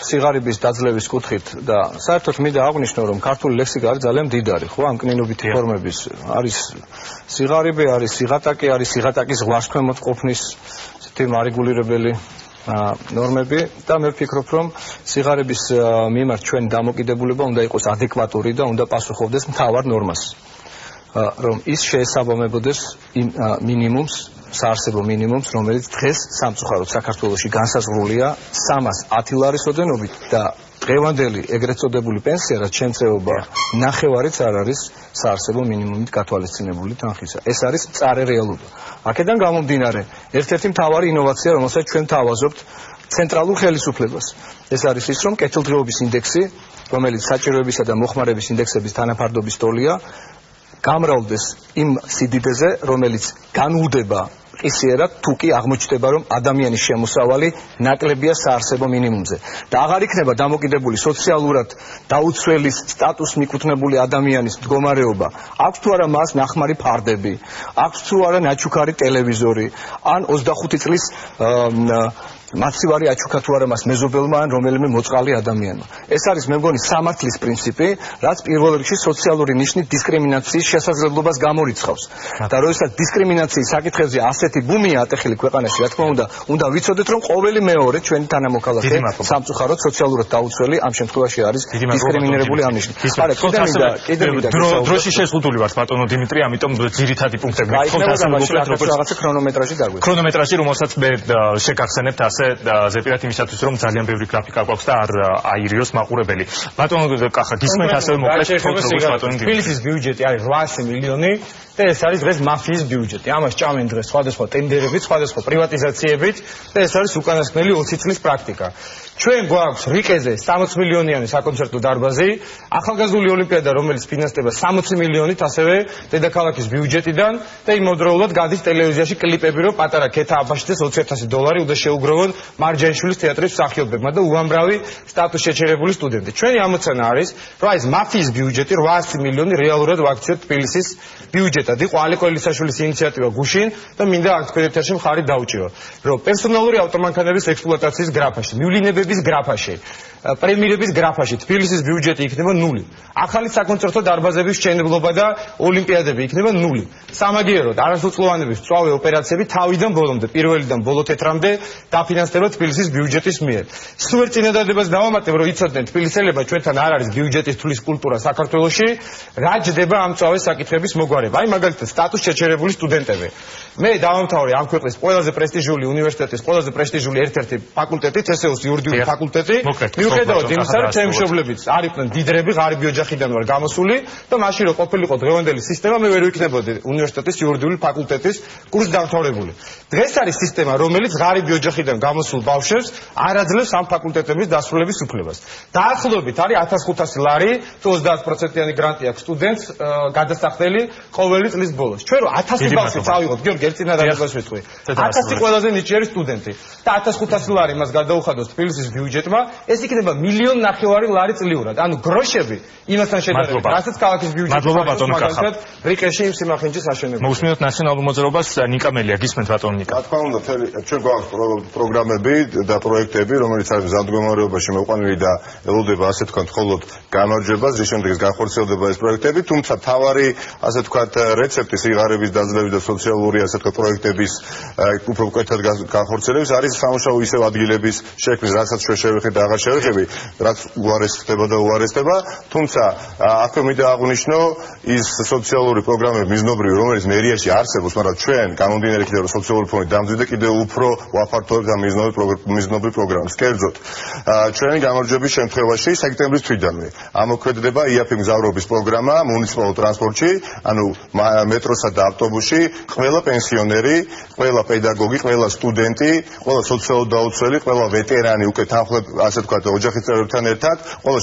სიღარიბის დაძლევის კუთხით და საერთოდ მინდა აღვნიშნო, რომ ქართული ლექსიკა არის ძალიან მდიდარი, ხო, ამ კნინობითი ფორმების არის სიღარიბე, არის სიღატაკი, არის სიღატაკის ზღვარს ქვემოთ ყოფნის ესეთი მარეგულირებელი ნორმები და მე ვფიქრობ, რომ სიღარიბის მიმართ ჩვენ დამოკიდებულება უნდა იყოს ადეკვატური და უნდა პასუხობდეს მთავარ ნორმას, რომ ის შეესაბამებოდეს იმ მინიმუმს, საარსებო მინიმუმს, რომელიც დღეს სამწუხაროდ საქართველოში განსაზღვრულია 310 ლარის ოდენობით და დღევანდელი ეგრეთ წოდებული პენსია, რაც შემწეობა ნახევარიც არ არის საარსებო მინიმუმით გათვალისწინებული თანხისა. ეს არის მწარე რეალობა. აქედან გამომდინარე, ერთ-ერთი მთავარი ინოვაცია, რომელსაც ჩვენ თავაზობთ ცენტრალურ ხელისუფლებას. ეს არის ის, რომ კეთილდღეობის ინდექსი, რომელიც საჭიროებისა და მოხმარების ინდექსების თანაფარდობის ტოლია, გამრავლდეს იმ სიდიდეზე, რომელიც განუდება ყისიერად, თუ კი აღმოჩნდება, რომ ადამიანის შემოსავალი ნაკლებია საარსებო მინიმუმზე და აღარ იქნება დამოკიდებული სოციალურად დაუცველი სტატუსს მიკუთვნებული ადამიანის მდგომარეობა. აქვს თუ არა მას ნახმარი ფარდები, აქვს თუ არა ნაჩუქარი ტელევიზორი, ან 25 წლის მაცივარი აჩუქა თუ არა მას მეზობელმა ან რომელიმე მოწყალი ადამიანმა. ეს არის მე მგონი სამართლის პრინციპი, რაც პირველ რიგში სოციალური ნიშნით დისკრიმინაციის შესაძლებლობას გამორიცხავს. და როდესაც დისკრიმინაციის საკითხებზე ასეთი ბუმია ატეხილი ქვეყანაში, რა თქმა უნდა ვიცოდეთ, რომ ყოველი მეორე ჩვენი თანამოქალაქე სამწუხაროდ სოციალურად დაუცველი ამ შემთხვევაში არის დისკრიმინირებული ამ ნიშნით. არა, კიდევ დროში შეზღუდული ვართ ბატონო დიმიტრი, ამიტომ ძირითადი პუნქტები გქონდა რაღაცა ქრონომეტრაჟი დაგვეცეთ. ქრონომეტრაჟი, რომელსაც მე შეგახსენებთ ასე ზეპირად იმისათვის რომ ძალიან ბევრი გრაფიკა გვაქვს და არ აირიოს მაყურებელი. ბატონო კახა გისმენთ ასევე მოკლედ თბილისის ბიუჯეტი არის 800 მილიონი და ეს არის დღეს მაფიის ბიუჯეტი. ამას ჭამენ დღეს სხვადასხვა ტენდერებით, სხვადასხვა პრივატიზაციებით და ეს არის უკანასკნელი 20 წლის პრაქტიკა. ჩვენ გვაქვს რიკეზე 60 მილიონიანი საკონცერტო დარბაზი, ახალგაზრდული ოლიმპიადა, რომელიც ფინანსდება 60 მილიონით ასევე დედაქალაქის ბიუჯეტიდან და იმავდროულად გადის ტელევიზიაში კლიპები, რომ პატარა ქეთა აბაშიძეს $20,000 უნდა შეუგროვონ მარჯანიშვილის თეატრის მსახიობებმა და უამრავი სტატუს შეჩერებული სტუდენტი. ჩვენი ამოცანა არის, რომ ეს მაფიის ბიუჯეტი 800 მილიონი რეალურად ვაქციოთ თბილისის ბიუჯეტად. იყო ალეკო ელისაშვილის ინიციატივა გუშინ და მინდა აქ თქვენეთში მხარი დაუჭირო, რომ პერსონალური ავტომანქანების ექსპლუატაციის გრაფაში, მივლინებების გრაფაში, პრემიერების გრაფაში თბილისის ბიუჯეტი იქნება 0. ახალი საკონცერტო დარბაზების მშენებლობა და ოლიმპიადები იქნება 0. სამაგიეროდ არასრულწლოვანების მწვავე ოპერაციები თავიდან ბოლომდე, პირველიდან ბოლო თეთრამდე დაფინანსდება თბილისის ბიუჯეტის მიერ. სულ ერთ წინადადებას დავამატებ, რომ იცოდნენ თბილისელებმა ჩვენთან არ არის ბიუჯეტის თulis კულტურა საქართველოში, რა ჯდება ამ მწვავე საკითხების მოგვარება. აი მაგალითად სტატუს შეჩერებული სტუდენტები. მე დავამთავრე ამ ქვეყნის ყველაზე პრესტიჟული უნივერსიტეტის ყველაზე პრესტიჟული ერთ-ერთი ფაკულტეტი, თსეუს იურიდიული ფაკულტეტი. მიუხედავად იმისა, რომ ჩემი მშობლებიც არ იყვნენ დიდრები, ღარიბი ოჯახიდან ვარ გამოსული და მაშინ რომ ყოფილიყო დღევანდელი სისტემა, მე ვერ ვიქნებოდი უნივერსიტეტის იურიდიული ფაკულტეტის კურსდამთავრებული. დღეს არის სისტემა, რომელიც ღარიბი ოჯახიდან გამოსულ ბავშვებს არ აძლევს ამ ფაკულტეტების დასრულების უფლებას. დაახლოებით არის 1500 ლარი, თუ 30%-იანი გრანტი აქვს სტუდენტს გადასახდელი ყოველი წლის ბოლოს. ჩვენ რომ 1000 ბავშვი წავიღოთ, გიორგი, ერთ წინადადებას ვეთქვი. 1000 ყველაზე ნიჭიერი სტუდენტი და 1500 ლარი მას გადაუხადოს თბილისის ბიუჯეტმა, ეს იქნება 1,5 ლარი წლიურად. ანუ გროშები იმასთან შედარებით, რასაც ქალაქის ბიუჯეტი. მადლობა ბატონო კახა. რიკეში იმ სიმახინჯის აშენებაა. მოусმინოთ ნაციონალურ მოძრაობას ნიკა მელია, გისმენთ ბატონო ნიკა. რა თქმა უნდა, ჩვენ გვაქვს პროგრამები და პროექტები, რომელიც არის მზადმდგომარეობაში მოყვანილი და ელოდება ასე თქვათ მხოლოდ გამარჯვებას, რის შემდეგაც განხორციელდება ეს პროექტები, თუმცა თავარი ასე თქვათ რეცეპტი სიღარიბის დაძლევის და სოციალური ასე თქვათ პროექტების უფრო მკვეთრად განხორციელების არის სამუშაო ისევ ადგილების შექმნის, რასაც ჩვენ შევეხეთ და აღარ შევეხები, რაც უარესდება და უარესდება, თუმცა აქვე მინდა აღვნიშნო ის სოციალური პროგრამები მიზნობრივი, რომელიც მერიაში არსებობს, მაგრამ ჩვენ გამომდინარე იქიდან რომ სოციალური ფონდი დამძვიდა კიდევ უფრო ვაფართოვებთ ამ მიზნობრივ პროგრამებს. კერძოდ, ჩვენი გამარჯვების შემთხვევაში სექტემბრის თვიდანვე ამოქმედდება იაფი მგზავრობის პროგრამა მუნიციპალურ ტრანსპორტში, ანუ მეტროსა და ავტობუსში, ყველა პენსიონერი, ყველა პედაგოგი, ყველა სტუდენტი, ყველა სოციალურად დაუცველი, ყველა ვეტერანი უკვე თანხმდებ, ასე ვთქვათ, ოჯახის წევრებთან ერთად, ყველა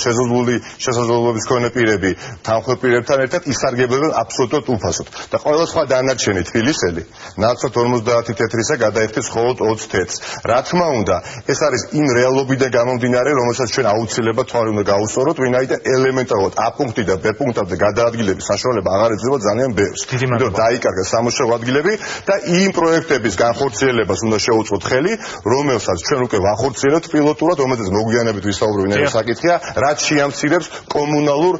შესაძლებლობის მქონე პირები თანხმდებ პირებთან ერთად ისარგებლებენ აბსოლუტურად უფასოდ. და ყველა სხვა დანარჩენი თბილისელი ნაცვლად 50 თეთრისა გადაიხდით მხოლოდ 20 თეთრს. რა თქმა უნდა, ეს არის იმ რეალობიდან გამომდინარე, რომელსაც ჩვენ აუცილებლად თვარი უნდა გავუსწოროთ, ვინაიდან ელემენტარულად A პუნქტი და B პუნქტამდე გადაადგილების საშუალება აღარ ეძლევა ძალიან ბევრს. იმიტომ დაიკარგა სამუშაო ადგილები და იმ პროექტების განხორციელებას უნდა შევუწყოთ ხელი, რომელსაც ჩვენ უკვე ვახორციელებთ პილოტურად, რომელზეც მოგვიანებით ვისაუბრებთ, ეს საკითხია, რაც შეამცირებს კომუნალურ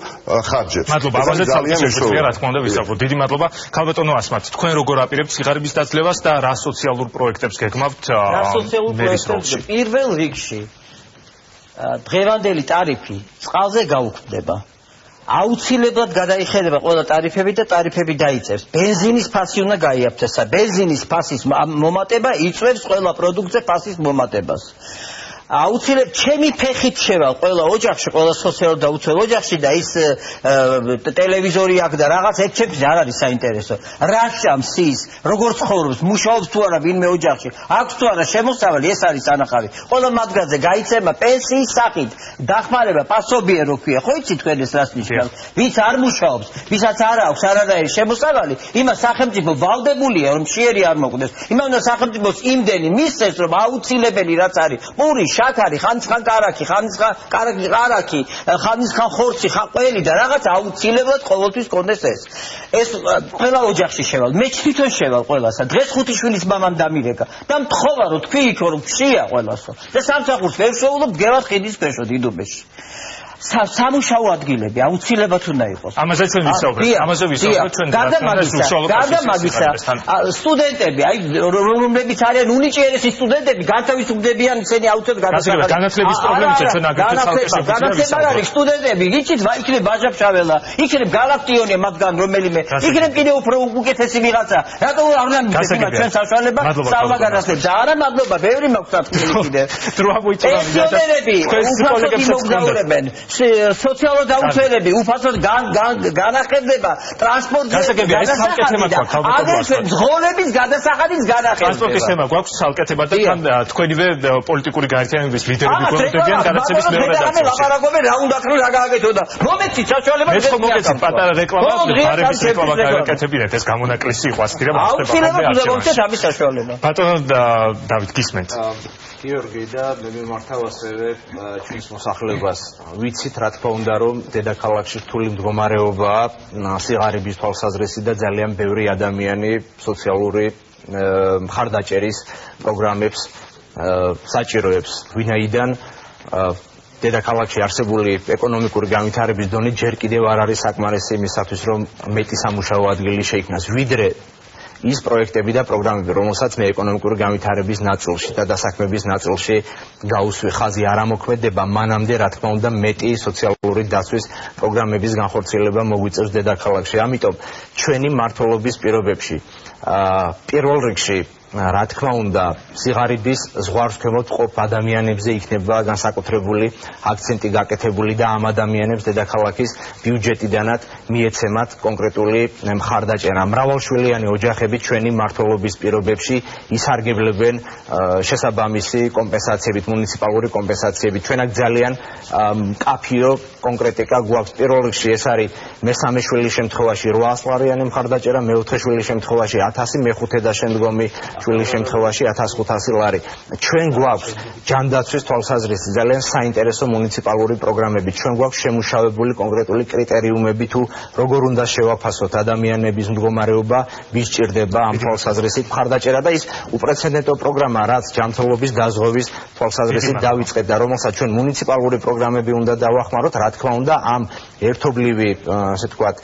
ხარჯებს. მადლობა, ამაზე ძალიან მნიშვნელოვანია, რა თქმა უნდა, ვისაუბროთ. დიდი მადლობა. ქალბატონო ასმათ, თქვენ როგორ აპირებთ სიღარიბის დაძლევას და რა სოციალურ პროექტებს გეგმავთ? რა სოციალურ პროექტებს? პირველ რიგში დღევანდელი ტარიფი წყალზე გაუქმდება. აუცილებლად გადაიხედება ყველა ტარიფები და ტარიფები დაიწევს. ბენზინის ფასი უნდა გაიაფთესა. ბენზინის ფასის მომატება იწვევს ყველა პროდუქტზე ფასის მომატებას. აუცილებლად ჩემი ფეხით შევალ ყველა ოჯახში, ყველა სოციალურად დაუცველ ოჯახში და ის ტელევიზორი აქვს და რაღაც ეგ ჩემს არ არის საინტერესო. რა შამს ის, როგორ ცხოვრობს, მუშაობს თუ არა ვინმე ოჯახში, აქვს თუ არა შემოსავალი, ეს არის ანახავი. ყველა მათგანზე გაიცემა პენსიის სახით დახმარება, პასობიერო ქვია. ხო იცით თქვენ ეს რას ნიშნავს? ვინც არ მუშაობს, ვისაც არ აქვს არანაირი შემოსავალი, იმას სახელმწიფო ვალდებულია რომ მშიერი არ მოკვდეს. იმან უნდა სახელმწიფოს იმდენი მისცეს, რომ აუცილებელი რაც არის, პური, შაქარი, ხანისხან კარაქი, ხანისხან კარაქი, ხანისხან ხორცი, ყველი და რაღაც აუცილებლად ყოველთვის კონდეს ეს. ეს ყველა ოჯახში შევალ. მე თვითონ შევალ ყველასა. დღეს 5 შვილის მამამ დამირეკა და მთხოვა რომ თქვი იქო რომ ფშია ყველასო. და სამსახურს ვერ შევულობ, გევათ ხიდის ქვეშო დიდუბეში. სამუშაო ადგილები აუცილებლად უნდა იყოს. ამაზე ჩვენ ვისაუბრებთ. ამაზე ვისაუბრებთ ჩვენ. გარდა მაგისა, სტუდენტები, აი რომლებიც არიან უნიჭიერესი სტუდენტები, განთავისუფლებიან ისინი აუცილებლად გადასახადებს. განათლების პრობლემებია ჩვენ აგრეთვე განათლება არის სტუდენტები, იცით, იქნებ ბაჟაფშაველა, იქნებ გალაქტიონი მათგან რომელიმე, იქნებ კიდევ უფრო უკეთესი ვიღაცა. რატო არ ნამისებია ჩვენ საშუალება სწავლა განათლებს და არა მადლობა, ბევრი მაქვს საფრთხილი კიდევ. პენსიონერები უფასოდ იმოგზაურებენ, სოციალურ დაუცველები უფასოდ განახერხება ტრანსპორტზე აგრეთვე მძღოლების გადასახადის განახერხება. ტრანსპორტის თემა გვაქვს სალკეთება და თან თქვენივე პოლიტიკური გაერთიანების ლიდერები გვხვდებიან განათლების მეორე დაცვაში. ლაპარაკობენ რა უნდა ქრო რა გააკეთო და მომეცით საშუალება ეს მოგეცით პატარა რეკლამა ბარების რეკლამა გააკეთებინეთ ეს გამონაკლისი იყო ასეთი რა მოხდება. ბატონო დავით გისმენთ. გიორგი და მე მიმართავ ასევე ჩვენს მოსახლეობას. ვიცით რა თქმა უნდა რომ დედაქალაქში რთული მდგომარეობაა, სიღარიბის თვალსაზრისი და ძალიან ბევრი ადამიანი სოციალური მხარდაჭერის პროგრამებს საჭიროებს, ვინაიდან დედაქალაქში არსებული ეკონომიკური განვითარების დონე ჯერ კიდევ არ არის საკმარისი იმისათვის რომ მეტი სამუშაო ადგილი შეიქმნას, ვიდრე ის პროექტები და პროგრამები, რომელსაც მე ეკონომიკური განვითარების ნაწილში და დასაქმების ნაწილში გაუსვი ხაზი არ ამოქმედება, მანამდე რა თქმა უნდა მეტი სოციალური დაცვის პროგრამების განხორციელება მოგვიწევს დედაქალაქში. ამიტომ ჩვენი მმართველობის პირობებში პირველ რიგში რა თქმა უნდა სიღარიბის ზღვარს ქვემოთ ყოფ ადამიანებზე იქნება განსაკუთრებული აქცენტი გაკეთებული და ამ ადამიანებს დედაქალაქის ბიუჯეტიდანაც მიეცემათ კონკრეტული მხარდაჭერა. მრავალშვილიანი ოჯახები ჩვენი მმართველობის პირობებში ისარგებლებენ შესაბამისი კომპენსაციებით, მუნიციპალური კომპენსაციებით. ჩვენ აქ ძალიან კაფიო კონკრეტიკა გვაქვს. პირველ რიგში ეს არის მესამე შვილის შემთხვევაში 800 ლარიანი მხარდაჭერა, მეოთხე შვილის შემთხვევაში 1000, მეხუთე და შემდგომი შვილის შემთხვევაში 1500 ლარი. ჩვენ გვაქვს ჯანდაცვის თვალსაზრისით ძალიან საინტერესო მუნიციპალური პროგრამები. ჩვენ გვაქვს შემუშავებული კონკრეტული კრიტერიუმები თუ როგორ უნდა შევაფასოთ ადამიანების მდგომარეობა, ვის ჭირდება ამ თვალსაზრისით მხარდაჭერა და ის უპრეცედენტო პროგრამა, რაც ჯანმრთელობის დაზღვევის თვალსაზრისით დავიწყეთ და რომელსაც ჩვენ მუნიციპალური პროგრამები უნდა დავახმაროთ, რა თქმა უნდა ამ ერთობლივი ასე ვთქვათ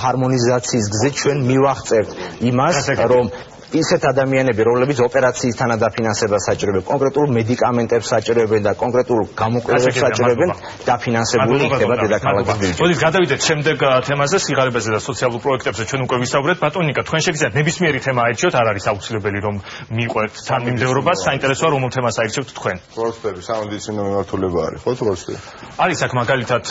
ჰარმონიზაციის გზით ჩვენ მივახწერთ იმას, რომ ისეთ ადამიანები, რომლებიც ოპერაციის თანადაფინანსებას საჭიროებენ, კონკრეტულ მედიკამენტებს საჭიროებენ და კონკრეტულ გამოკვლევებს საჭიროებენ, დაფინანსებული იქნება დედაქალაქის ბიუჯეტი. მოდით გადავიდეთ შემდეგ თემაზე, სიღარიბეზე და სოციალურ პროექტებზე. ჩვენ უკვე ვისაუბრეთ. ბატონო ნიკა, თქვენ შეგიძლიათ ნებისმიერი თემა აირჩიოთ, არ არის აუცილებელი რომ მიყვეთ თანმიმდევრობა, საინტერესოა რომელ თემას აირჩევთ თქვენ. პროცესები, სამედიცინო მიმართულება არის, ხო პროცესები? არის აქ მაგალითად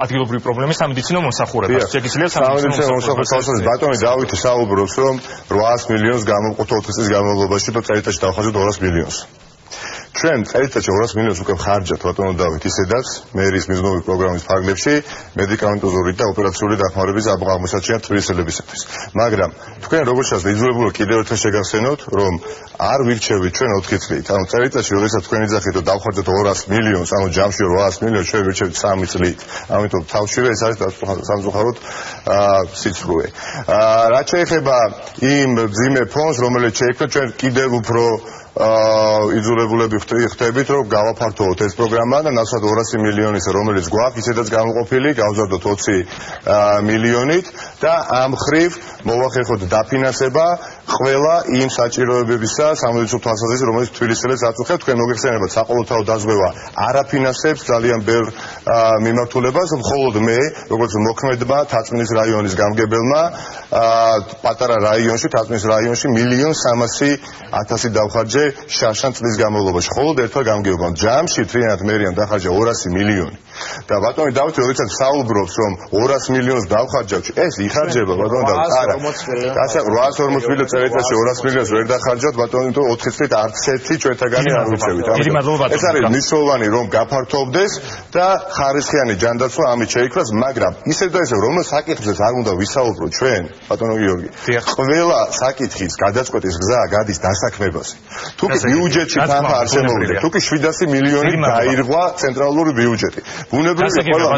ადგილობრივი პრობლემის სამედიცინო მომსახურება. შეგიძლიათ სამედიცინო მომსახურება ბატონი დავითი საუბრობს რომ 800 მილიონს გამოვყოთ 4 წლის განმავლობაში და წელიწადში დავხარჯოთ 200 მილიონს. ჩვენ წელიწადში 200 მილიონს უკვე ხარჯავთ ბატონო დავით ისედაც მერის მიზნობრივი პროგრამის ფარგლებში მედიკამენტოზური და ოპერაციული დახმარების აღმოსაჩენად თბილისელებისათვის. მაგრამ თქვენ როგორც ჩანს იძულებულო კიდევ ერთხელ შეგახსენოთ რომ არ ვირჩევით ჩვენ 4 წლით. ანუ წელიწადში როდესაც თქვენ იძახით რომ დავხარჯოთ 200 მილიონს, ანუ ჯამში 800 მილიონს ჩვენ ვირჩევით 3 წლით. ამიტომ თავშივე ეს არის სამწუხაროდ სიცრუე. რაც შეეხება იმ მძიმე ფონდს, რომელიც შეიქმნა ჩვენ კიდევ უფრო იძულებულები ხდებით რომ გავაფართოვოთ ეს პროგრამა და ნაცვლად 200 მილიონის რომელიც გვაქვს ისედაც გამოყოფილი გავზარდოთ 20 მილიონით და ამ ხრივ მოვახერხოთ დაფინანსება ყველა იმ საჭიროებებისა სამედიცინო თვალსაზრისით რომელიც თბილისელებს აწუხებთ. თქვენ მოგეხსენებათ საყოველთაო დაზღვევა არ აფინანსებს ძალიან ბევრ მიმართულებას, მხოლოდ მე როგორც მოქმედმა თაწმინდის რაიონის გამგებელმა პატარა რაიონში თაწმინდის რაიონში 1,300,000 დავხარჯე შარშან წლის განმავლობაში. მხოლოდ ერთმა გამგეობამ ჯამში თრიანად მერიამ დახარჯა 200 მილიონი. და ბატონი დავითი როდესაც საუბრობს რომ 200 მილიონს დავხარჯავ, ეს იხარჯება ბატონო დავით. არა. 840 მილიონი წელიწადში 200 მილიონს ვერ დახარჯავთ ბატონო, თუ 4 წლით არც ერთი ჩვენთაგანი არ ვიწევით. ეს არის მნიშვნელოვანი რომ გაფართოვდეს და ხარისხიანი ჯანდაცვა ამით შეიქმნას, მაგრამ ისე და ისე რომ საკითხებს არ უნდა ვისაუბროთ ჩვენ ბატონო გიორგი. ყველა საკითხის გადაწყვეტის გზა გადის დასაქმებაზე. თუკი ბიუჯეტში თანხა არ შემოვიდა, თუკი 700 მილიონი გაირღვა ცენტრალური ბიუჯეტი. ბუნებრივია ყველა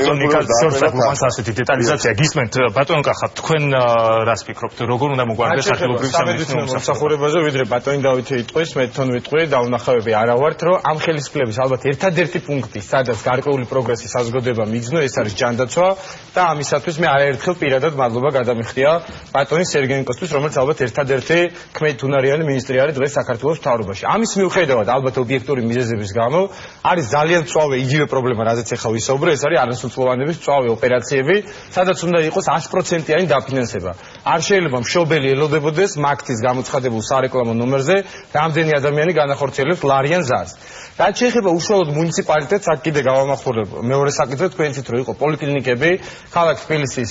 ასეთი დეტალიზაცია გისმენთ ბატონო კახა თქვენ რას ფიქრობთ როგორ უნდა მოგვარდეს ადგილობრივი სამედიცინო ამედვით მომსახურებაზე ვიდრე ბატონი დავითი იტყვის, მე თვითონ ვიტყვი და უნახავები არა ვართ, რომ ამ ხელისუფლების ალბათ ერთადერთი პუნქტი, სადაც გარკვეული პროგრესი საზოგადოება მიგზნო, ეს არის ჯანდაცვა და ამისათვის მე არაერთხელ პირადად მადლობა გადამიხდია ბატონი სერგეენკოსთვის, რომელიც ალბათ ერთადერთი ქმედუნარიანი მინისტრი არის დღეს საქართველოს მთავრობაში. ამის მიუხედავად ალბათ ობიექტური მიზეზების გამო არის ძალიან მწვავე იგივე პრობლემა, რაზეც ახლა ვისაუბრე, ეს არის არასრულწლოვანების მწვავე ოპერაციები, სადაც უნდა იყოს 100%-იანი დაფინანსება. არ შეიძლება მშობელი ელოდებოდეს მაგთის გამოცხადებულ სარეკლამო ნომერზე, რამდენი ადამიანი განახორციელებს ლარიან ზარს. რაც შეეხება უშუალოდ მუნიციპალიტეტს, აქ კიდე გავამახვილებ მეორე საკითხი, თქვენ იცით, რომ იყო პოლიკლინიკები ქალაქ თბილისის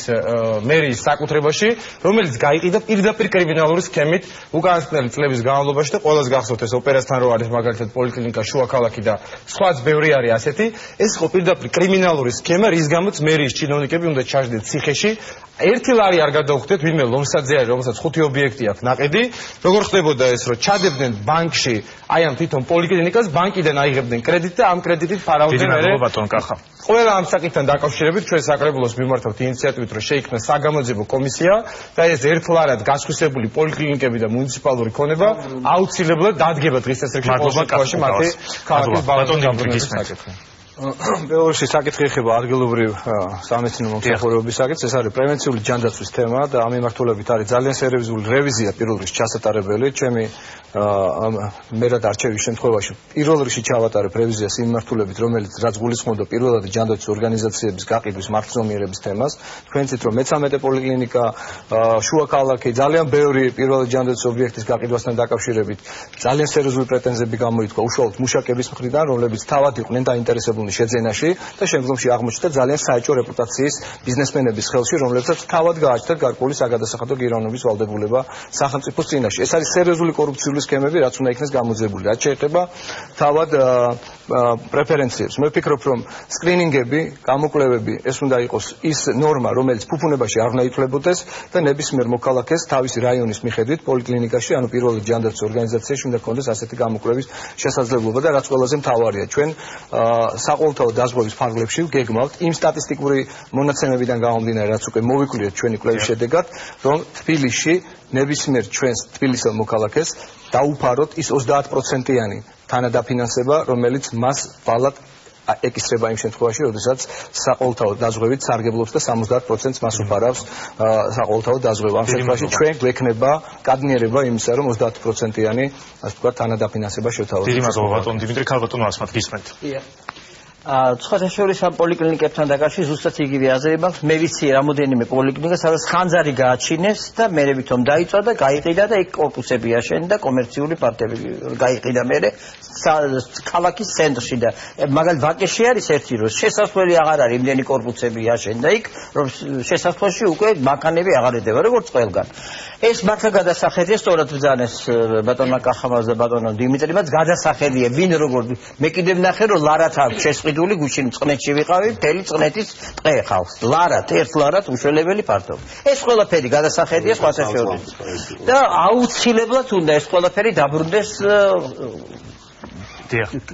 მერიის საკუთრებაში, რომელიც გაიყიდა პირდაპირ კრიმინალური სქემით უკანასკნელი წლების განმავლობაში და ყველას გახსოვთ ეს ოპერასთან რო არის მაგალითად პოლიკლინიკა შუა ქალაქი და სხვაც ბევრი არის ასეთი, ეს იყო პირდაპირ კრიმინალური სქემა, რის გამოც მერიის ჩინოვნიკები უნდა ჩაждდეთ ციხეში. ერთი ლარი არ გადაუხდეთ, ვინმე ლომსაძე არის, რომელსაც 5 ობიექტი აქვს ნაყიდი. როგორ ხდებოდა ეს, რომ ჩადებდნენ ბანკში, აი ამ თვითონ პოლიკლინიკას, ბანკიდან აიღებდნენ კრედიტ და ამ კრედიტით ფარავდნენ მერე. ყველა ამ საკითხთან დაკავშირებით ჩვენ საკრებულოს მიმართავთ ინიციატივით, რომ შეიქმნა საგამოძიებო კომისია და ეს ერთლარად გასხვისებული პოლიკლინიკები და მუნიციპალური ქონება აუცილებლად დადგება დღის წესრიგში ყოველში მათი ქალაქის ბალანსის საკითხი. პირველში საკითხი ეხება ადგილობრივ სამეცნიერო მომსახურებების საკითხს, ეს არის პრევენციული ჯანდაცვის თემა და ამ მიმართულებით არის ძალიან სერიოზული რევიზია პირველ რიგში ჩასატარებელი. ჩემი მერად არჩევის შემთხვევაში პირველ რიგში ჩავატარებ რევიზიას იმ მიმართულებით, რომელიც რაც გულისხმობდა პირველად ჯანდაცვის ორგანიზაციების გაყიდვის მარცხნივ თემას. თქვენ იცით, რომ მე-13 პოლიკლინიკა, შუა ქალაქი, ძალიან ბევრი პირველად ჯანდაცვის ობიექტის გაყიდვასთან დაკავშირებით ძალიან სერიოზული პრეტენზიები გამოიწვა უშუალოდ მუშაკების მხრიდან, რომლებიც თავად იყვნენ დაინტერესებულნი შეძენაში და შემდგომში აღმოჩნდა ძალიან საეჭვო რეპუტაციის ბიზნესმენების ხელში, რომლებსაც თავად გააჩნდათ გარკვეული საგადასახადო გირავნების ვალდებულება სახელმწიფოს წინაშე. ეს არის სერიოზული კორუფციული სქემები, რაც უნდა იქნეს გამოძიებული. რაც შეეხება თავად პრეფერენციებს, მე ვფიქრობ, რომ სკრინინგები, გამოკვლევები, ეს უნდა იყოს ის ნორმა, რომელიც ფუფუნებაში არ უნდა ითვლებოდეს და ნებისმიერ მოქალაქეს თავისი რაიონის მიხედვით პოლიკლინიკაში, ანუ პირველად ჯანდაცვის ორგანიზაციაში უნდა ქონდეს ასეთი გამოკვლევის შესაძლებლობა და რაც ყველაზე მთავარია, ჩვენ საყოველთაო დაზღვევის ფარგლებში გეგმავთ იმ სტატისტიკური მონაცემებიდან გამომდინარე, რაც უკვე მოვიკვლიეთ ჩვენი კვლევის შედეგად, რომ თბილისში ნებისმიერ ჩვენს თბილისელ მოქალაქეს დაუფაროთ ის 30%-იანი თანადაფინანსება, რომელიც მას ვალად ეკისრება იმ შემთხვევაში, როდესაც საყოველთაო დაზღვევით სარგებლობს და 70%-ს მას უფარავს საყოველთაო დაზღვევა. ამ შემთხვევაში ჩვენ გვექნება კადნიერება იმისა, რომ 30%-იანი, ასე ვთქვათ, თანადაფინანსება შევთავაზოთ. დიდი მადლობა ბატონ დიმიტრი ქალბატონო ასმათ გისმენთ. სხვათა შორის ამ პოლიკლინიკებთან დაკავშირებით ზუსტად იგივე აზრები მაქვს. მე ვიცი რამოდენიმე პოლიკლინიკა, სადაც ხანძარი გააჩინეს და მერე ვითომ დაიწვა და გაიყიდა და ეგ კორპუსები აშენდა და კომერციული პარტები გაიყიდა მერე ქალაქის ცენტრში და მაგალითად ვაკეში არის ერთი რომ შესასვლელი აღარ არის, იმდენი კორპუსები აშენდა იქ, რომ შესასვლელში უკვე მანქანები აღარ ედება, როგორც ყველგან. ეს მართლა გადასახედია, სწორად ბრძანეს ბატონმა კახამაზ და ბატონმა დიმიტრიმაც გადასახედია, ვინ როგორ მე კიდევ ვნახე რომ ლარათ აქვს შესყიდული გუშინ წყნეთში ვიყავი, მთელი წყნეთის ტყე ხავს. ლარათ, ერთ ლარათ უშველებელი ფართო. ეს ყველაფერი გადასახედია სხვათა შორის. და აუცილებლად უნდა ეს ყველაფერი დაბრუნდეს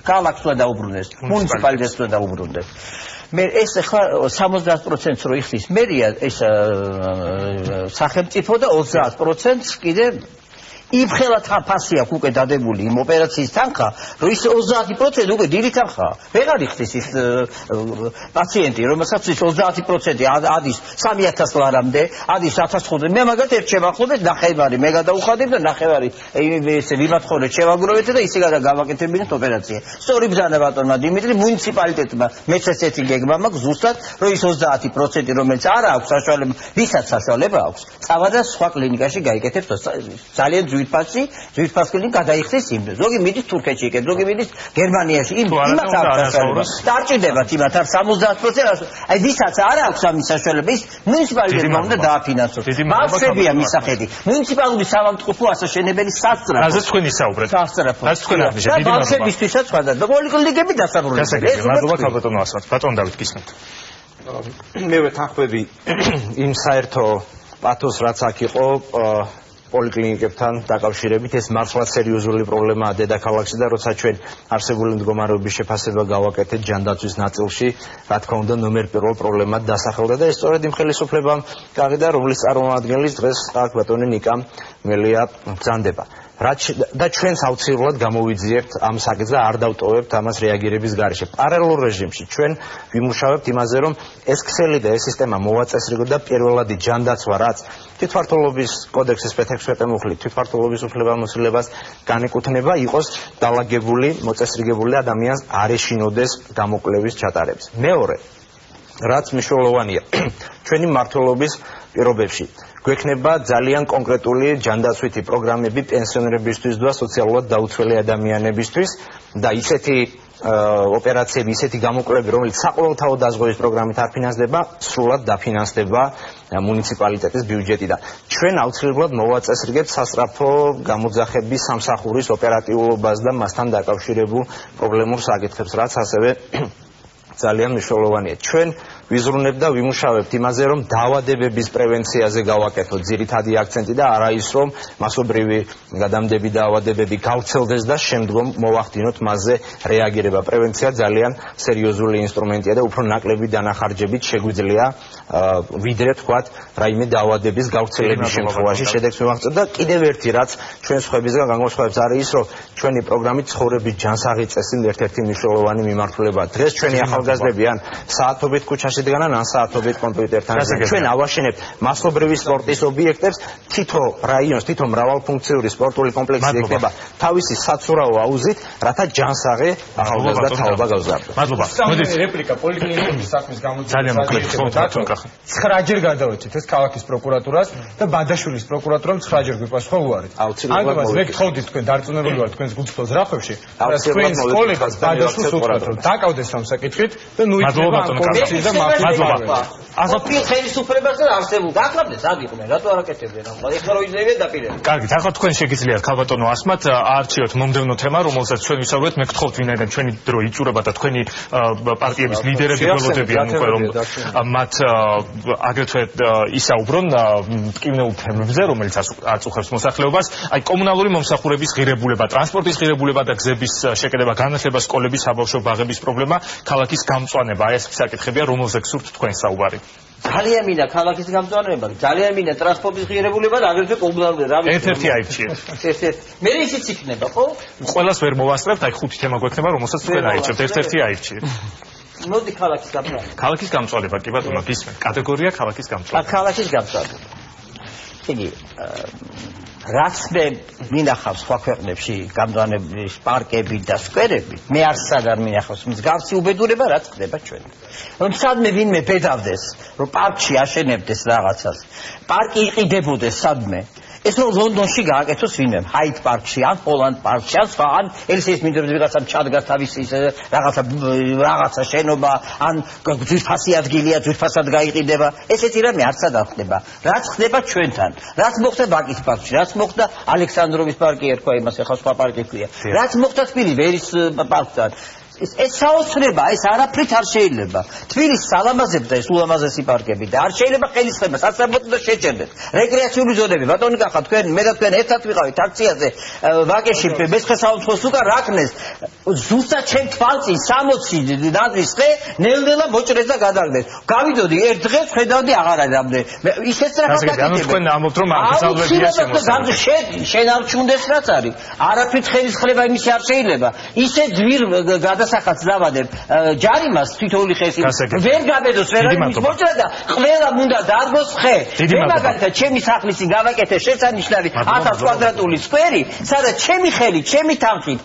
ქალაქს უნდა დაუბრუნდეს, მუნიციპალიტეტს უნდა დაუბრუნდეს. მე ეს ახლა 70%-ს რო იხდის მერია, ეს სახელმწიფო და 30%-ს კიდე იმ ხელად ფასი აქვს უკვე დადებული იმ ოპერაციის თანხა, რომ ის 30% უკვე დიდი თანხაა. ვეღარ იხდის ის პაციენტი, რომელსაც ის 30% ადის 3000 ლარამდე, ადის 1500. მე მაგათ ერთ შევახლოვეთ ნახევარი, მე გადაუხადებ და ნახევარი ეს ვიმათხოვეთ შევაგროვეთ და ისე გავაკეთებინეთ ოპერაცია. სწორი ბრძანა ბატონმა დიმიტრი, მუნიციპალიტეტმა მეც ესეთი გეგმა მაქვს ზუსტად, რომ ის 30%, რომელიც არ აქვს საშუალება, ვისაც საშუალება აქვს, წავა და სხვა კლინიკაში გაიკეთებს ძალიან ძვირფას კლინიკა გადაიხსეს იმ. ზოგი მიდის თურქეთში იქეთ, ზოგი მიდის გერმანიაში, იმათ აქვს და არ ჭირდებათ იმათ არ 70%. აი ვისაც არ აქვს ამის საშუალება, ის მუნიციპალიტეტმა უნდა დააფინანსოს. ბავშვებია მისახედი. მუნიციპალური საავადმყოფო ასაშენებელი სასწრაფო. რაზეც თქვენ ისაუბრეთ? სასწრაფო. რაც თქვენ აღნიშნეთ. დიდი მადლობა. ბავშვებისთვისაც სხვა და პოლიკლინიკები დასაბრუნებელი. მადლობა ქალბატონო ასმათ. ბატონ დავით გისმენთ. მე ვეთანხმები იმ საერთო პათოს რაც აქ იყო პოლიკლინიკებთან დაკავშირებით. ეს მართლაც სერიოზული პრობლემაა დედაქალაქში და როცა ჩვენ არსებული მდგომარეობის შეფასება გავაკეთეთ ჯანდაცვის ნაწილში, რა თქმა უნდა ნომერ პირველ პრობლემად დასახელდა და ეს სწორედ იმ ხელისუფლებამ გაყიდა, რომლის წარმომადგენლის დღეს აქ ბატონი ნიკამ მელია ბრძანდება. და ჩვენც აუცილებლად გამოვიძიებთ ამ საკითხს და არ დავტოვებთ ამას რეაგირების გარეშე. პარალელურ რეჟიმში ჩვენ ვიმუშავებთ იმაზე, რომ ეს ქსელი და ეს სისტემა მოვაწესრიგოთ და პირველადი ჯანდაცვა, რაც თვითმმართველობის კოდექსის მე-16 მუხლით თვითმმართველობის უფლებამოსილებას განეკუთვნება, იყოს დალაგებული, მოწესრიგებული და ადამიანს არ ეშინოდეს გამოკვლევის ჩატარების. მეორე, რაც მნიშვნელოვანია, ჩვენი მმართველობის პირობებში გვექნება ძალიან კონკრეტული ჯანდაცვითი პროგრამები პენსიონერებისთვის და სოციალურად დაუცველი ადამიანებისთვის და ისეთი ოპერაციები, ისეთი გამოკვლევები, რომელიც საყოველთაო დაზღვევის პროგრამით არ ფინანსდება, სრულად დაფინანსდება მუნიციპალიტეტის ბიუჯეტიდან. ჩვენ აუცილებლად მოვაწესრიგებთ სასწრაფო გამოძახების სამსახურის ოპერატიულობას და მასთან დაკავშირებულ პრობლემურ საკითხებს, რაც ასევე ძალიან მნიშვნელოვანია. ჩვენ ვიზრუნებთ და ვიმუშავებთ იმაზე, რომ დაავადებების პრევენციაზე გავაკეთოთ ძირითადი აქცენტი და არა ის, რომ მასობრივი გადამდები დაავადებები გავრცელდეს და შემდგომ მოვახდინოთ მასზე რეაგირება. პრევენცია ძალიან სერიოზული ინსტრუმენტია და უფრო ნაკლები დანახარჯებით შეგვიძლია ვიდრე თქვათ რაიმე დაავადების გავრცელების შემთხვევაში შედეგს მივაღწევთ. და კიდევ ერთი, რაც ჩვენ სხვებისგან განსხვავებს, არის ის, რომ ჩვენი პროგრამით ცხოვრების ჯანსაღი წესი ერთ-ერთი მნიშვნელოვანი მიმართულებაა. დღეს ჩვენი ახალგაზრდები ან საათობით ქუჩაში დგანან, ან საათობით კომპიუტერთან. ჩვენ ავაშენებთ მასობრივი სპორტის ობიექტებს, თითო რაიონს, თითო მრავალფუნქციური სპორტული კომპლექსი ექნება თავისი საცურაო აუზით, რათა ჯანსაღი ახალგაზრდა თაობა გავზარდოს. მადლობა. მოდით რეპლიკა პოლიკლინიკის საქმის გამოძიებას. ძალიან მოკლედ თქვენ. 9-ჯერ გადავეცით ეს ქალაქის პროკურატურას და ბადაშვილის პროკურატურამ 9-ჯერ გვიპასუხა უარით. ამიტომაც მე გთხოვდით თქვენ დარწმუნებული ვარ თქვენს გულწრფელ ძრახებში, და თქვენს კოლეგას ბადაშვილს უთხრათ, რომ დაკავდეს ამ საკითხით და ნუ იქნება კორუფციის და მადლობა. ახლა ხელისუფლებას და არსებობდა. აკლებდეს აგიყვნენ, რატო არ აკეთებდნენ ახლა? ეხლა რო იძლებენ დაპირებენ. კარგით, ახლა თქვენ შეგიძლიათ ქალბატონო ასმათ აარჩიოთ მომდევნო თემა, რომელსაც ჩვენ ვისაუბრებთ. მე გთხოვთ, ვინაიდან ჩვენი დრო იჭურება და თქვენი პარტიების ლიდერები გველოდებიან უკვე, რომ მათ აგრეთვე ისაუბრონ მტკივნეულ თემებზე, რომელიც აწუხებს მოსახლეობას, აი კომუნალური მომსახურების ღირებულება, ტრანსპორტის ღირებულება და გზების შეკედება, განათლება, სკოლების, საბავშვო ბაღების პრობლემა, ქალაქის გამწვანება. აი ეს საკითხებია, რომელზეც სურთ თქვენ საუბარი. ძალიან მინდა ქალაქის გამწვანება, ძალიან მინდა ტრანსპორტის ღირებულება და აგრეთვე კომუნალური რა ვიცი. ერთ-ერთი აირჩიეთ. მე ისიც იქნება, ხო? ყველას ვერ მოვასწრებთ, აი ხუთი თემა გვექნება, რომელსაც თქვენ აირჩევთ. ერთ-ერთი აირჩიეთ. მოდი ქალაქის გამწვანება. ქალაქის გამწვანება, კი ბატონო, გისმენთ. კატეგორია ქალაქის გამწვანება. ქალაქის გამწვანება. იგი რაც მე მინახავს სხვა ქვეყნებში გამწვანების პარკები და სკვერები, მე არსად არ მინახავს მსგავსი უბედურება, რაც ხდება ჩვენ. რომ სადმე ვინმე ბედავდეს, რომ პარკში აშენებდეს რაღაცას, პარკი იყიდებოდეს სადმე, ეს რომ ლონდონში გააკეთოს ვინმე, ჰაიდ პარკში, ან ჰოლანდ პარკში, ან სხვა, ან ელისეის მინდორზე ვიღაცამ ჩადგას თავისი რაღაცა შენობა, ან ძვირფასი ადგილია, ძვირფასად გაიყიდება, ესეთი რამე არცად არ ხდება. რაც ხდება ჩვენთან, რაც მოხდა ბაკის პარკში, რაც მოხდა ალექსანდროვის პარკი ერქვა იმას, ახლა სხვა პარკი ქვია. რაც მოხდა თბილისის პარკთან. ეს საოცრება, ეს არაფრით არ შეიძლება. თბილისს ალამაზებდა ეს ულამაზესი პარკები და არ შეიძლება ხელისხება სასწრაფოდ და შეჭერდეთ. რეკრეაციული ზონები, ბატონი კახა, თქვენ მე და თქვენ ერთად ვიყავით აქციაზე ვაკეში მესხე საუცხოს უკან რაკნეს. ზუსტად ჩემ თვალწინ 60 ნადრის ხე ნელ-ნელა მოჭრეს და გადაგდეს. გავიდოდი ერთ დღეს ხედავდი აღარ არის რამდენი. ისეც რა გასაგები, ანუ თქვენ ამბობთ რომ აღზავლებია შემოსავლები. შენ არ ჩუნდეს რაც არის. არაფრით ხელისხება იმისი არ შეიძლება. ისე ძვირ გადასახადს დავადებ ჯარიმას თითოეული ხეს ვერ გაბედოს ვერ არის მოჭრა და ყველა უნდა დარგოს ხე. მე მაგალითად ჩემი სახლის წინ გავაკეთე შესანიშნავი 1000 კვადრატული სკვერი, სადაც ჩემი ხელი, ჩემი თანხით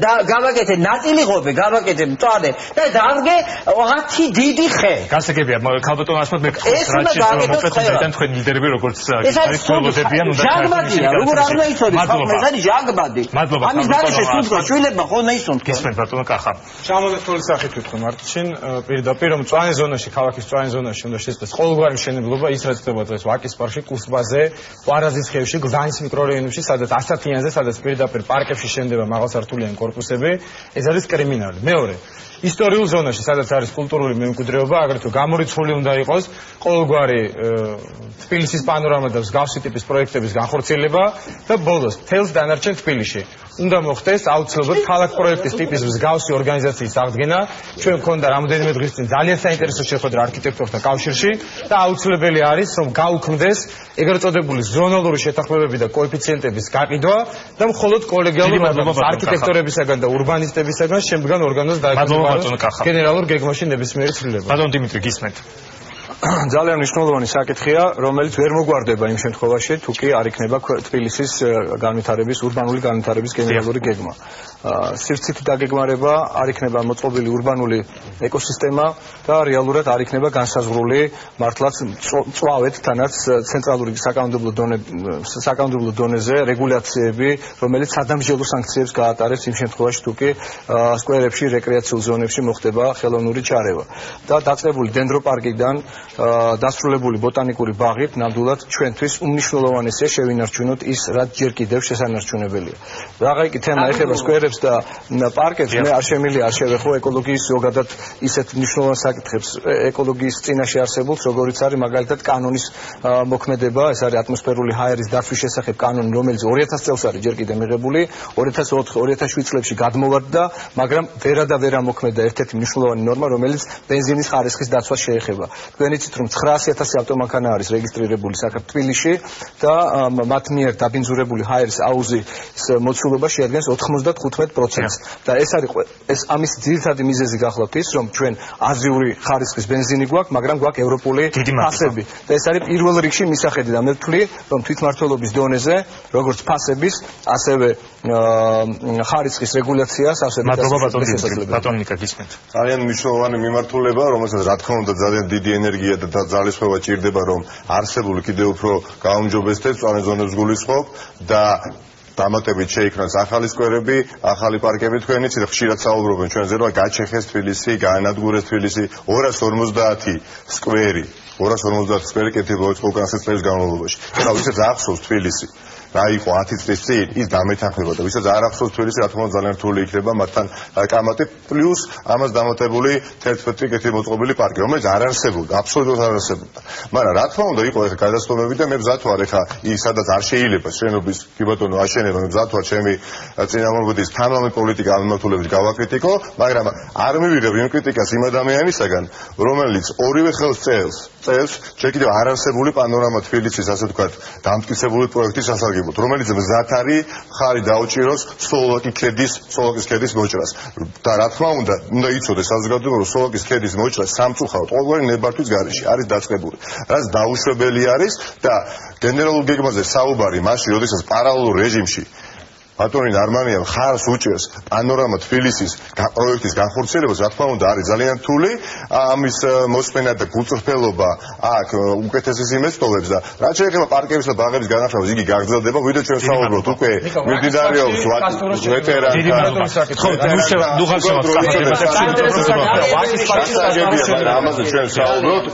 და გავაკეთე ნაწილიღობე, გავაკეთე მწვანე და დარგე 10 დიდი ხე. გასაგებია, ქალბატონო ასმათ მე გქონდათ რაც მოკლედიდან თქვენ ლიდერები როგორც გველოდებიან უნდა ჟანგბადია, როგორ არ უნდა იცოდეს, ეს არის ჟანგბადი. ამის გარეშე სულთქვა შვილებმა ხონა ისუნთქვა. გისმენთ ბატონო კახა. შემოგვეცოლის სახით ვთქვი მარტინ პირდაპირ რომ მწვანე ზონაში, ქალაქის მწვანე ზონაში უნდა შეცდეს ყოველგვარი მშენებლობა, ის რაც ხდება დღეს ვაკის პარკში, კუსბაზე, ყვარაზის ხევში, გზანის მიკრორაიონებში, სადაც ასათიანზე, სადაც პირდაპირ პარკებში შენდება მაღალსართულიანი კორპუსები, ეს არის კრიმინალი. მეორე, ისტორიულ ზონაში, სადაც არის კულტურული მემკვიდრეობა, აგრეთვე გამორიცხული უნდა იყოს ყოველგვარი თბილისის პანორამა და მსგავსი ტიპის პროექტების განხორციელება და ბოლოს მთელს დანარჩენ თბილისში უნდა მოხდეს აუცილებლად ქალაქ პროექტის ტიპის მსგავსი ორგანიზაციის აღდგენა. ჩვენ გქონდა რამოდენიმე დღის წინ ძალიან საინტერესო შეხვედრა არქიტექტორთა კავშირში და აუცილებელი არის რომ გაუქმდეს ეგრეთ წოდებული ზონალური შეთანხმებები და კოეფიციენტების გაყიდვა და მხოლოდ კოლეგიალურ არქიტექტორებისაგან და ურბანისტებისაგან შემდგარ ორგანოს დაეკავოს გენერალურ გეგმაში ნებისმიერი ცვლილება. ბატონ დიმიტრი გისმენთ. ძალიან მნიშვნელოვანი საკითხია, რომელიც ვერ მოგვარდება იმ შემთხვევაში, თუ კი არ იქნება თბილისის განვითარების, ურბანული განვითარების გენერალური გეგმა. სივრცითი დაგეგმარება, არ იქნება მოწყობილი ურბანული ეკოსისტემა და რეალურად არ იქნება განსაზღვრული მართლაც წვავეთ თანაც ცენტრალური საკანონმდებლო დონეზე რეგულაციები, რომელიც სადამსჯელო სანქციებს გაატარებს იმ შემთხვევაში, თუ კი სკვერებში, რეკრეაციულ ზონებში მოხდება ხელოვნური ჩარევა. და დაწყებული დენდროპარკიდან დასრულებული ბოტანიკური ბაღით ნამდვილად ჩვენთვის უმნიშვნელოვანესია შევინარჩუნოთ ის, რაც ჯერ კიდევ შესანარჩუნებელია. რაღა კი თემა ეხება სკვერებს და პარკებს, მე არ შემიძლია არ შევეხო ეკოლოგიის ზოგადად ისეთ მნიშვნელოვან საკითხებს ეკოლოგიის წინაშე არსებულს, როგორიც არის მაგალითად კანონის მოქმედება, ეს არის ატმოსფერული ჰაერის დაცვის შესახებ კანონი, რომელიც 2000 წელს არის ჯერ კიდევ მიღებული, 2004-2007 წლებში გადმოვარდა, მაგრამ ვერა მოქმედა ერთ-ერთი მნიშვნელოვანი ნორმა, რომელიც ბენზინის ხარისხის დაცვას შეეხება. თქვენ იცით რომ 900,000 ავტომანქანა არის რეგისტრირებული საქართველოში და მათ მიერ დაბინძურებული ჰაერის აუზის მოცულობა შეადგენს 95%. და ეს ამის ძირითადი მიზეზი გახლავთ ის, რომ ჩვენ აზიური ხარისხის ბენზინი გვაქვს, მაგრამ გვაქვს ევროპული ფასები. და ეს არის პირველ რიგში მისახედი და მე ვთვლი, რომ თვითმმართველობის დონეზე, როგორც ფასების, ასევე ხარისხის რეგულაციას, ასევე ბატონ ნიკა გისმენთ. ძალიან მნიშვნელოვანი მიმართულება, რომელსაც რა თქმა უნდა ძალიან დიდი ენერგია და ძალისხმევა ჭირდება, რომ არსებული კიდევ უფრო გაუმჯობესდეს, წვავენ ზონებს გულისხმობ და დამატებით შეიქმნას ახალი სკვერები, ახალი პარკები, თქვენ იცით, ხშირად საუბრობენ ჩვენზე, რომ გაჩეხეს თბილისი, გაანადგურეს თბილისი, 250 სკვერი 250 სკვერი კეთილდღეობის უკანასკნელი წლების განმავლობაში. და ვისაც ახსოვს თბილისი რა იყო 10 წლის წინ ის დამეთანხმება და ვისაც არ ახსოვს თბილისი, რა თქმა უნდა ძალიან რთული იქნება მათთან კამათი პლუს ამას დამატებული 11 კეთილმოწყობილი პარკი, რომელიც არ არსებობდა, აბსოლუტურად არ არსებობდა. მაგრამ რა თქმა უნდა იყო ეხა გადასტომები და მე მზად ვარ ეხა ის სადაც არ შეიძლება შენობის კიბატონო აშენება, მე მზად ვარ ჩემი წინამორბედის თანამედროვე პოლიტიკა ამ მიმართულებით გავაკრიტიკო, მაგრამ არ მივიღებ იმ კრიტიკას იმ ადამიანისაგან, რომელიც ორივე ხელს წელს ჯერ კიდევ არ არსებული პანორამა თბილისის, ასე ვთქვათ, დამტკიცებული პროექტის სასარგებლოდ, რომელიც მზად არის ხარი დაუჭიროს სოლოკის ქედის მოჭრას. და რა თქმა უნდა იცოდეს საზოგადოება, რომ სოლოკის ქედის მოჭრა სამწუხაროდ ყოველგვარი ნებართვის გარეშე არის დაწყებული, რაც დაუშვებელი არის და გენერალურ გეგმაზე საუბარი მასში, როდესაც პარალელურ რეჟიმში ბატონი ნარმანია ხარს უჭერს პანორამა თბილისის პროექტის განხორციელებას, რა თქმა უნდა არის ძალიან რთული ამის მოსმენა და გულწრფელობა აქ უკეთესის იმედსტოვებს და რაც შეეხება პარკების და ბაღების განახლებას, იგი გაგრძელდება, ვიდრე ჩვენ საუბრობთ უკვე მიმდინარეობს ამაზე ჩვენ საუბრობთ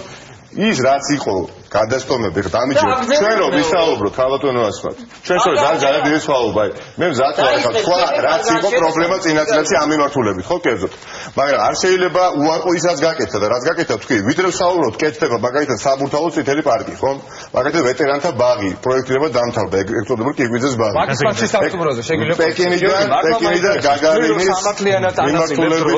ის რაც იყო გადასტომები დამიჯერეთ ჩვენ რომ ვისაუბროთ ხალხატონო ასფალტ ჩვენ შორის არის ძალიან დიდი სხვაობა მე მზად ვარ ახლა თქვა რაც იყო პრობლემა წინაწილებში ამ მიმართულებით ხო კერძოდ მაგრამ არ შეიძლება უარყო ისაც გაკეთდა და რაც გაკეთდა თქვი ვიდრე ვსაუბრობთ კეთდება მაგალითად საბურთალოს წითელი პარკი ხო მაგალითად ვეტერანთა ბაღი პროექტირება დამთავრდა ექსპორტებულ კირგვიძეს ბაღი მაგის საფრთხეზე შეგვიძლია პეკინიდან გაგარინის მიმართულებით